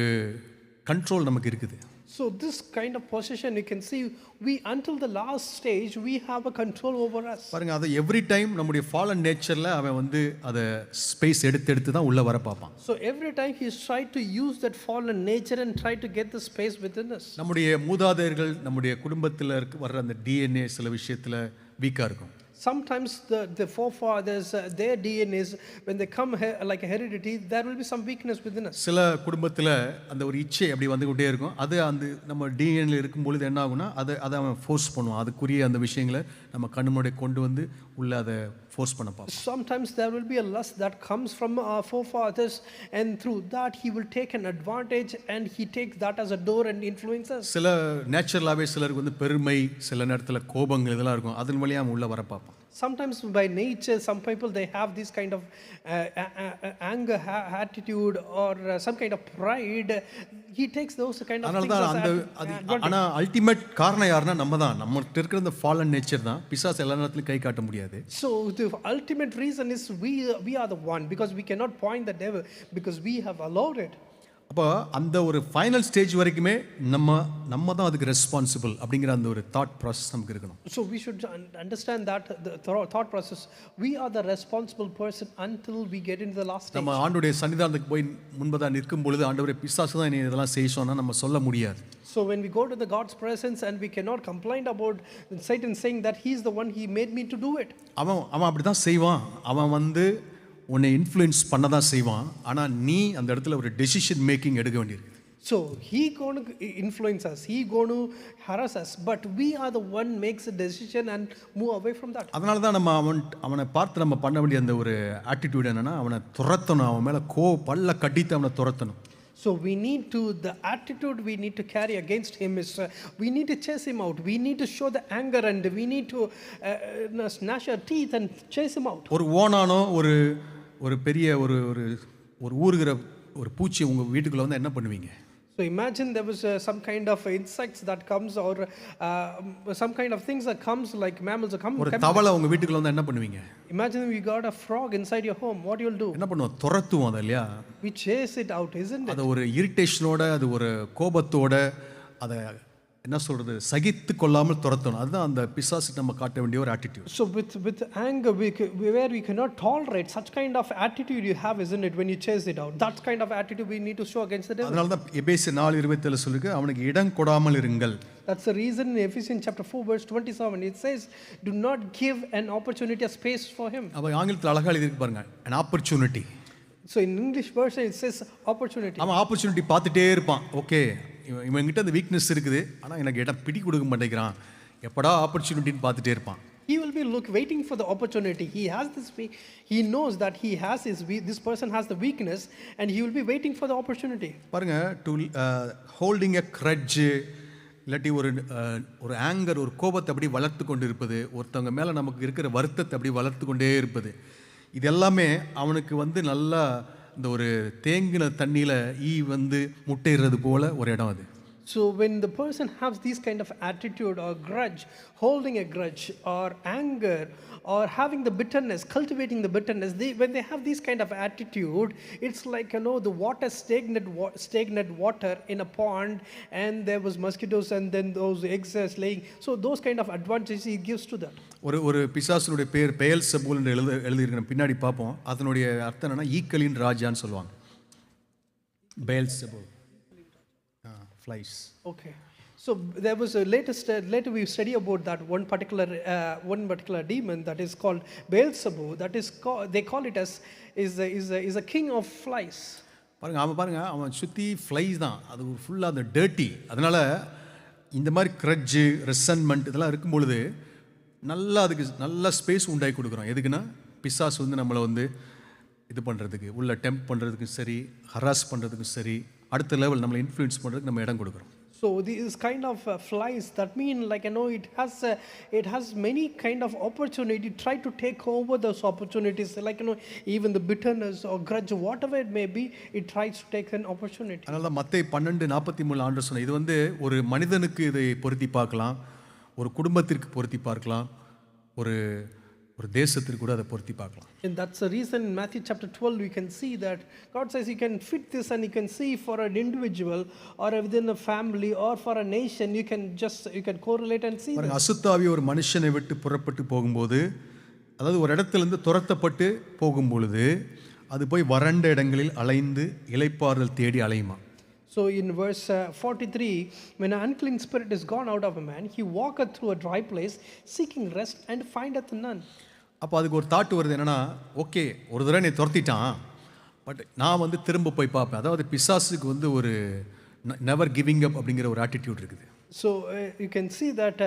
Speaker 1: கண்ட்ரோல் நமக்கு இருக்குது.
Speaker 2: So this kind of possession, you can see, we until the last stage we have a control over us.
Speaker 1: பாருங்க, அதை எவ்ரி டைம் நம்முடைய ஃபாலன் நேச்சர்ல அவன் வந்து அதை ஸ்பேஸ் எடுத்து தான் உள்ள வர பார்ப்பான்.
Speaker 2: So every time he is trying to use that fallen nature and try to get the space within us.
Speaker 1: நம்முடைய மூதாதையர்கள், நம்முடைய குடும்பத்தில் வர்ற அந்த டிஎன்ஏ சில விஷயத்துல வீக்கா இருக்கும்.
Speaker 2: Sometimes the forefathers, their DNAs, when they come like a heredity, there will be some weakness within us.
Speaker 1: சில குடும்பத்தில் அந்த ஒரு இச்சை அப்படி வந்துகிட்டே இருக்கும். அது அந்த நம்ம டிஎன்ஏல இருக்கும் பொழுது என்ன ஆகும்னா அதை அவன் ஃபோர்ஸ் பண்ணுவான். அதுக்குரிய அந்த விஷயங்களை நம்ம கண்ணு முன்னாடி கொண்டு வந்து உள்ள அதை ஃபோர்ஸ் பண்ண பார்ப்போம்.
Speaker 2: Sometimes there will be a lust that comes from our forefathers, and through that he will take an advantage and he takes that as a door and influences.
Speaker 1: சில நேச்சுரலாகவே சிலருக்கு வந்து பெருமை, சில நேரத்தில் கோபங்கள் இதெல்லாம் இருக்கும். அதன் வழியாக அவன் உள்ள வர பார்ப்பான்.
Speaker 2: Sometimes by nature, some people they have this kind of anger attitude or some kind of pride. He takes those kind of
Speaker 1: அதனால
Speaker 2: things
Speaker 1: தான்
Speaker 2: as
Speaker 1: அந்த அது ஆனால் அல்டிமேட் காரணம் யாருன்னா நம்ம தான். நம்மகிட்ட இருக்கிற இந்த ஃபாலன் நேச்சர் தான். பிசாசு எல்லா நேரத்துலையும் கை காட்ட முடியாது.
Speaker 2: So the ultimate reason is we are the one, because we cannot point the devil because we have allowed it.
Speaker 1: அப்போ அந்த ஒரு ஃபைனல் ஸ்டேஜ் வரைக்குமே நம்ம தான் அதுக்கு ரெஸ்பான்சிபிள் அப்படிங்கிற அந்த ஒரு தாட் ப்ராசஸ் நமக்கு இருக்கணும்.
Speaker 2: So we should understand that the thought process, we are the responsible person until we get into the last stage.
Speaker 1: நம்ம ஆண்டவருடைய சன்னிதானத்துக்கு போய் முன்பதாக நிற்கும் பொழுது ஆண்டவரே பிசாசு தான் நீ இதெல்லாம் செய்ய சொன்னா நம்ம சொல்ல முடியாது.
Speaker 2: So when we go to the God's presence and we cannot complain about Satan saying that he is the one, he made me to do it.
Speaker 1: அவன் அப்படி தான் செய்வான். அவன் வந்து உன்னை இன்ஃப்ளூயன்ஸ் பண்ண தான் செய்வான். ஆனால் நீ அந்த இடத்துல ஒரு டெசிஷன் மேக்கிங் எடுக்க வேண்டியிருக்கு.
Speaker 2: So he going to influence us, he going to harass us, but we are the one makes a decision and move away from that.
Speaker 1: அதனால தான் நம்ம அவனை பார்த்து நம்ம பண்ண வேண்டிய அந்த ஒரு ஆட்டிடியூட் என்னன்னா, அவனை துரத்தணும், அவன் மேலே பல்ல கட்டித்து அவனை துரத்தணும்.
Speaker 2: So we need to, the attitude we need to carry against him is we need to chase him out. We need to show the anger and we need to gnash our teeth and chase him out.
Speaker 1: ஒரு ஓனானோ ஒரு பெரிய ஒரு ஊறுகிற ஒரு பூச்சி உங்கள் வீட்டுக்குள்ளே வந்து என்ன பண்ணுவீங்க?
Speaker 2: So imagine there was some kind of insects that comes or some kind of things that comes like mammals come.
Speaker 1: ஒரு தவளை உங்கள் வீட்டுக்குள்ளே வந்து என்ன பண்ணுவீங்க?
Speaker 2: Imagine you got a frog inside your home. What you'll do?
Speaker 1: என்ன பண்ணுவோம்? துரத்துவோம் அதை இல்லையா?
Speaker 2: We chase it out, isn't it?
Speaker 1: அது ஒரு இரிட்டேஷனோட, அது ஒரு கோபத்தோட, அதை என்ன சொல்கிறது, சகித்து கொள்ளாமல் துரத்தணும். அதுதான் அந்த பிசாசுக்கு நம்ம காட்ட வேண்டிய ஒரு attitude.
Speaker 2: So with anger, where we cannot tolerate such kind of attitude you have, isn't it, when you chase it out? That kind of attitude we need to show against the devil.
Speaker 1: அதனால தான் எபேசியர் 4:27 சொல்லுங்க, அவனுக்கு இடம் கொடாமல் இருங்கள்.
Speaker 2: That's the reason in Ephesians chapter 4 verse 27 it says, do not give an opportunity, a space for him.
Speaker 1: அவன் ஆங்கிலத்தில் அழகாக எழுதிருக்கு பாருங்க, an opportunity.
Speaker 2: So in English version it says opportunity.
Speaker 1: அவன் ஆப்பர்ச்சுனிட்டி பார்த்துட்டே இருப்பான். ஓகே, இவன்கிட்ட அந்த வீக்னஸ் இருக்குது, ஆனால் எனக்கு இடம் பிடி கொடுக்க மாட்டேங்கிறான், எப்படா ஆப்பர்ச்சுனிட்டின்னு பார்த்துட்டே இருப்பான்.
Speaker 2: He will be waiting for the opportunity. He has this, he knows that he has this person has the weakness and he will be waiting for the opportunity.
Speaker 1: பாருங்க, டு ஹோல்டிங் எ கிரட்ஜ், இல்லாட்டி ஒரு anchor, ஒரு கோபத்தை அப்படி வளர்த்து கொண்டு இருப்பது, ஒருத்தவங்க மேலே நமக்கு இருக்கிற வருத்தத்தை அப்படி வளர்த்து கொண்டே இருப்பது, இது எல்லாமே அவனுக்கு வந்து நல்லா இந்த ஒரு தேங்கின தண்ணியில் ஈ வந்து முட்டையிடுறது போல ஒரு இடம் அது.
Speaker 2: So when the person has this kind of attitude or grudge, holding a grudge or anger or having the bitterness, cultivating the bitterness, when they have this kind of attitude, it's like, the water, stagnant water in a pond, and there was mosquitoes and then those eggs are laying. So those kind of advantages he gives to that.
Speaker 1: ஒரு பிசாசுனுடைய பேர் Beelzebul என்று எழுதியிருக்கிற பின்னாடி பார்ப்போம். அதனுடைய அர்த்தம் என்னன்னா ஈக்களின் ராஜான்னு சொல்லுவாங்க. Beelzebul, flies.
Speaker 2: Okay, so there was later we study about that one particular demon that is called Beelzebub. That is they call it as is a king of flies.
Speaker 1: பாருங்க அவன் சுற்றி ஃப்ளைஸ் தான், அது ஃபுல்லாக அந்த டர்ட்டி. அதனால் இந்த மாதிரி கிரட்ஜு, ரெசன்மெண்ட் இதெல்லாம் இருக்கும் பொழுது அதுக்கு நல்ல ஸ்பேஸ் உண்டாக்கி கொடுக்குறோம். எதுக்குன்னா, பிசாசு வந்து நம்மளை வந்து இது பண்ணுறதுக்கு, உள்ள டெம்ப் பண்ணுறதுக்கும் சரி, ஹராஸ் பண்ணுறதுக்கும் சரி, அடுத்த லெவல் நம்மளை இன்ஃப்ளூயன்ஸ் பண்ணுறதுக்கு நம்ம இடம் கொடுக்குறோம்.
Speaker 2: So these kind of flies, that mean it has many kind of opportunity, try to take over those opportunities, like even the bitterness or grudge, whatever it may be, it tries to take an opportunity.
Speaker 1: அதனால தான் மத்தேயு 12:43 ஆண்டவர் சொன்னார், இது வந்து ஒரு மனிதனுக்கு இதை பொருத்தி பார்க்கலாம், ஒரு குடும்பத்திற்கு பொருத்தி பார்க்கலாம், ஒரு தேசத்திற்கு கூட அதை பொருத்தி பார்க்கலாம்.
Speaker 2: And that's the reason in Matthew chapter 12 we can see that God says you can fit this, and you can see for an individual or within a family or for a nation, you can correlate and see.
Speaker 1: அசுத்தாவி ஒரு மனுஷனை விட்டு புறப்பட்டு போகும்போது, அதாவது ஒரு இடத்திலிருந்து துரத்தப்பட்டு போகும்பொழுது அது போய் வறண்ட இடங்களில் அலைந்து இளைப்பாறுதல் தேடி அலையுமா.
Speaker 2: So in verse 43, when an unclean spirit is gone out of a man, he walketh through a dry place, seeking rest, and findeth none.
Speaker 1: அப்போ அதுக்கு ஒரு தாட் வருது, என்னன்னா, ஓகே ஒரு தடவை நீ துரத்திட்டான், பட் நான் வந்து திரும்ப போய் பார்ப்பேன். அதாவது பிசாசுக்கு வந்து ஒரு நெவர் கிவிங் அப் அப்படிங்கிற ஒரு ஆட்டிடியூட் இருக்குது.
Speaker 2: So you can see that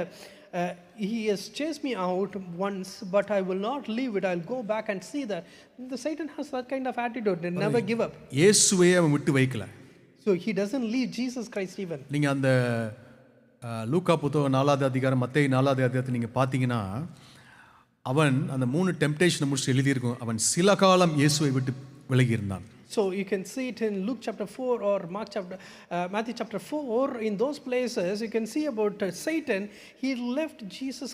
Speaker 2: he has chased me out once, but I will not leave it. I'll go back and see that. The Satan has that kind of attitude, and never give up.
Speaker 1: இயேசுவே அவன் விட்டு வைக்கல.
Speaker 2: So he doesn't leave Jesus Christ even.
Speaker 1: நீங்கள் அந்த லூக்கா புத்தகம் 4ஆம் அதிகாரம், மத்தேயு 4ஆம் அதிகாரத்தை நீங்கள் பார்த்தீங்கன்னா, அவன் அந்த 3 டெம்டேஷனை முடிச்சு எழுதியிருக்கும், அவன் சில காலம் இயேசுவை விட்டு விலகி இருந்தான்.
Speaker 2: So you can see it in Luke chapter 4 or Matthew chapter 4. In those places, you can see about Satan. He left Jesus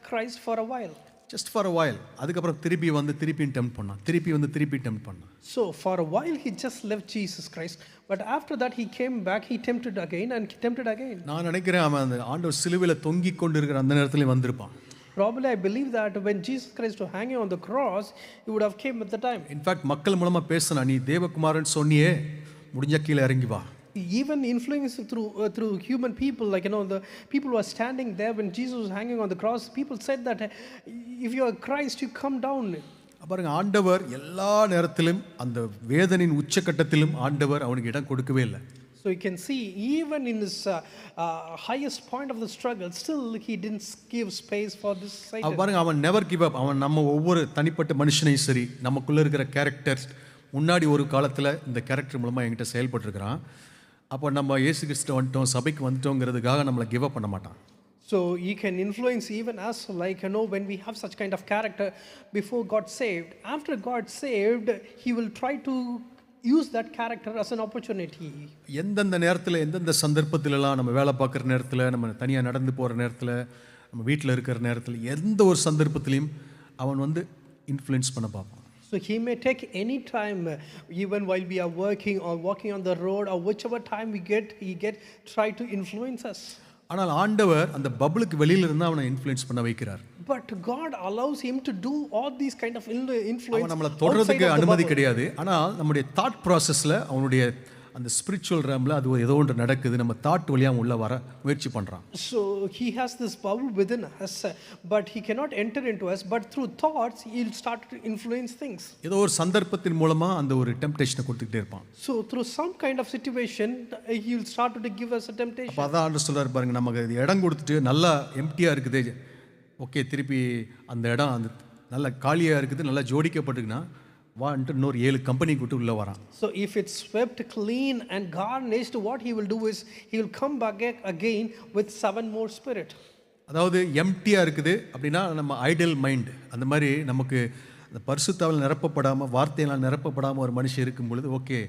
Speaker 2: Christ for a while.
Speaker 1: Just for a while. அதுக்கப்புறம் திருப்பி வந்து திருப்பியும் டெம்ப்ட் பண்ணான், திருப்பி tempt பண்ணான்.
Speaker 2: So for a while he just left Jesus Christ, but after that he came back, he tempted again and tempted again.
Speaker 1: நான் நினைக்கிறேன் அவன் அந்த ஆண்டவர் சிலுவையில் தொங்கிக் கொண்டு இருக்கிற அந்த நேரத்துலேயும் வந்திருப்பான்.
Speaker 2: Probably I believe that when Jesus Christ was hanging on the cross, he would have came at the time.
Speaker 1: In fact மக்கள் மூலமாக பேசினா, நீ தேவகுமாரன் சொன்னியே, முடிஞ்ச கீழே இறங்கி வா.
Speaker 2: Even influenced through human people, like the people who are standing there when Jesus was hanging on the cross, people said that if you are Christ, you come down.
Speaker 1: பாருங்க, ஆண்டவர் எல்லா நேரத்திலும் அந்த வேதனையின் உச்சக்கட்டத்திலும் ஆண்டவர் அவனுக்கு இடம் கொடுக்கவே இல்லை.
Speaker 2: So you can see even in this highest point of the struggle, still he didn't give space for this Satan.
Speaker 1: பாருங்க, அவன் நெவர் கிவ் அப். அவன் நம்ம ஒவ்வொரு தனிப்பட்ட மனுஷனையும் சரி, நமக்குள்ளே இருக்கிற கேரக்டர்ஸ் முன்னாடி ஒரு காலத்தில் இந்த கேரக்டர் மூலமாக என்கிட்ட செயல்பட்டுருக்கிறான். அப்போ நம்ம இயேசு கிறிஸ்து வந்துட்டோம், சபைக்கு வந்துட்டோங்கிறதுக்காக நம்மளை கிவ் அப் பண்ண மாட்டான்.
Speaker 2: So he can influence even us, like when we have such kind of character before God saved. After God saved, he will try to use that character as an opportunity.
Speaker 1: எந்தெந்த நேரத்தில், எந்தெந்த சந்தர்ப்பத்திலலாம், நம்ம வேலை பார்க்குற நேரத்தில், நம்ம தனியாக நடந்து போகிற நேரத்தில், நம்ம வீட்டில் இருக்கிற நேரத்தில், எந்த ஒரு சந்தர்ப்பத்திலையும் அவன் வந்து இன்ஃப்ளூயன்ஸ் பண்ண பார்ப்பான்.
Speaker 2: So he may take any time, even while we are working or walking on the road or whichever time he try to influence us.
Speaker 1: ஆனால் ஆண்டவர் அந்த பபுளுக்கு வெளியில இருந்து அவனை இன்ஃப்ளூயன்ஸ் பண்ண வைக்கிறார்.
Speaker 2: But God allows him to do all these kind of influence.
Speaker 1: அவன் நம்மளை தொடர்றதுக்கு அனுமதி கிடையாது. ஆனால் நம்முடைய தாட் ப்ராசஸில் அவனுடைய அந்த ஸ்பிரிச்சுவல் ரேமில் அது ஏதோ ஒன்று நடக்குது, நம்ம தாட் வழியாக உள்ள வர முயற்சி பண்ணுறான்.
Speaker 2: So he has this bubble within us, but he cannot enter into us, but through thoughts he'll start to influence things.
Speaker 1: ஏதோ ஒரு சந்தர்ப்பத்தின் மூலமாக அந்த ஒரு டெம்ப்டேஷனை கொடுத்துக்கிட்டே இருப்பான்.
Speaker 2: So through some kind of situation he'll start to give us a temptation.
Speaker 1: அப்போ அதான் ஆண்டு சொல்கிறார் பாருங்க, நமக்கு இடம் கொடுத்துட்டு நல்லா எம்டியாக இருக்குது, ஓகே, திருப்பி அந்த இடம் அந்த நல்லா காலியாக இருக்குது, நல்லா ஜோடிக்கப்பட்டிருக்குன்னா வான்ட்டு இன்னொரு 7 கம்பெனி கூட்டு உள்ளே வரான்.
Speaker 2: So if it's swept clean and garnished, what he will do is he will come back again with 7 more spirit.
Speaker 1: அதாவது எம்டியாக இருக்குது அப்படின்னா நம்ம ஐடல் மைண்ட், அந்த மாதிரி நமக்கு அந்த பரிசுத்தாவில் நிரப்பப்படாமல், வார்த்தையெல்லாம் நிரப்பப்படாமல் ஒரு மனுஷன் இருக்கும் பொழுது, ஓகே,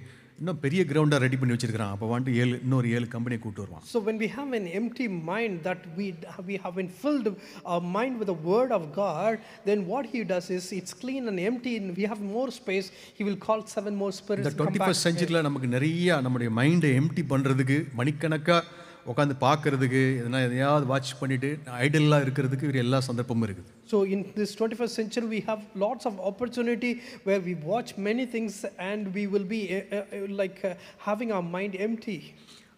Speaker 1: இன்னும் பெரிய கிரவுண்டாக ரெடி பண்ணி வச்சிருக்கிறான், அப்போ வந்துட்டு இன்னொரு 7 கம்பெனியை கூட்டு வருவான்.
Speaker 2: So when we have an empty mind, that we have been filled our mind with the word of God, then what he does is it's clean and empty and we have more space, he will call 7 more spirits
Speaker 1: இந்த
Speaker 2: to come back.
Speaker 1: 21st செஞ்சுரியில் நமக்கு நிறைய நம்முடைய மைண்டை empty பண்ணுறதுக்கு, மணிக்கணக்காக உட்காந்து பார்க்கறதுக்கு, எதையாவது வாட்ச் பண்ணிட்டு ஐடலாக இருக்கிறதுக்கு இவர் எல்லா சந்தர்ப்பமும் இருக்குது.
Speaker 2: So in this 21st century we have lots of opportunity where we watch many things and we will be having our mind empty.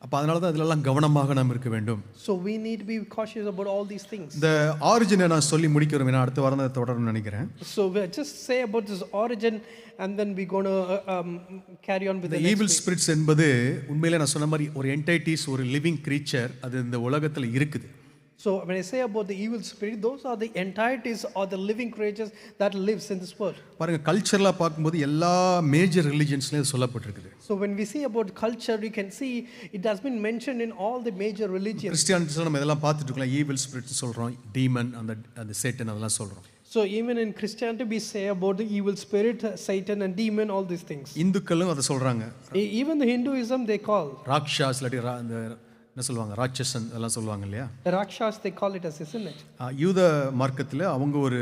Speaker 1: அப்போ அதனால தான் இதிலெல்லாம் கவனமாக நாம் இருக்க வேண்டும்.
Speaker 2: So we need to be cautious about all these things.
Speaker 1: இந்த ஆரிஜினை நான் சொல்லி முடிக்கிறோம், ஏன்னா அடுத்த வாரம் தொடரும்னு நினைக்கிறேன்.
Speaker 2: So we'll just say about this origin and then we're going to carry on with the next
Speaker 1: evil
Speaker 2: week.
Speaker 1: Spirits என்பது உண்மையிலே நான் சொன்ன மாதிரி ஒரு என்டைட்டிஸ், ஒரு லிவிங் கிரீச்சர், அது இந்த உலகத்தில் இருக்குது.
Speaker 2: So when I say about the evil spirit, those are the entities or the living creatures that lives in this world.
Speaker 1: பாருங்க, கல்ச்சரலாக பார்க்கும்போது எல்லா மேஜர் ரிலிஜன்ஸ்லையும் சொல்லப்பட்டிருக்குது.
Speaker 2: So when we see about culture, we can see it has been mentioned in all the major religions.
Speaker 1: கிறிஸ்டியானிட்டிஸில் நம்ம இதெல்லாம் பார்த்துட்டு இருக்கலாம், evil spirits சொல்கிறோம், demon, அந்த சேட்டன், அதெல்லாம் சொல்கிறோம்.
Speaker 2: So even in Christianity we say about the evil spirit, Satan and demon, all these things.
Speaker 1: இந்துக்களும் அதை சொல்கிறாங்க.
Speaker 2: Even the Hinduism they call
Speaker 1: ராக்ஷாஸ், இல்லாட்டி அந்த என்ன சொல்லுவாங்க, ராட்சசன், அதெல்லாம் சொல்லுவாங்க இல்லையா.
Speaker 2: Rakshas they call it as, isn't it?
Speaker 1: யூத மார்க்கத்தில் அவங்க ஒரு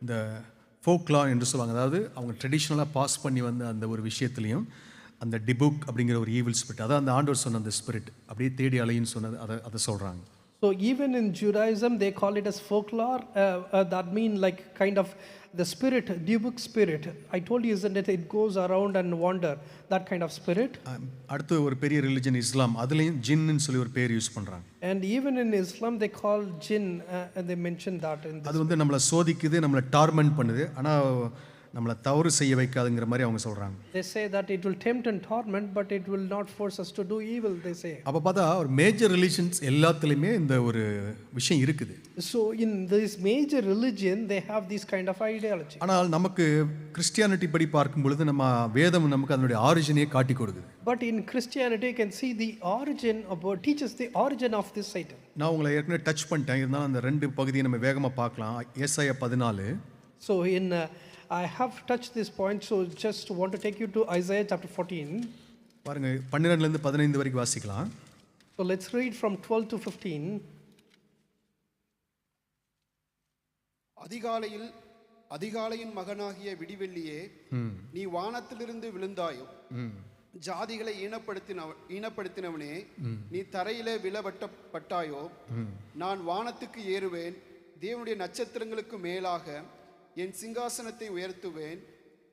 Speaker 1: இந்த ஃபோக்லா என்று சொல்லுவாங்க, அதாவது அவங்க ட்ரெடிஷ்னலாக பாஸ் பண்ணி வந்த அந்த ஒரு விஷயத்துலையும் அந்த டிபுக் அப்படிங்கிற ஒரு ஈவில் ஸ்பிரிட், அதான் அந்த ஆண்டவர் சொன்ன அந்த ஸ்பிரிட் அப்படியே தேடி அலைன்னு சொன்னது, அதை சொல்கிறாங்க.
Speaker 2: So even in Judaism they call it as folklore, that mean like kind of the spirit, Dibuk spirit. I told you, isn't it, it goes around and wander, that kind of spirit.
Speaker 1: அடுத்து ஒரு பெரிய religion இஸ்லாம், அதுலேயும் ஜின்னு சொல்லி ஒரு பேர் use பண்ணுறாங்க.
Speaker 2: And even in Islam they call jinn, and they mention that in this.
Speaker 1: அது வந்து நம்மளை சோதிக்குது, நம்மளை டார்மெண்ட் பண்ணுது. ஆனால் நம்மளை தவறு செய்ய வைக்காதுங்கிற மாதிரி அவங்க சொல்கிறாங்க.
Speaker 2: They say that it will tempt and torment, but it will not force us to do evil, they say.
Speaker 1: அப்போ பார்த்தா ஒரு மேஜர் ரிலீஜன்ஸ் எல்லாத்துலேயுமே இந்த ஒரு விஷயம் இருக்குது.
Speaker 2: So in this major religion, they have this kind of ideology.
Speaker 1: ஆனால் நமக்கு கிறிஸ்டியானிட்டி படி பார்க்கும் பொழுது நம்ம வேதம் நமக்கு அதனுடைய ஆரிஜினையே காட்டி கொடுக்குது.
Speaker 2: But in Christianity, you can see the origin about, teaches the origin of this Satan.
Speaker 1: நான் உங்களை ஏற்கனவே டச் பண்ணிட்டேன், இருந்தாலும் அந்த 2 பகுதியை நம்ம வேகமாக பார்க்கலாம். ஏசாயா 14.
Speaker 2: So I have touched this point, so just want to take you to Isaiah chapter 14.
Speaker 1: பாருங்க, 12லேருந்து 15 வரைக்கும் வாசிக்கலாம்.
Speaker 2: So let's read from 12 to 15.
Speaker 6: அதிகாலையின் மகனாகிய விடிவெள்ளியே, நீ வானத்திலிருந்து விழுந்தாயோ, ஜாதிகளை ஈனப்படுத்தினவனே, நீ தரையிலே விழவட்டப்பட்டாயோ, நான் வானத்துக்கு ஏறுவேன், தேவனுடைய நட்சத்திரங்களுக்கு மேலாக என் சிங்காசனத்தை உயர்த்துவேன்,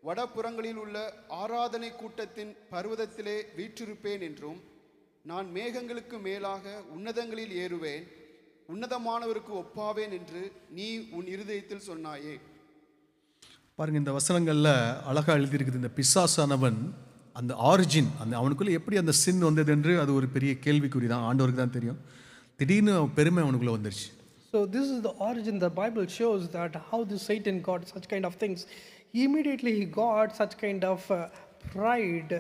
Speaker 6: வடபுறங்களில் உள்ள ஆராதனை கூட்டத்தின் பர்வதத்திலே வீற்றிருப்பேன் என்றும், நான் மேகங்களுக்கு மேலாக உன்னதங்களில் ஏறுவேன், உன்னதமானவருக்கு ஒப்பாவேன் என்று நீ உன் இருதயத்தில் சொன்னாயே.
Speaker 1: பாருங்க, இந்த வசனங்கள்ல அழகா எழுதியிருக்குது. இந்த பிசாசானவன் அந்த ஆரிஜின், அந்த அவனுக்குள்ள எப்படி அந்த சின் வந்தது என்று அது ஒரு பெரிய கேள்விக்குறி தான், ஆண்டவருக்கு தான் தெரியும். திடீர்னு பெருமை அவனுக்குள்ள வந்துருச்சு.
Speaker 2: So this is the origin. The Bible shows that how this Satan got such kind of things. Immediately he got such kind of pride,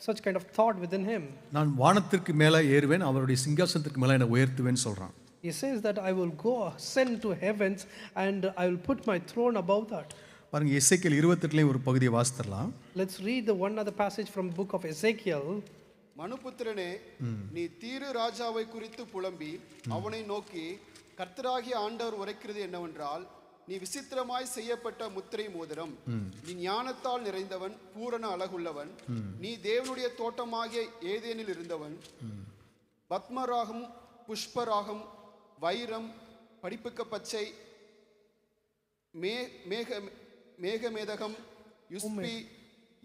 Speaker 2: such kind of thought within him.
Speaker 1: நான் வானத்திற்கு மேலே ஏறுவேன், அவருடைய சிங்காசனத்திற்கு மேலே என்னை உயர்த்துவேன்னு சொல்றான்.
Speaker 2: He says that I will go ascend to heavens and I will put my throne above that.
Speaker 1: பாருங்க, எசேக்கியேல் 28 ஒரு பகுதியை வாசித்தரலாம்.
Speaker 2: Let's read the one other passage from the book of Ezekiel.
Speaker 6: மனுபுத்திரனே, நீ தீரு ராஜாவை குறித்து புலம்பி அவனை நோக்கி, கர்த்தராகிய ஆண்டவர் உரைக்கிறது என்னவென்றால், நீ விசித்திரமாய் செய்யப்பட்ட முத்திரை மோதிரம், நீ ஞானத்தால் நிறைந்தவன், பூரண அழகுள்ளவன், நீ தேவனுடைய தோட்டமாகிய ஏதேனில் இருந்தவன், பத்மராகம், புஷ்பராகம், வைரம், படிப்புக்க பச்சை, மேகமேதகம், யுஸ்பி,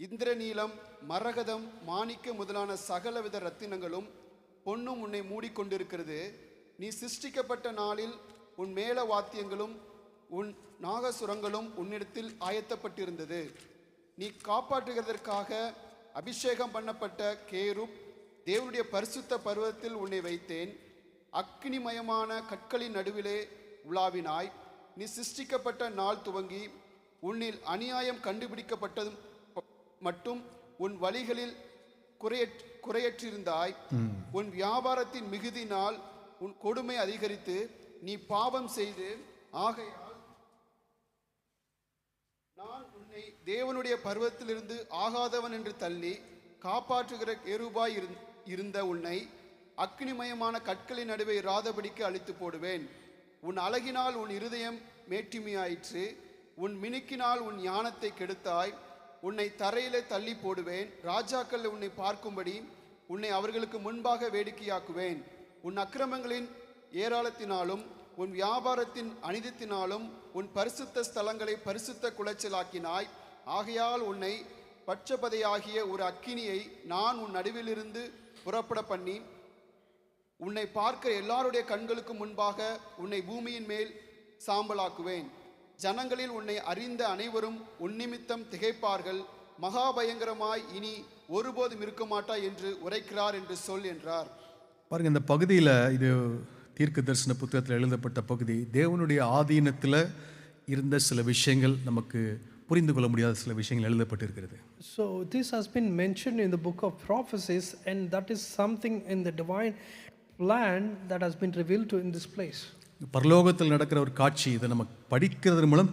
Speaker 6: இந்திரநீலம், மரகதம், மாணிக்க முதலான சகலவித ரத்தினங்களும் பொன்னும் உன்னை மூடிக்கொண்டிருக்கிறது. நீ சிருஷ்டிக்கப்பட்ட நாளில் உன் மேல வாத்தியங்களும் உன் நாகசுரங்களும் உன்னிடத்தில் ஆயத்தப்பட்டிருந்தது. நீ காப்பாற்றுகிறதற்காக அபிஷேகம் பண்ணப்பட்ட கேருப், தேவனுடைய பரிசுத்த பர்வதத்தில் உன்னை வைத்தேன். அக்னிமயமான கற்களின் நடுவிலே உலாவினாய். நீ சிருஷ்டிக்கப்பட்ட நாள் துவங்கி உன்னில் அநியாயம் கண்டுபிடிக்கப்பட்டது மட்டும் உன் வழிகளில் குறையற்றிருந்தாய். உன் வியாபாரத்தின் மிகுதினால் உன் கொடுமை அதிகரித்து நீ பாவம் செய்து, ஆகையால் நான் உன்னை தேவனுடைய பர்வத்திலிருந்து ஆகாதவன் என்று தள்ளி காப்பாற்றுகிற கேருபாய் இருந்த உன்னை அக்னிமயமான கற்களின் நடுவே இராதபடிக்கு அழித்து போடுவேன். உன் அழகினால் உன் இருதயம் மேட்டிமையாயிற்று, உன் மினுக்கினால் உன் ஞானத்தை கெடுத்தாய். உன்னை தரையிலே தள்ளி போடுவேன், ராஜாக்கள் உன்னை பார்க்கும்படி உன்னை அவர்களுக்கு முன்பாக வேடிக்கையாக்குவேன். உன் அக்கிரமங்களின் ஏராளத்தினாலும் உன் வியாபாரத்தின் அனிதத்தினாலும் உன் பரிசுத்த ஸ்தலங்களை பரிசுத்த குலைச்சலாக்கினாய். ஆகையால் உன்னை பட்சபதையாகிய ஒரு அக்கினியை நான் உன் நடுவிலிருந்து புறப்பட பண்ணி உன்னை பார்க்க எல்லாருடைய கண்களுக்கு முன்பாக உன்னை பூமியின் மேல் சாம்பலாக்குவேன். ஜனங்களில் உன்னை அறிந்த அனைவரும் உன்னிமித்தம் திகைப்பார்கள். மகாபயங்கரமாய் இனி ஒருபோதும் இருக்க மாட்டாய் என்று உரைக்கிறார் என்று சொல் என்றார்.
Speaker 1: பாருங்க, இந்த பகுதியில் இது தீர்க்க தரிசன புத்தகத்தில் எழுதப்பட்ட பகுதி. தேவனுடைய ஆதீனத்தில் இருந்த சில விஷயங்கள், நமக்கு புரிந்து கொள்ள முடியாத சில விஷயங்கள் எழுதப்பட்டிருக்கிறது.
Speaker 2: So this has been mentioned in the book of prophecies, and that is something in the divine plan that has been revealed to in this place.
Speaker 1: பரலோகத்தில் நடக்கிற ஒரு காட்சி, இதை நம்ம படிக்கிறது மூலம்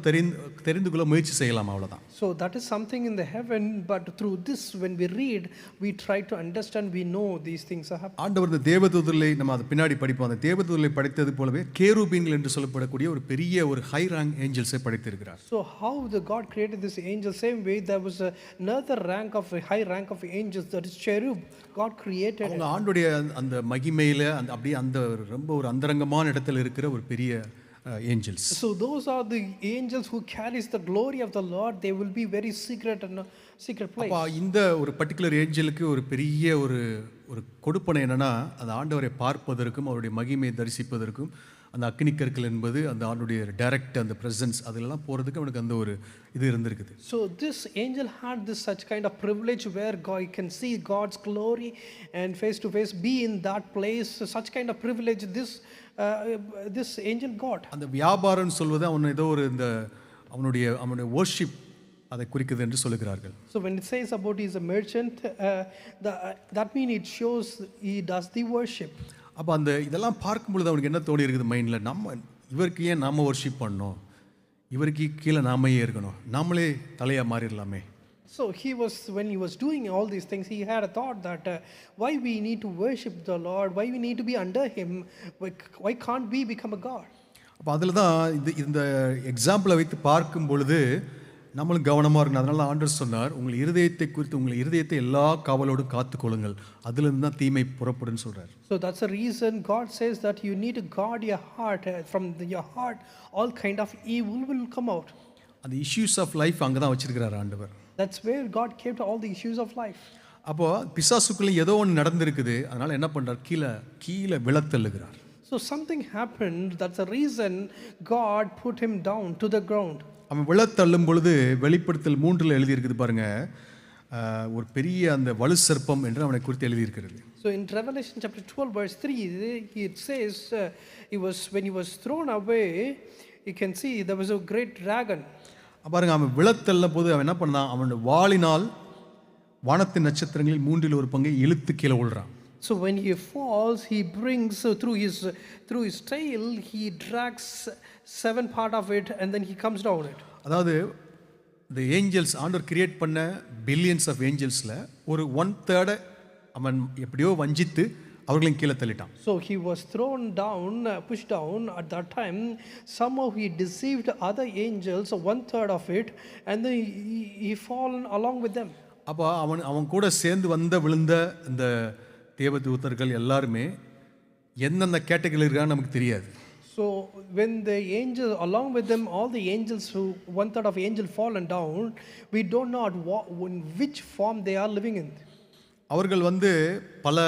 Speaker 1: தெரிந்து கொள்ள முயற்சி செய்யலாம், அவ்வளோதான்.
Speaker 2: So that is something in the heaven, but through this when we read, we try to understand, we know these things are happening.
Speaker 1: ஆண்டவர் இந்த தேவதூதர்களை நம்ம அதை பின்னாடி படிப்போம். அந்த தேவதூதர்களை படைத்தது போலவே கேருபீன்கள் என்று சொல்லப்படக்கூடிய ஒரு பெரிய ஒரு ஹை ரேங்க் ஏஞ்சல்ஸை படைத்திருக்கிறார்.
Speaker 2: So how the God created this angel, same way there was another rank of a high rank of angels, that is cherub. God created
Speaker 1: அவங்க ஆண்டுடைய அந்த மகிமையில அந்த அப்படியே அந்த ரொம்ப ஒரு அந்தரங்கமான இடத்துல இருக்கிற ஒரு பெரிய Angeles.
Speaker 2: So those are the angels who carries the glory of the Lord. They will be very secret and a secret place.
Speaker 1: அப்போ இந்த ஒரு பர்டிகுலர் ஏஞ்சலுக்கு ஒரு பெரிய ஒரு ஒரு கொடுப்பனை என்னன்னா, அந்த ஆண்டவரை பார்ப்பதற்கும் அவருடைய மகிமையை தரிசிப்பதற்கும் அந்த அக்னிக்கற்கள் என்பது அந்த ஆண்டுடைய டைரக்ட் அந்த பிரசன்ஸ் அதெல்லாம் போகிறதுக்கு அவனுக்கு அந்த ஒரு இது இருந்திருக்குது.
Speaker 2: So this angel had this such kind of privilege where God can see God's glory and face to face be in that place. Such kind of privilege this angel got.
Speaker 1: அந்த வியாபாரம் சொல்வது அவன் ஏதோ ஒரு இந்த அவனுடைய worship அதை குறிக்குது என்று சொல்லுகிறார்கள்.
Speaker 2: So when it says about he's a merchant, that means it shows he does the worship.
Speaker 1: அப்போ அந்த இதெல்லாம் பார்க்கும்பொழுது அவனுக்கு என்ன தோணி இருக்குது மைண்டில், இவருக்கு ஏன் நாம் வர்ஷிப் பண்ணோம், இவருக்கு கீழே நாமே இருக்கணும், நாமளே தலையாக மாறிடலாமே.
Speaker 2: So when he was doing all these things, he had a thought that why we need to worship the Lord, why we need to be under him, why can't we become a God?
Speaker 1: அப்போ அதில் தான் இந்த எக்ஸாம்பிளை வைத்து பார்க்கும் பொழுது நம்மளும் கவனமாக இருக்கணும். அதனால ஆண்டவர் சொன்னார், உங்கள் இருதயத்தை குறித்து உங்கள் இருதயத்தை எல்லா காவலோடும் காத்துக்கொள்ளுங்கள், அதுலேருந்து தான் தீமை புறப்படுன்னு சொல்கிறார்.
Speaker 2: So that's the reason God says that you need to guard your heart. From your heart all kind of evil will come out.
Speaker 1: அந்த இஷ்யூஸ் ஆஃப் லைஃப் அங்கே தான் வச்சிருக்கிறார் ஆண்டவர்.
Speaker 2: That's where God kept all the issues of life.
Speaker 1: அப்போது பிசாசுக்குள்ளே ஏதோ ஒன்று நடந்திருக்குது, அதனால் என்ன பண்ணுறார், கீழே விழத்தள்ளுகிறார்.
Speaker 2: So something happened, that's the reason God put him down to the ground.
Speaker 1: அவன் விழத்தள்ளும் பொழுது வெளிப்படுத்தல் 3 எழுதியிருக்குது பாருங்க, ஒரு பெரிய அந்த வலு சர்ப்பம் என்று அவனை குறித்து எழுதியிருக்கிறது.
Speaker 2: So in Revelation chapter 12 verse 3 it says when he was thrown away, you can see there was a great dragon.
Speaker 1: பாருங்க, அவன் விழத்தள்ள போது அவன் என்ன பண்ணான், அவனுடைய வாளினால் வானத்தின் நட்சத்திரங்களில் 1/3 இழுத்து கீழே விழுறான்.
Speaker 2: So when he falls, he brings through his tail, he drags 7 part of it and then he comes down it.
Speaker 1: அதாவது the angels ஆண்டவர் கிரியேட் பண்ண பில்லியன்ஸ் ஆஃப் ஏஞ்சல்ஸில் ஒரு 1/3 அவன் எப்படியோ வஞ்சித்து அவர்களையும் கீழே தள்ளிட்டான்.
Speaker 2: So he was thrown down, pushed down at that time. Somehow he deceived other angels, 1/3 of it, and then he fallen along with them.
Speaker 1: அப்போ அவன் கூட சேர்ந்து விழுந்த இந்த தேவதூதர்கள் எல்லாருமே எந்தெந்த கேட்டகரியில் இருக்கான்னு நமக்கு தெரியாது.
Speaker 2: So when the angel along with them, all the angels who 1/3 of angel fallen down, we don't know in which form they are living in.
Speaker 1: அவர்கள் பல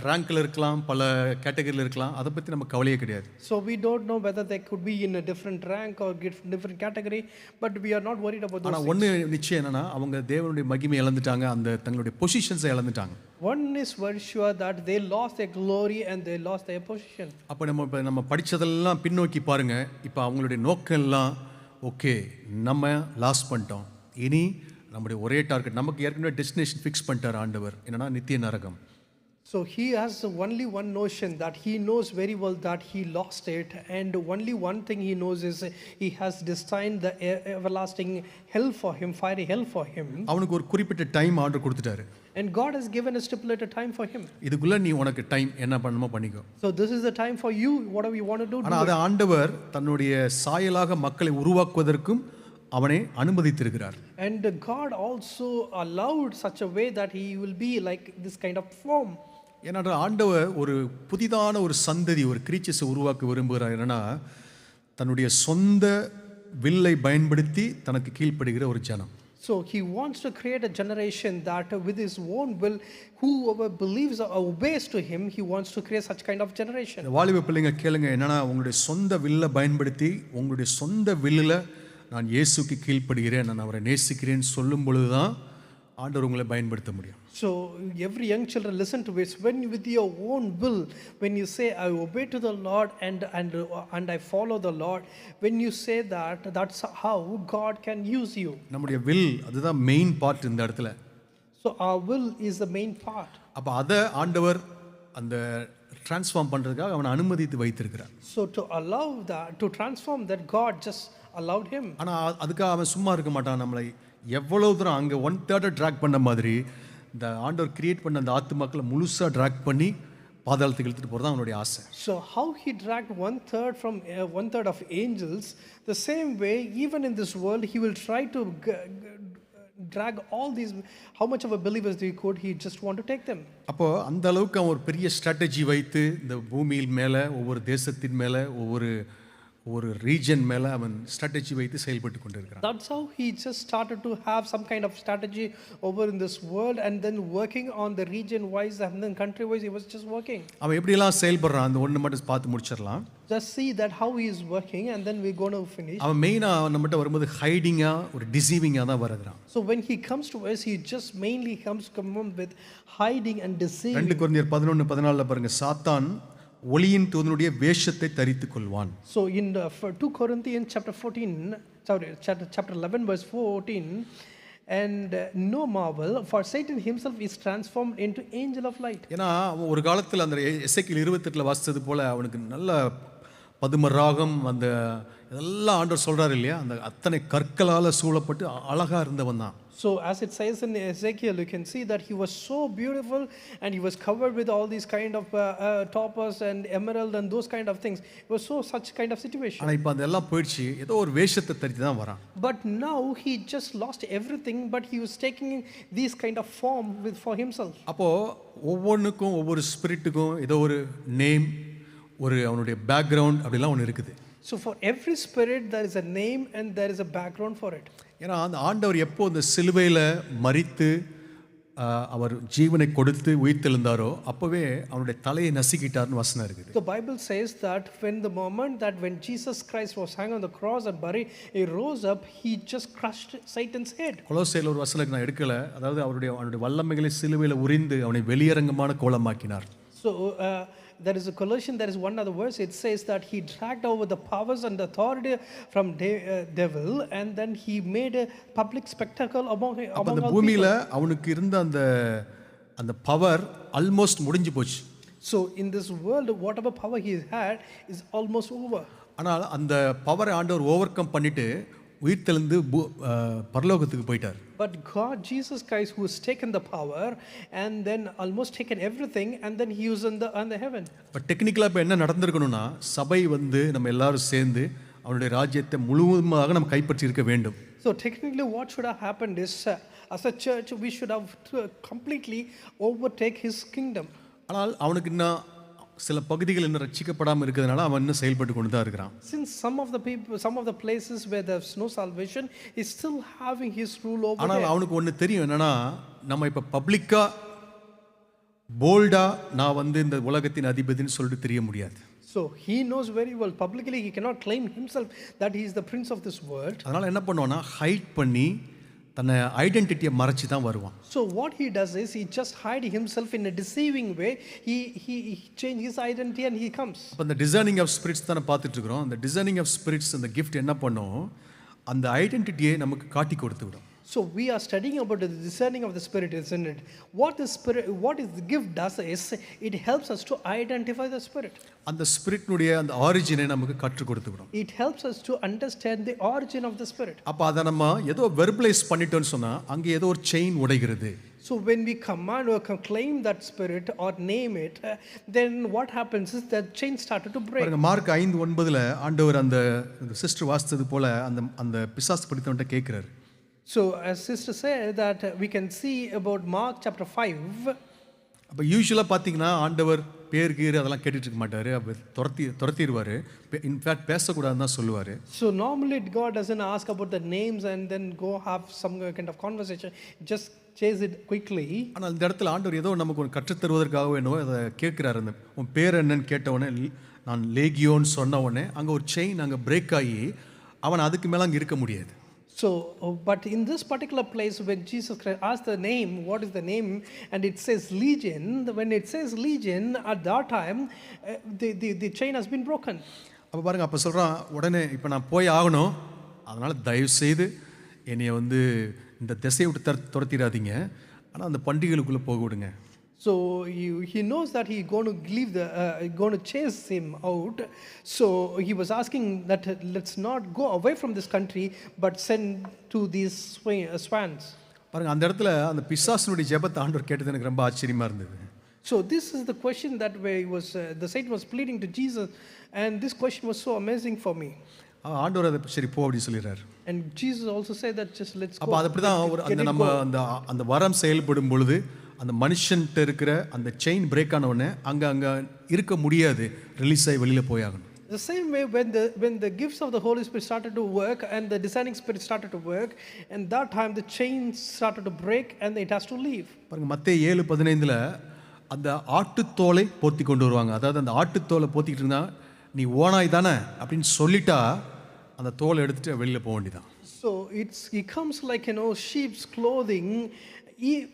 Speaker 1: ரேங்கில் இருக்கலாம், பல கேட்டகரியில் இருக்கலாம், அதை பற்றி நமக்கு கவலையே கிடையாது.
Speaker 2: So we don't know whether they could be in a different rank or different category, but we are not worried about those.
Speaker 1: ஆனால் ஒன்று நிச்சயம் என்னன்னா, அவங்க தேவனுடைய மகிமை இழந்துட்டாங்க, அந்த தங்களுடைய பொசிஷன்ஸை இழந்துட்டாங்க.
Speaker 2: One is very sure that they lost their glory and they lost their position.
Speaker 1: அப்போ நம்ம படித்ததெல்லாம் பின்னோக்கி பாருங்க, இப்போ அவங்களுடைய நோக்கம் எல்லாம் ஓகே, நம்ம லாஸ் பண்ணிட்டோம், இனி நம்முடைய ஒரே டார்கெட், நமக்கு ஏற்கனவே டெஸ்டினேஷன் ஃபிக்ஸ் பண்ணிட்டார் ஆண்டவர், என்னன்னா நித்திய நரகம்.
Speaker 2: So he has only one notion that he knows very well that he lost it, and only one thing he knows is he has destined the everlasting hell for him, fiery hell for him.
Speaker 1: அவனுக்கு ஒரு குறிப்பிட்ட time order கொடுத்துட்டாரு.
Speaker 2: And God has given a stipulated time for him.
Speaker 1: இதுக்குள்ள நீ உனக்கு time என்ன பண்ணணுமோ பண்ணிக்கோ.
Speaker 2: So this is the time for you, whatever you want to do.
Speaker 1: ஆனால் அது ஆண்டவர் தன்னுடைய சாயலாக மக்களை உருவாக்குவதற்கும் அவனை அனுமதித்திருக்கிறார்.
Speaker 2: And God also allowed such a way that he will be like this kind of form.
Speaker 1: ஏனென்றால் ஆண்டவர் ஒரு புதிதான ஒரு சந்ததி, ஒரு கிரீச்சர்ஸை உருவாக்க விரும்புகிறார். என்னன்னா, தன்னுடைய சொந்த வில்லை பயன்படுத்தி தனக்கு கீழ்ப்படுகிற ஒரு ஜனம்.
Speaker 2: So he wants to create a generation that with his own will, whoever believes or obeys to him, he wants to create such kind of generation.
Speaker 1: வாலிப பிள்ளைங்க கேளுங்க, என்னன்னா, உங்களுடைய சொந்த வில்லை பயன்படுத்தி உங்களுடைய சொந்த வில்லில் நான் இயேசுக்கு கீழ்ப்படுகிறேன், நான் அவரை நேசிக்கிறேன்னு சொல்லும் பொழுது தான் ஆண்டவர் உங்களை பயன்படுத்த முடியும்.
Speaker 2: So every young children listen to this. When with your own will, when you say I obey to the Lord and I follow the Lord, when you say that, that's how God can use you.
Speaker 1: நம்முடைய will அதுதான் main part இந்த இடத்துல.
Speaker 2: So our will is the main part.
Speaker 1: அப்போ அதை ஆண்டவர் அந்த transform பண்ணுறதுக்காக அவனை அனுமதித்து வைத்திருக்கிறார்.
Speaker 2: So to allow that, to transform that, God just allowed him.
Speaker 1: ஆனால் அதுக்காக அவன் சும்மா இருக்க மாட்டான். நம்மளை எவ்வளோ தூரம் அங்கே 1/3 ட்ராக் பண்ண மாதிரி இந்த ஆண்டவர் கிரியேட் பண்ண அந்த ஆத்துமாக்களை முழுசாக ட்ராக் பண்ணி பாதாளத்துக்கு இழுத்துட்டு போகிறது தான் அவனுடைய ஆசை.
Speaker 2: So how he dragged 1/3 from 1/3 of angels, the same way even in this world he will try to drag all these, how much of a believers he could, he just want to take them.
Speaker 1: அப்போது அந்த அளவுக்கு அவன் ஒரு பெரிய strategy வைத்து இந்த பூமியில் மேலே, ஒவ்வொரு தேசத்தின் மேலே, ஒவ்வொரு ஒரு ரீஜன் மேலே அவன் ஸ்ட்ராட்டஜி வைத்து செயல்பட்டு கொண்டிருக்கிறான்.
Speaker 2: That's how he just started to have some kind of strategy over in this world, and then working on the region wise and then country wise he was just working.
Speaker 1: அவன் எப்படியெல்லாம் செயல்படுறான் அந்த ஒன்று மட்டும் பார்த்து முடிச்சிடலாம்.
Speaker 2: Just see that how he is working, and then we're going to finish.
Speaker 1: அவன் மெயினாக நம்மகிட்ட வரும்போது ஹைடிங்காக ஒரு டிசீவிங்காக தான் வருகிறான்.
Speaker 2: So when he comes to us, he just mainly come with hiding and deceiving.
Speaker 1: 2 Corinthians 11:14 பாருங்க, சாத்தான் ஒளியின் தூதனுடைய வேஷத்தை தரித்துக் கொள்வான்.
Speaker 2: So in 2 Corinthians chapter 11 verse 14, and no marvel, for Satan himself is transformed into angel of light.
Speaker 1: ஏன்னா அவன் ஒரு காலத்தில் அந்த எசேக்கியேல் 28 வாசித்தது போல அவனுக்கு நல்ல பதுமராகம் அந்த இதெல்லாம் ஆண்டவர் சொல்றாரு இல்லையா, அந்த அத்தனை கற்களால் சூழப்பட்டு அழகா இருந்தவன் தான்.
Speaker 2: So as it says in Ezekiel, you can see that he was so beautiful, and he was covered with all these kind of topaz and emerald and those kind of things. It was such kind of situation.
Speaker 1: ஆனால் இப்போ அதெல்லாம் போயிடுச்சு, ஏதோ ஒரு வேஷத்தை தரித்து தான் வரான்.
Speaker 2: But now he just lost everything, but he was taking these kind of form for himself.
Speaker 1: அப்போ ஒவ்வொன்றுக்கும் ஒவ்வொரு ஸ்பிரிட்டுக்கும் ஏதோ ஒரு நேம், ஒரு அவனுடைய பேக்ரவுண்ட் அப்படிலாம் ஒன்று இருக்குது.
Speaker 2: So for every spirit there is a name and there is a background for it.
Speaker 1: ஏன்னா அந்த ஆண்டவர் எப்போ அந்த சிலுவையில் மரித்து அவர் ஜீவனை கொடுத்து உயிர்த்தெழுந்தாரோ அப்போவே அவனுடைய தலையை நசுக்கிட்டார்னு வசனம் இருக்குது.
Speaker 2: The Bible says that when Jesus Christ was hung on the cross and buried, he rose up, he just crushed Satan's head.
Speaker 1: கொலோசையில் ஒரு வசனம் நான் எடுக்கல, அதாவது அவனுடைய வல்லமைகளை சிலுவையில் உரிந்து அவனை வெளியரங்கமான கோலமாக்கினார்.
Speaker 2: So there is a Colossians, there is one other verse, it says that he dragged over the powers and authority from devil, and then he made a public spectacle among
Speaker 1: அந்த
Speaker 2: all
Speaker 1: பூமியில்
Speaker 2: people.
Speaker 1: அவனுக்கு இருந்த அந்த power almost முடிஞ்சு போச்சு.
Speaker 2: So in this world, whatever power he had is almost over.
Speaker 1: ஆனால் அந்த பவரை ஆண்டவர் ஓவர் கம் பண்ணிட்டு உயிர்த்தெழுந்து பரலோகத்துக்கு போயிட்டார்.
Speaker 2: But God, Jesus Christ, who has taken the power and then almost taken everything, and then he was in the heaven.
Speaker 1: But டெக்னிக்கலாக இப்போ என்ன நடந்திருக்கணும்னா, சபை நம்ம எல்லாரும் சேர்ந்து அவனுடைய ராஜ்யத்தை முழுவதுமாக நம்ம கைப்பற்றி இருக்க வேண்டும்.
Speaker 2: So technically what should have happened is, as a church we should have to completely overtake his kingdom.
Speaker 1: ஆனால் அவனுக்கு இன்னும் சில பகுதிகள் இன்னும் ரட்சிக்கப்படாமல் இருக்கிறதுனால அவன் இன்னும் செயல்பட்டு கொண்டு தான் இருக்கிறான்.
Speaker 2: Since some of the places where there's no salvation, is still having his rule over
Speaker 1: ஆனால்
Speaker 2: there.
Speaker 1: அவனுக்கு ஒன்று தெரியும், என்னன்னா நம்ம இப்போ பப்ளிக்காக போல்டாக நான் இந்த உலகத்தின் அதிபதினு சொல்லிட்டு தெரிய முடியாது.
Speaker 2: So he knows very well, publicly he cannot claim himself that he is the prince of this world.
Speaker 1: அதனால் என்ன பண்ணுவான்னா, ஹைட் பண்ணி தன்னை ஐடென்டிட்டியை மறைச்சி தான் வருவான்.
Speaker 2: So what he does is he just hide himself in a deceiving way. He change his identity and he comes.
Speaker 1: இப்போ இந்த டிசைனிங் ஆஃப் ஸ்பிரிட்ஸ் தானே பார்த்துட்டு இருக்கிறோம். அந்த டிசைனிங் ஆஃப் ஸ்பிரிட்ஸ் அந்த கிஃப்ட் என்ன பண்ணும், அந்த ஐடென்டிட்டியை நமக்கு காட்டி கொடுத்து விடும்.
Speaker 2: So we are studying about the discerning of the spirit, isn't it? What is the gift does is it helps us to identify the spirit.
Speaker 1: அந்த ஸ்பிரிட்னுடைய அந்த ஆரிஜினை நமக்கு கற்றுக் கொடுத்து விடும்.
Speaker 2: It helps us to understand the origin of the spirit.
Speaker 1: அப்போ அதை நம்ம ஏதோ வெர்பலைஸ் பண்ணிட்டோம்னு சொன்னால் அங்கே ஏதோ ஒரு chain உடைகிறது.
Speaker 2: So when we command or claim that spirit or name it, then what happens is that chain started to break.
Speaker 1: பாருங்க, mark 5:9 ஆண்டவர் அந்த சிஸ்டர் வாசித்தது போல அந்த பிசாசு பிடித்தவன்ட்ட கேட்கிறாரு.
Speaker 2: So as sister said that we can see about Mark chapter 5.
Speaker 1: அப்போ யூஸ்வலாக பார்த்தீங்கன்னா ஆண்டவர் பேர் அதெல்லாம் கேட்டுட்டு இருக்க மாட்டார், அவர் துரத்திடுவார். இன்ஃபேக்ட் பேசக்கூடாதுன்னு தான் சொல்லுவார்.
Speaker 2: So normally God doesn't ask about the names and then go have some kind of conversation, just chase it quickly.
Speaker 1: ஆனால் இந்த இடத்துல ஆண்டவர் ஏதோ நமக்கு ஒரு கற்றுத்தருவதற்காக வேணும் அதை கேட்குறாரு. அந்த உன் பேர் என்னன்னு கேட்டவுடனே நான் லேகியோன்னு சொன்ன உடனே அங்கே ஒரு செயின் அங்கே பிரேக் ஆகி அவன் அதுக்கு மேலே அங்கே இருக்க முடியாது.
Speaker 2: So, but in this particular place, when Jesus Christ asked the name, what is the name, and it says Legion, when it says Legion, at that time, the chain has been broken.
Speaker 1: அப்போ பாருங்கள், அப்போ சொல்கிறான், உடனே இப்போ நான் போய் ஆகணும், அதனால் தயவு செய்து என்னைய இந்த திசையை விட்டு துரத்திடாதீங்க, ஆனால் அந்த பண்டிகைகளுக்குள்ளே போக விடுங்க.
Speaker 2: So he knows that he's going to leave going to chase him out. So he was asking that let's not go away from this country, but send to these swans.
Speaker 1: பாருங்க, அந்த இடத்துல அந்த பிசாசுனுடைய ஜெபத்தை ஆண்டவர் கேட்டது எனக்கு ரொம்ப ஆச்சரியமா இருந்தது.
Speaker 2: So this is the question that where he was the Satan was pleading to Jesus, and this question was so amazing for me.
Speaker 1: ஆண்டவர் அதை சரி போ அப்படி சொல்லிடுறாரு.
Speaker 2: And Jesus also said that just let's go.
Speaker 1: அப்போ அது அப்படி தான் நம்ம அந்த வரம் செயல்படும் பொழுது அந்த மனுஷன்கிட்ட இருக்கிற அந்த செயின் பிரேக் ஆன உடனே அங்கே இருக்க முடியாது, ரிலீஸ் ஆகி வெளியில் போயாகணும்.
Speaker 2: The same way when the gifts of the Holy Spirit started to work and the discerning spirit started to work, and that time the chains started to break and it has to leave.
Speaker 1: பாருங்க மத்தேயு 7:15 அந்த ஆட்டுத்தோலை போத்தி கொண்டு வருவாங்க. அதாவது அந்த ஆட்டுத்தோலை போத்திக்கிட்டு இருந்தா நீ ஓனாய் தானே அப்படின்னு சொல்லிட்டா அந்த தோலை எடுத்துட்டு வெளியில போக வேண்டியதான்.
Speaker 2: So it comes like, sheep's clothing.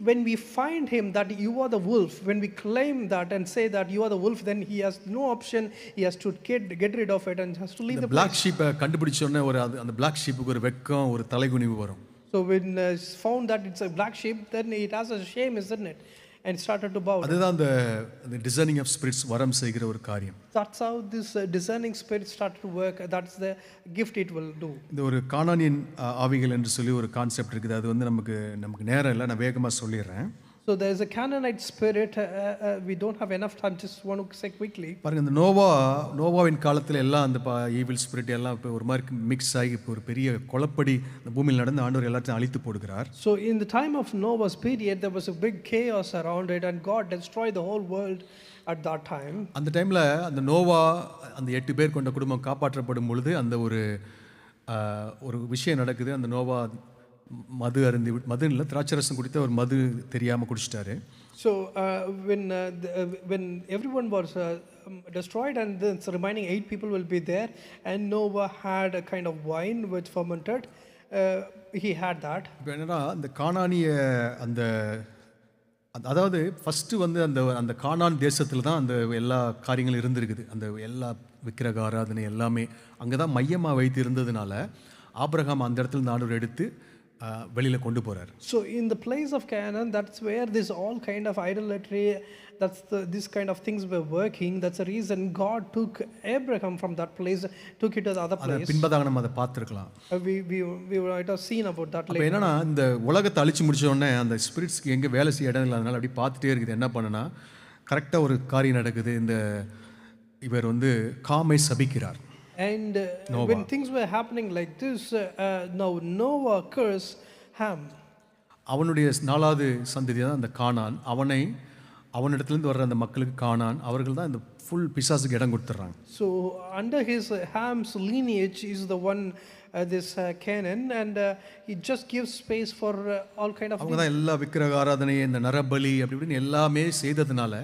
Speaker 2: When we find him that you are the wolf, when we claim that and say that you are the wolf, then he has no option. He has to get rid of it and has to leave the
Speaker 1: black
Speaker 2: place.
Speaker 1: ஷீப்பை கண்டுபிடிச்ச உடனே அந்த black ஷீப்புக்கு ஒரு வெக்கம், ஒரு தலைகுனிவு வரும்.
Speaker 2: So when it's found that it's a black sheep, then it has a shame, isn't it? And started to bow down.
Speaker 1: அதுதான் அந்த டிசைனிங் ஆஃப் ஸ்பிரிட்ஸ் வரம் செய்கிற ஒரு காரியம்.
Speaker 2: That's how this discerning spirit started to work. That's the gift it will do.
Speaker 1: இந்த ஒரு Canaanian ஆவிகள் என்று சொல்லி ஒரு கான்செப்ட் இருக்குது. அது வந்து நமக்கு நேரம் இல்லை, நான் வேகமாக சொல்லிடுறேன்.
Speaker 2: So there is a Canaanite spirit. We don't have enough time. Just want to say quickly.
Speaker 1: பாருங்க இந்த நோவாவின் காலத்தில் எல்லாம் அந்த ஈவில் ஸ்பிரிட் எல்லாம் இப்போ ஒரு மாதிரி மிக்ஸ் ஆகி இப்போ ஒரு பெரிய குழப்படி இந்த பூமியில் நடந்து ஆண்டவர் எல்லாத்தையும் அழித்து போடுகிறார்.
Speaker 2: So in the time of Noah's period, there was a big chaos around it, and God destroyed the whole world at that time.
Speaker 1: அந்த டைமில் அந்த நோவா அந்த 8 பேர் கொண்ட குடும்பம் காப்பாற்றப்படும் பொழுது அந்த ஒரு விஷயம் நடக்குது. அந்த நோவா மது இல்லை திராட்சரசம் குடித்த ஒரு மது தெரியாமல் குடிச்சிட்டாரு.
Speaker 2: So when everyone was destroyed and the remaining 8 people will be there, and Noah had a kind of wine which fermented, he had that.
Speaker 1: இப்போ என்னன்னா அந்த கானானிய அதாவது ஃபஸ்ட்டு வந்து அந்த கானான் தேசத்தில் தான் அந்த எல்லா காரியங்களும் இருந்திருக்குது. அந்த எல்லா விக்கிரக ஆராதனை எல்லாமே அங்கே தான் மையமாக வைத்து இருந்ததுனால ஆபிரகாம் அந்த இடத்துல இந்த ஆண்டவர் எடுத்து வெளியில் கொண்டு போகிறார்.
Speaker 2: So in the place of Canaan, that's where this all kind of idolatry, this kind of things were working. That's the reason God took Abraham from that place, took it to the other place.
Speaker 1: பின்பதாக நம்ம அதை பார்த்துருக்கலாம்.
Speaker 2: We might have seen about that later.
Speaker 1: என்னன்னா இந்த உலகத்தை அழிச்சு முடிச்ச உடனே அந்த ஸ்பிரிட்ஸ்க்கு எங்கே வேலை செய்ய இடம் இல்லை, அதனால அப்படி பார்த்துட்டே இருக்குது. என்ன பண்ணுனா கரெக்டாக ஒரு காரியம் நடக்குது. இவர் வந்து காமை சபிக்கிறார்.
Speaker 2: And when things were happening like this, now Noah cursed Ham.
Speaker 1: அவனுடைய 4வது சந்ததி தான் அந்த கானான். அவனிடத்துலேருந்து வர்ற அந்த மக்களுக்கு கானான், அவர்கள் தான் இந்த ஃபுல் பிசாசுக்கு இடம் கொடுத்துட்றாங்க.
Speaker 2: So under his Ham's lineage is the one this Canaan, and he just gives space for all kind of
Speaker 1: அவங்க தான் எல்லா விக்கிரக ஆராதனை, இந்த நரபலி அப்படி இப்படின்னு எல்லாமே செய்ததுனால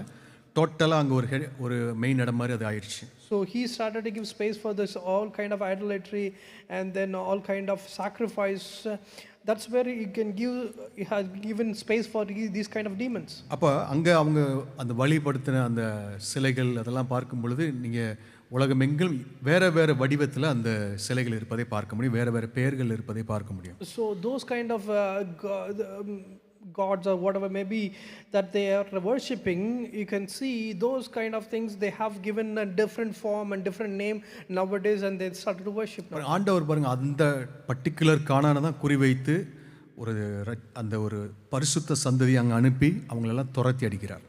Speaker 1: டோட்டலாக அங்கே ஒரு மெயின் இடம் மாதிரி அது ஆயிடுச்சு.
Speaker 2: So he started to give space for this all kind of idolatry and then all kind of sacrifice. That's where he has given space for these kind of demons.
Speaker 1: அப்போ அங்கே அவங்க அந்த வழிபடுத்தின அந்த சிலைகள் அதெல்லாம் பார்க்கும் பொழுது நீங்கள் உலகமெங்கும் வேறு வடிவத்தில் அந்த சிலைகள் இருப்பதை பார்க்க முடியும், வேறு பெயர்கள் இருப்பதை பார்க்க முடியும்.
Speaker 2: So those kind of gods or whatever may be that they are worshipping, you can see those kind of things they have given a different form and different name nowadays, and they started to worship now.
Speaker 1: ஆண்டவர் பாருங்க அந்த particular கானானை தான் குறிவைத்து ஒரு பரிசுத்த சந்ததி அங்கே அனுப்பி அவங்களெல்லாம் துரத்தி அடிக்கிறார்.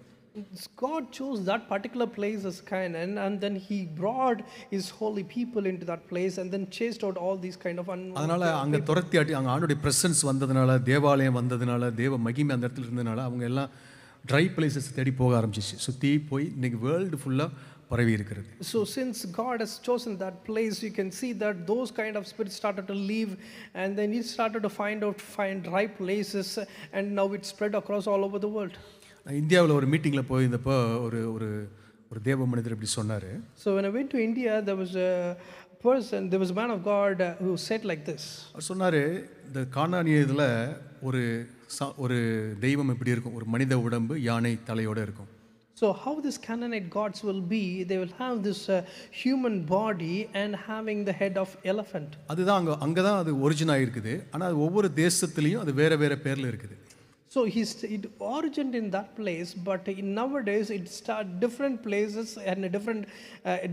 Speaker 2: God chose that particular place as Canaan, and then he brought his holy people into that place and then chased out all these kind of
Speaker 1: அதனால அங்கே துரத்தி அங்கே ஆண்டோடைய பிரசன்ஸ் வந்ததுனால, தேவாலயம் வந்ததுனால, தேவ மகிமை அந்த இடத்துல இருந்ததுனால அவங்க எல்லாம் ட்ரை பிளேசஸ் தேடி போக ஆரம்பிச்சிச்சு. சுற்றி போய் இன்னைக்கு வேர்ல்டு ஃபுல்லாக பரவி இருக்கிறது.
Speaker 2: So since God has chosen that place, you can see that those kind of spirits started to leave, and then he started to find dry places, and now it spread across all over the world.
Speaker 1: இந்தியாவில் ஒரு மீட்டிங்கில் போயிருந்தப்போ ஒரு தேவ மனிதர் இப்படி சொன்னார்.
Speaker 2: So when I went to India, there was a man of God who said like this.
Speaker 1: அவர் சொன்னார், இந்த கானானிய இதில் ஒரு தெய்வம் இப்படி இருக்கும், ஒரு மனித உடம்பு யானை தலையோடு இருக்கும்.
Speaker 2: So how these Canaanite gods will be, they will have this human body and having the head of elephant.
Speaker 1: அதுதான் அங்கே தான் அது ஒரிஜினாக இருக்குது. ஆனால் அது ஒவ்வொரு தேசத்துலேயும் அது வேறு பேரில் இருக்குது.
Speaker 2: So it originated in that place, but nowadays it different places and a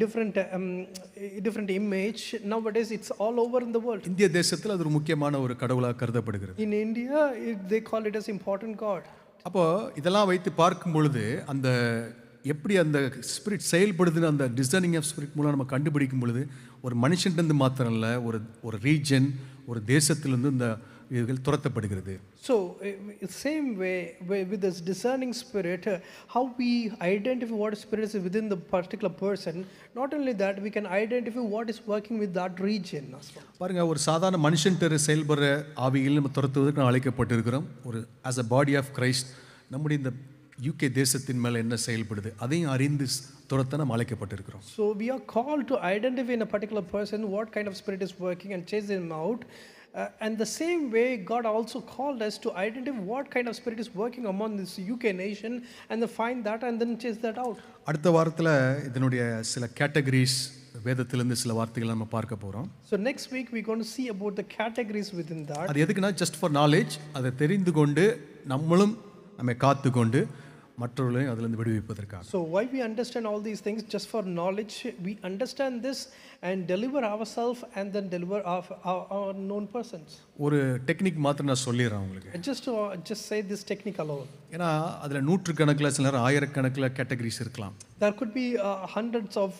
Speaker 2: different image. Nowadays it's all over in the world.
Speaker 1: இந்திய தேசத்தில் அது ஒரு முக்கியமான ஒரு கடவுளாக கருதப்படுகிறது.
Speaker 2: In India, they call it as important god.
Speaker 1: அப்போ இதெல்லாம் வைத்து பார்க்கும் பொழுது அந்த எப்படி அந்த ஸ்பிரிட் செயல்படுதுன்னு அந்த டிசைனிங் ஆஃப் ஸ்பிரிட் மூலம் நம்ம கண்டுபிடிக்கும் பொழுது ஒரு மனுஷன்ட்டு மாத்திரம் இல்லை, ஒரு ரீஜன், ஒரு தேசத்திலிருந்து இந்த இதுகள் துரத்தப்படுகிறது.
Speaker 2: So, same way with this discerning spirit, how we identify what spirit is within the particular person. Not only that, we can identify what is working with that region as well.
Speaker 1: பாருங்க, ஒரு சாதாரண மனுஷன்ட்டு செயல்படுற ஆவியில் நம்ம துரத்துவதற்கு நான் அழைக்கப்பட்டிருக்கிறோம். ஒரு as a body of Christ நம்முடைய இந்த யூகே தேசத்தின் மேலே என்ன செயல்படுது அதையும் அறிந்து துரத்த நம்ம அழைக்கப்பட்டிருக்கிறோம்.
Speaker 2: So we are called to identify in a particular person what kind of spirit is working and chase them out. And the same way, God also called us to identify what kind of spirit is working among this UK nation and then find that and then chase that out.
Speaker 1: அடுத்த வாரத்தில் இதனுடைய சில categories வேதத்திலிருந்து சில வார்த்தைகள் நம்ம பார்க்க போகிறோம்.
Speaker 2: So next week we're going to see about the categories within that.
Speaker 1: அது எதுக்குன்னா ஜஸ்ட் ஃபார் நாலேஜ், அதை தெரிந்து கொண்டு நம்மளும் நம்மை காத்து கொண்டு மற்றவர்களையும் அதிலிருந்து விடுவிப்பதற்காக.
Speaker 2: So why we understand all these things? Just for knowledge, we understand this and deliver ourselves and then deliver our known persons.
Speaker 1: ஒரு டெக்னிக் மாத்திரம் நான் சொல்லிடுறேன் உங்களுக்கு.
Speaker 2: Just say this technique alone.
Speaker 1: ஏன்னா அதில் நூற்றுக்கணக்கில் சில நேரம் ஆயிரக்கணக்கில் கேட்டகரிஸ் இருக்கலாம்.
Speaker 2: There could be hundreds of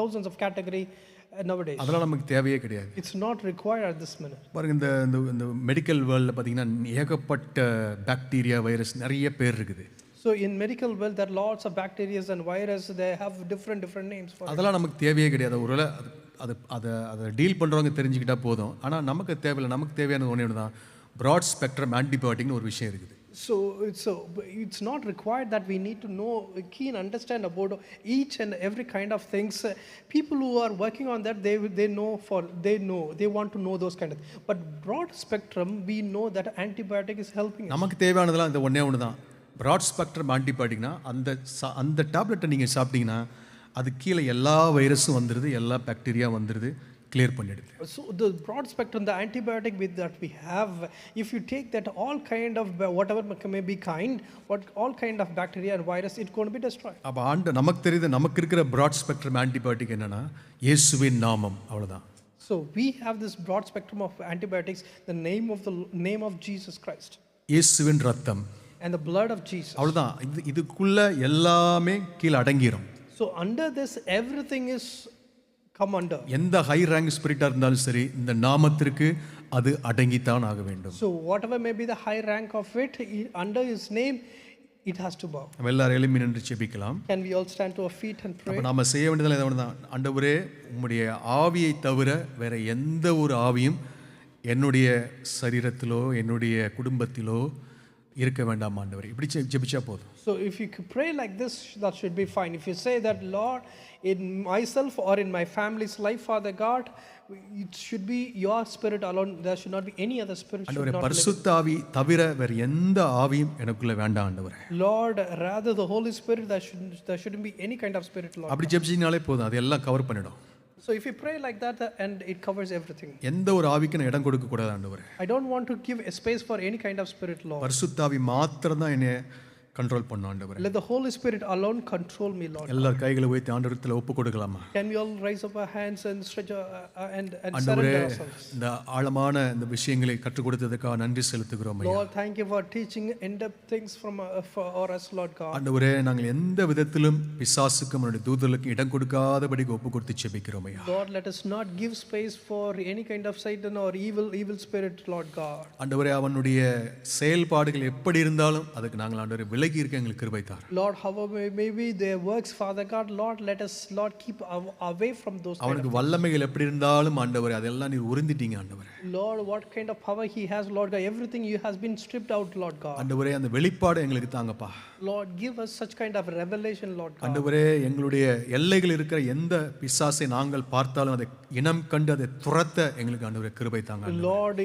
Speaker 2: thousands of category nowadays.
Speaker 1: அதெல்லாம் நமக்கு தேவையே கிடையாது.
Speaker 2: It's not required at this minute.
Speaker 1: பாருங்க, இந்த மெடிக்கல் வேர்ல்டில் பார்த்தீங்கன்னா ஏகப்பட்ட பாக்டீரியா, வைரஸ் நிறைய பேர் இருக்குது.
Speaker 2: So in medical world there are lots of bacteria and virus, they have different names for it.
Speaker 1: அதெல்லாம் நமக்கு தேவையே கிடையாது. ஒருவேளை அதை டீல் பண்ணுறவங்க தெரிஞ்சுக்கிட்டா போதும். ஆனால் நமக்கு தேவையில்லை. நமக்கு தேவையானது ஒன்று தான், ப்ராட் ஸ்பெக்ட்ரம் ஆன்டிபயோட்டிக்னு ஒரு விஷயம் இருக்குது.
Speaker 2: So it's not required that we need to know, keen understand about each and every kind of things. People who are working on that, they want to know those kind of. But broad spectrum, we know that antibiotic is helping us.
Speaker 1: நமக்கு தேவையானதெல்லாம் இந்த ஒன்று தான். Broad spectrum ஆன்டிபயோட்டிக்னா அந்த டேப்லெட்டை நீங்கள் சாப்பிட்டீங்கன்னா அது கீழே எல்லா வைரஸும் வந்துடுது, எல்லா பாக்டீரியா வந்துடுது, கிளியர் பண்ணிடுது.
Speaker 2: So the broad spectrum, the antibiotic with that we have, if you take that, all kind of whatever may be all kind of bacteria and virus, it's going to be destroyed.
Speaker 1: அப்போ நமக்கு தெரியுது, நமக்கு இருக்கிற broad spectrum antibiotic என்னன்னா இயேசுவின் நாமம், அவ்வளோதான்.
Speaker 2: So we have this broad spectrum of antibiotics, the name of Jesus Christ.
Speaker 1: இயேசுவின் ரத்தம்
Speaker 2: And the blood of Jesus.
Speaker 1: அவ்வளோதான். இதுக்குள்ள எல்லாமே கீழே அடங்கிரும்.
Speaker 2: So under this everything is come under.
Speaker 1: எந்த ஹை ரேங்க் ஸ்பிரிட்டாக இருந்தாலும் சரி, இந்த நாமத்திற்கு அது அடங்கித்தான் ஆக வேண்டும்.
Speaker 2: So whatever may be the high rank of it, under his name it has to bow.
Speaker 1: நம்ம எல்லாரும் எழும்பி நின்று ஜெபிக்கலாம்.
Speaker 2: Can we all stand to our feet and pray?
Speaker 1: அப்போ நாம செய்ய வேண்டியதெல்லாம் இதை தான். ஆண்டவரே, உம்முடைய ஆவியை தவிர வேற எந்த ஒரு ஆவியும் என்னுடைய சரீரத்திலோ என்னுடைய குடும்பத்திலோ இருக்க வேண்டாம் ஆண்டவரே. இப்படி ஜெபிச்சா போதும்.
Speaker 2: So if you could pray like this, that should be fine. If you say that, Lord, in myself or in my family's life, Father God, it should be your spirit alone. There should not be any other spirit.
Speaker 1: ஆண்டவரே, பரிசுத்த ஆவி தவிர வேற எந்த ஆவியும் எனக்குள்ள வேண்டாம் ஆண்டவரே.
Speaker 2: Lord, rather the Holy Spirit, there shouldn't be any kind of spirit, Lord.
Speaker 1: அப்படி ஜெபிச்சீங்கனாலே போதும், அதெல்லாம் கவர் பண்ணிடும்.
Speaker 2: So if you pray like that, and it covers everything.
Speaker 1: எந்த ஒரு ஆவிக்கு நான் இடம் கொடுக்க கூடாது ஆண்டவரே.
Speaker 2: I don't want to give a space for any kind of spirit, Lord.
Speaker 1: பரிசுத்த ஆவி மாத்திரம் தான் என்னை கண்ட்ரோல் பண்ண ஆண்டவரே.
Speaker 2: Let the Holy Spirit alone control me, Lord.
Speaker 1: எல்லார் கைகளை உயர்த்தி ஆண்டவரத்தில் ஒப்பு கொடுக்கலாமா?
Speaker 2: Can we all raise up our hands and stretch and
Speaker 1: ஆண்டவரே,
Speaker 2: surrender ourselves?
Speaker 1: இந்த ஆழமான இந்த விஷயங்களை கற்றுக் கொடுத்ததுக்காக நன்றி செலுத்துகிறோம் ஐயா.
Speaker 2: Lord, thank you for teaching in-depth things for us, Lord God.
Speaker 1: ஆண்டவரே, நாங்கள் எந்த விதத்திலும் பிசாசுக்கும் அவருடைய தூதர்களுக்கும் இடம் கொடுக்காதபடிக்கு ஒப்பு கொடுத்து ஜெபிக்கிறோம் ஐயா.
Speaker 2: Lord, let us not give space for any kind of Satan or evil spirit, Lord God.
Speaker 1: ஆண்டவரே, அவனுடைய செயல்பாடுகள் எப்படி இருந்தாலும் அதுக்கு நாங்கள் ஆண்டவரே விலகி இருக்க எங்களுக்கு கிருபை தார்.
Speaker 2: Lord, however maybe their works, Father God, Lord, let us, Lord, keep away from those kind of
Speaker 1: அவனுக்கு வல்லமைகள் எப்படி இருந்தாலும் ஆண்டவரே அதெல்லாம் நீர் உறிந்திட்டீங்க ஆண்டவரே.
Speaker 2: Lord, what kind of power he has, Lord God, everything you has been stripped out, Lord God.
Speaker 1: ஆண்டவரே, அந்த வெளிப்பாடு எங்களுக்கு தாங்கப்பா.
Speaker 2: Lord, give us such kind of revelation, Lord God.
Speaker 1: ஆண்டவரே, எங்களுடைய எல்லைகள் இருக்கிற எந்த பிசாசை நாங்கள் பார்த்தாலும் அதை இனம் கண்டு அதை துரத்த எங்களுக்கு ஆண்டவரே கிருபை தாங்க.
Speaker 2: Lord,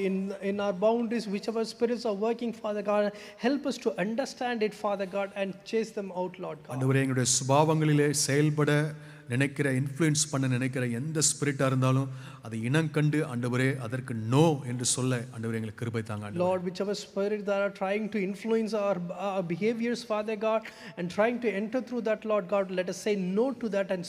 Speaker 2: in our boundaries, whichever spirits are working, Father God, help us to understand it, Father God, and chase them out, Lord God.
Speaker 1: ஆண்டவரே, எங்களுடைய சுபாவங்களிலே செயல்பட நினைக்கிற இன்ஃப்ளூயன்ஸ் பண்ண நினைக்கிற எந்த ஸ்பிரிட்டாக இருந்தாலும் அதை இனம் கண்டு ஆண்டவரே அதற்கு நோ என்று சொல்ல ஆண்டவரே எங்களுக்கு கிருபை தாங்க.
Speaker 2: Lord, whichever spirit that are trying to influence our behaviors, Father God, and trying to enter through that, Lord God, let us say no to that and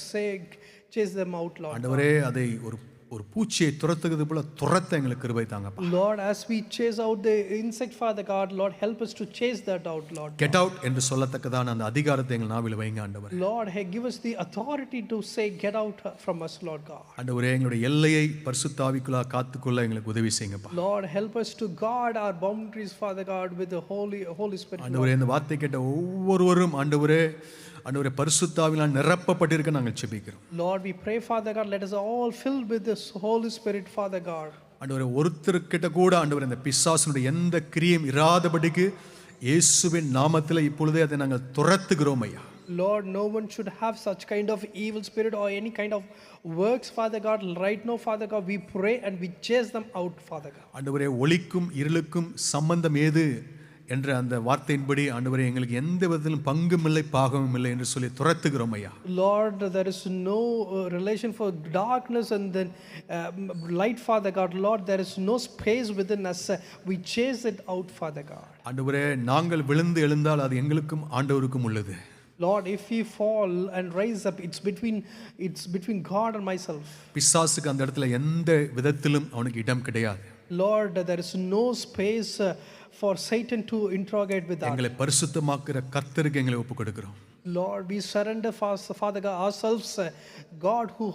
Speaker 2: chase them out, Lord.
Speaker 1: ஆண்டவரே, அதை ஒரு ஒரு பூச்சியை துரத்துகிறது போல துரத்த எங்களுக்கு கிருபை தாங்கப்பா.
Speaker 2: Lord, as we chase out the insect, Father God, Lord, help us to chase that out, Lord.
Speaker 1: Get out என்று சொல்லத்தக்கதான அந்த அதிகாரத்தை எங்கள் நாவில் வைங்க ஆண்டவரே.
Speaker 2: Lord, hey, give us the authority to say, get out from us, Lord God.
Speaker 1: ஆண்டவரே, எங்களுடைய எல்லையை பரிசுத்த ஆவிக்குள்ளாக காத்துக்கொள்ள எங்களுக்கு உதவி செய்யுங்கப்பா.
Speaker 2: Lord, help us to guard our boundaries, Father God, with the Holy Spirit.
Speaker 1: ஆண்டவரே, இந்த வார்த்தை கேட்ட ஒவ்வொருவரும் ஆண்டவரே பரிசுத்த ஆவியால் நிரப்பப்பட்டிருக்க நாங்கள் ஜெபிக்கிறோம்.
Speaker 2: Lord, we pray, Father God, let us all filled with this Holy Spirit, Father God.
Speaker 1: ஆண்டவரே, ஒருத்தர்கிட்ட கூட ஆண்டவரே இந்த பிசாசுனுடைய எந்த கிரியும் இராதபடிக்கு இயேசுவின் நாமத்தில் இப்பொழுதே அதை நாங்கள் துரத்துகிறோம் ஐயா.
Speaker 2: Lord, no one should have such kind of evil spirit or any kind of works, Father God. Right now, Father God, we pray and we chase them out, Father God.
Speaker 1: ஆண்டவரே, ஒளிக்கும் இருளுக்கும் சம்பந்தம் ஏது என்ற அந்த வார்த்தையின்படி ஆண்டவரே எங்களுக்கு எந்த விதத்திலும் பங்கும் இல்லை பாகமும் இல்லை என்று சொல்லி துரத்துகிறோம் ஐயா.
Speaker 2: Lord, there is no relation for darkness and then light, Father God. Lord, there is no space within us. We chase it out, Father God.
Speaker 1: ஆண்டவரே, நாங்கள் விழுந்து எழுந்தால் அது எங்களுக்கும் ஆண்டவருக்கும் உள்ளது.
Speaker 2: Lord, if we fall and rise up, it's between God and myself.
Speaker 1: பிசாசுக்கு அந்த இடத்துல எந்த விதத்திலும் அவனுக்கு இடம் கிடையாது.
Speaker 2: Lord, there is no space for Satan to interrogate with us.
Speaker 1: எங்களை பரிசுத்தமாக்குற கர்த்தருக்கு எங்களை ஒப்புக் கொடுக்கிறோம்.
Speaker 2: Lord, we surrender Father God ourselves, God who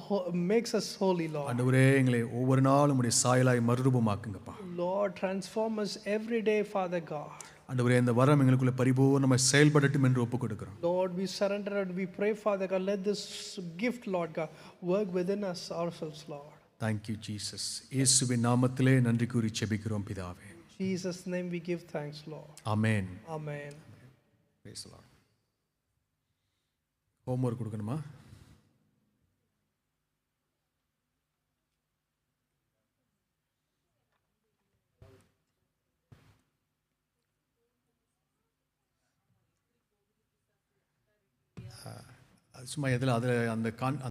Speaker 2: makes us holy, Lord.
Speaker 1: ஆண்டவரே, எங்களை ஒவ்வொரு நாளும் உம்முடைய சாயலாய் மறுரூபமாக்குங்கப்பா.
Speaker 2: Lord, transform us every day, Father God.
Speaker 1: ஆண்டவரே, இந்த வரம் எங்களுக்குள்ள பரிபூர்ணமாய் செயல்படட்டும் என்று ஒப்புக் கொடுக்கிறோம்.
Speaker 2: Lord, we surrender and we pray, Father God, let this gift, Lord God, work within us ourselves, Lord.
Speaker 1: Thank you, Jesus. இயேசுவின் நாமத்திலே நன்றி கூறி ஜெபிக்கிறோம் பிதாவே.
Speaker 2: In Jesus' name we give thanks, Lord.
Speaker 1: Amen.
Speaker 2: Amen.
Speaker 1: Praise the Lord. Homework கொடுக்கணுமா? சும்மா எதில் அதில் அந்த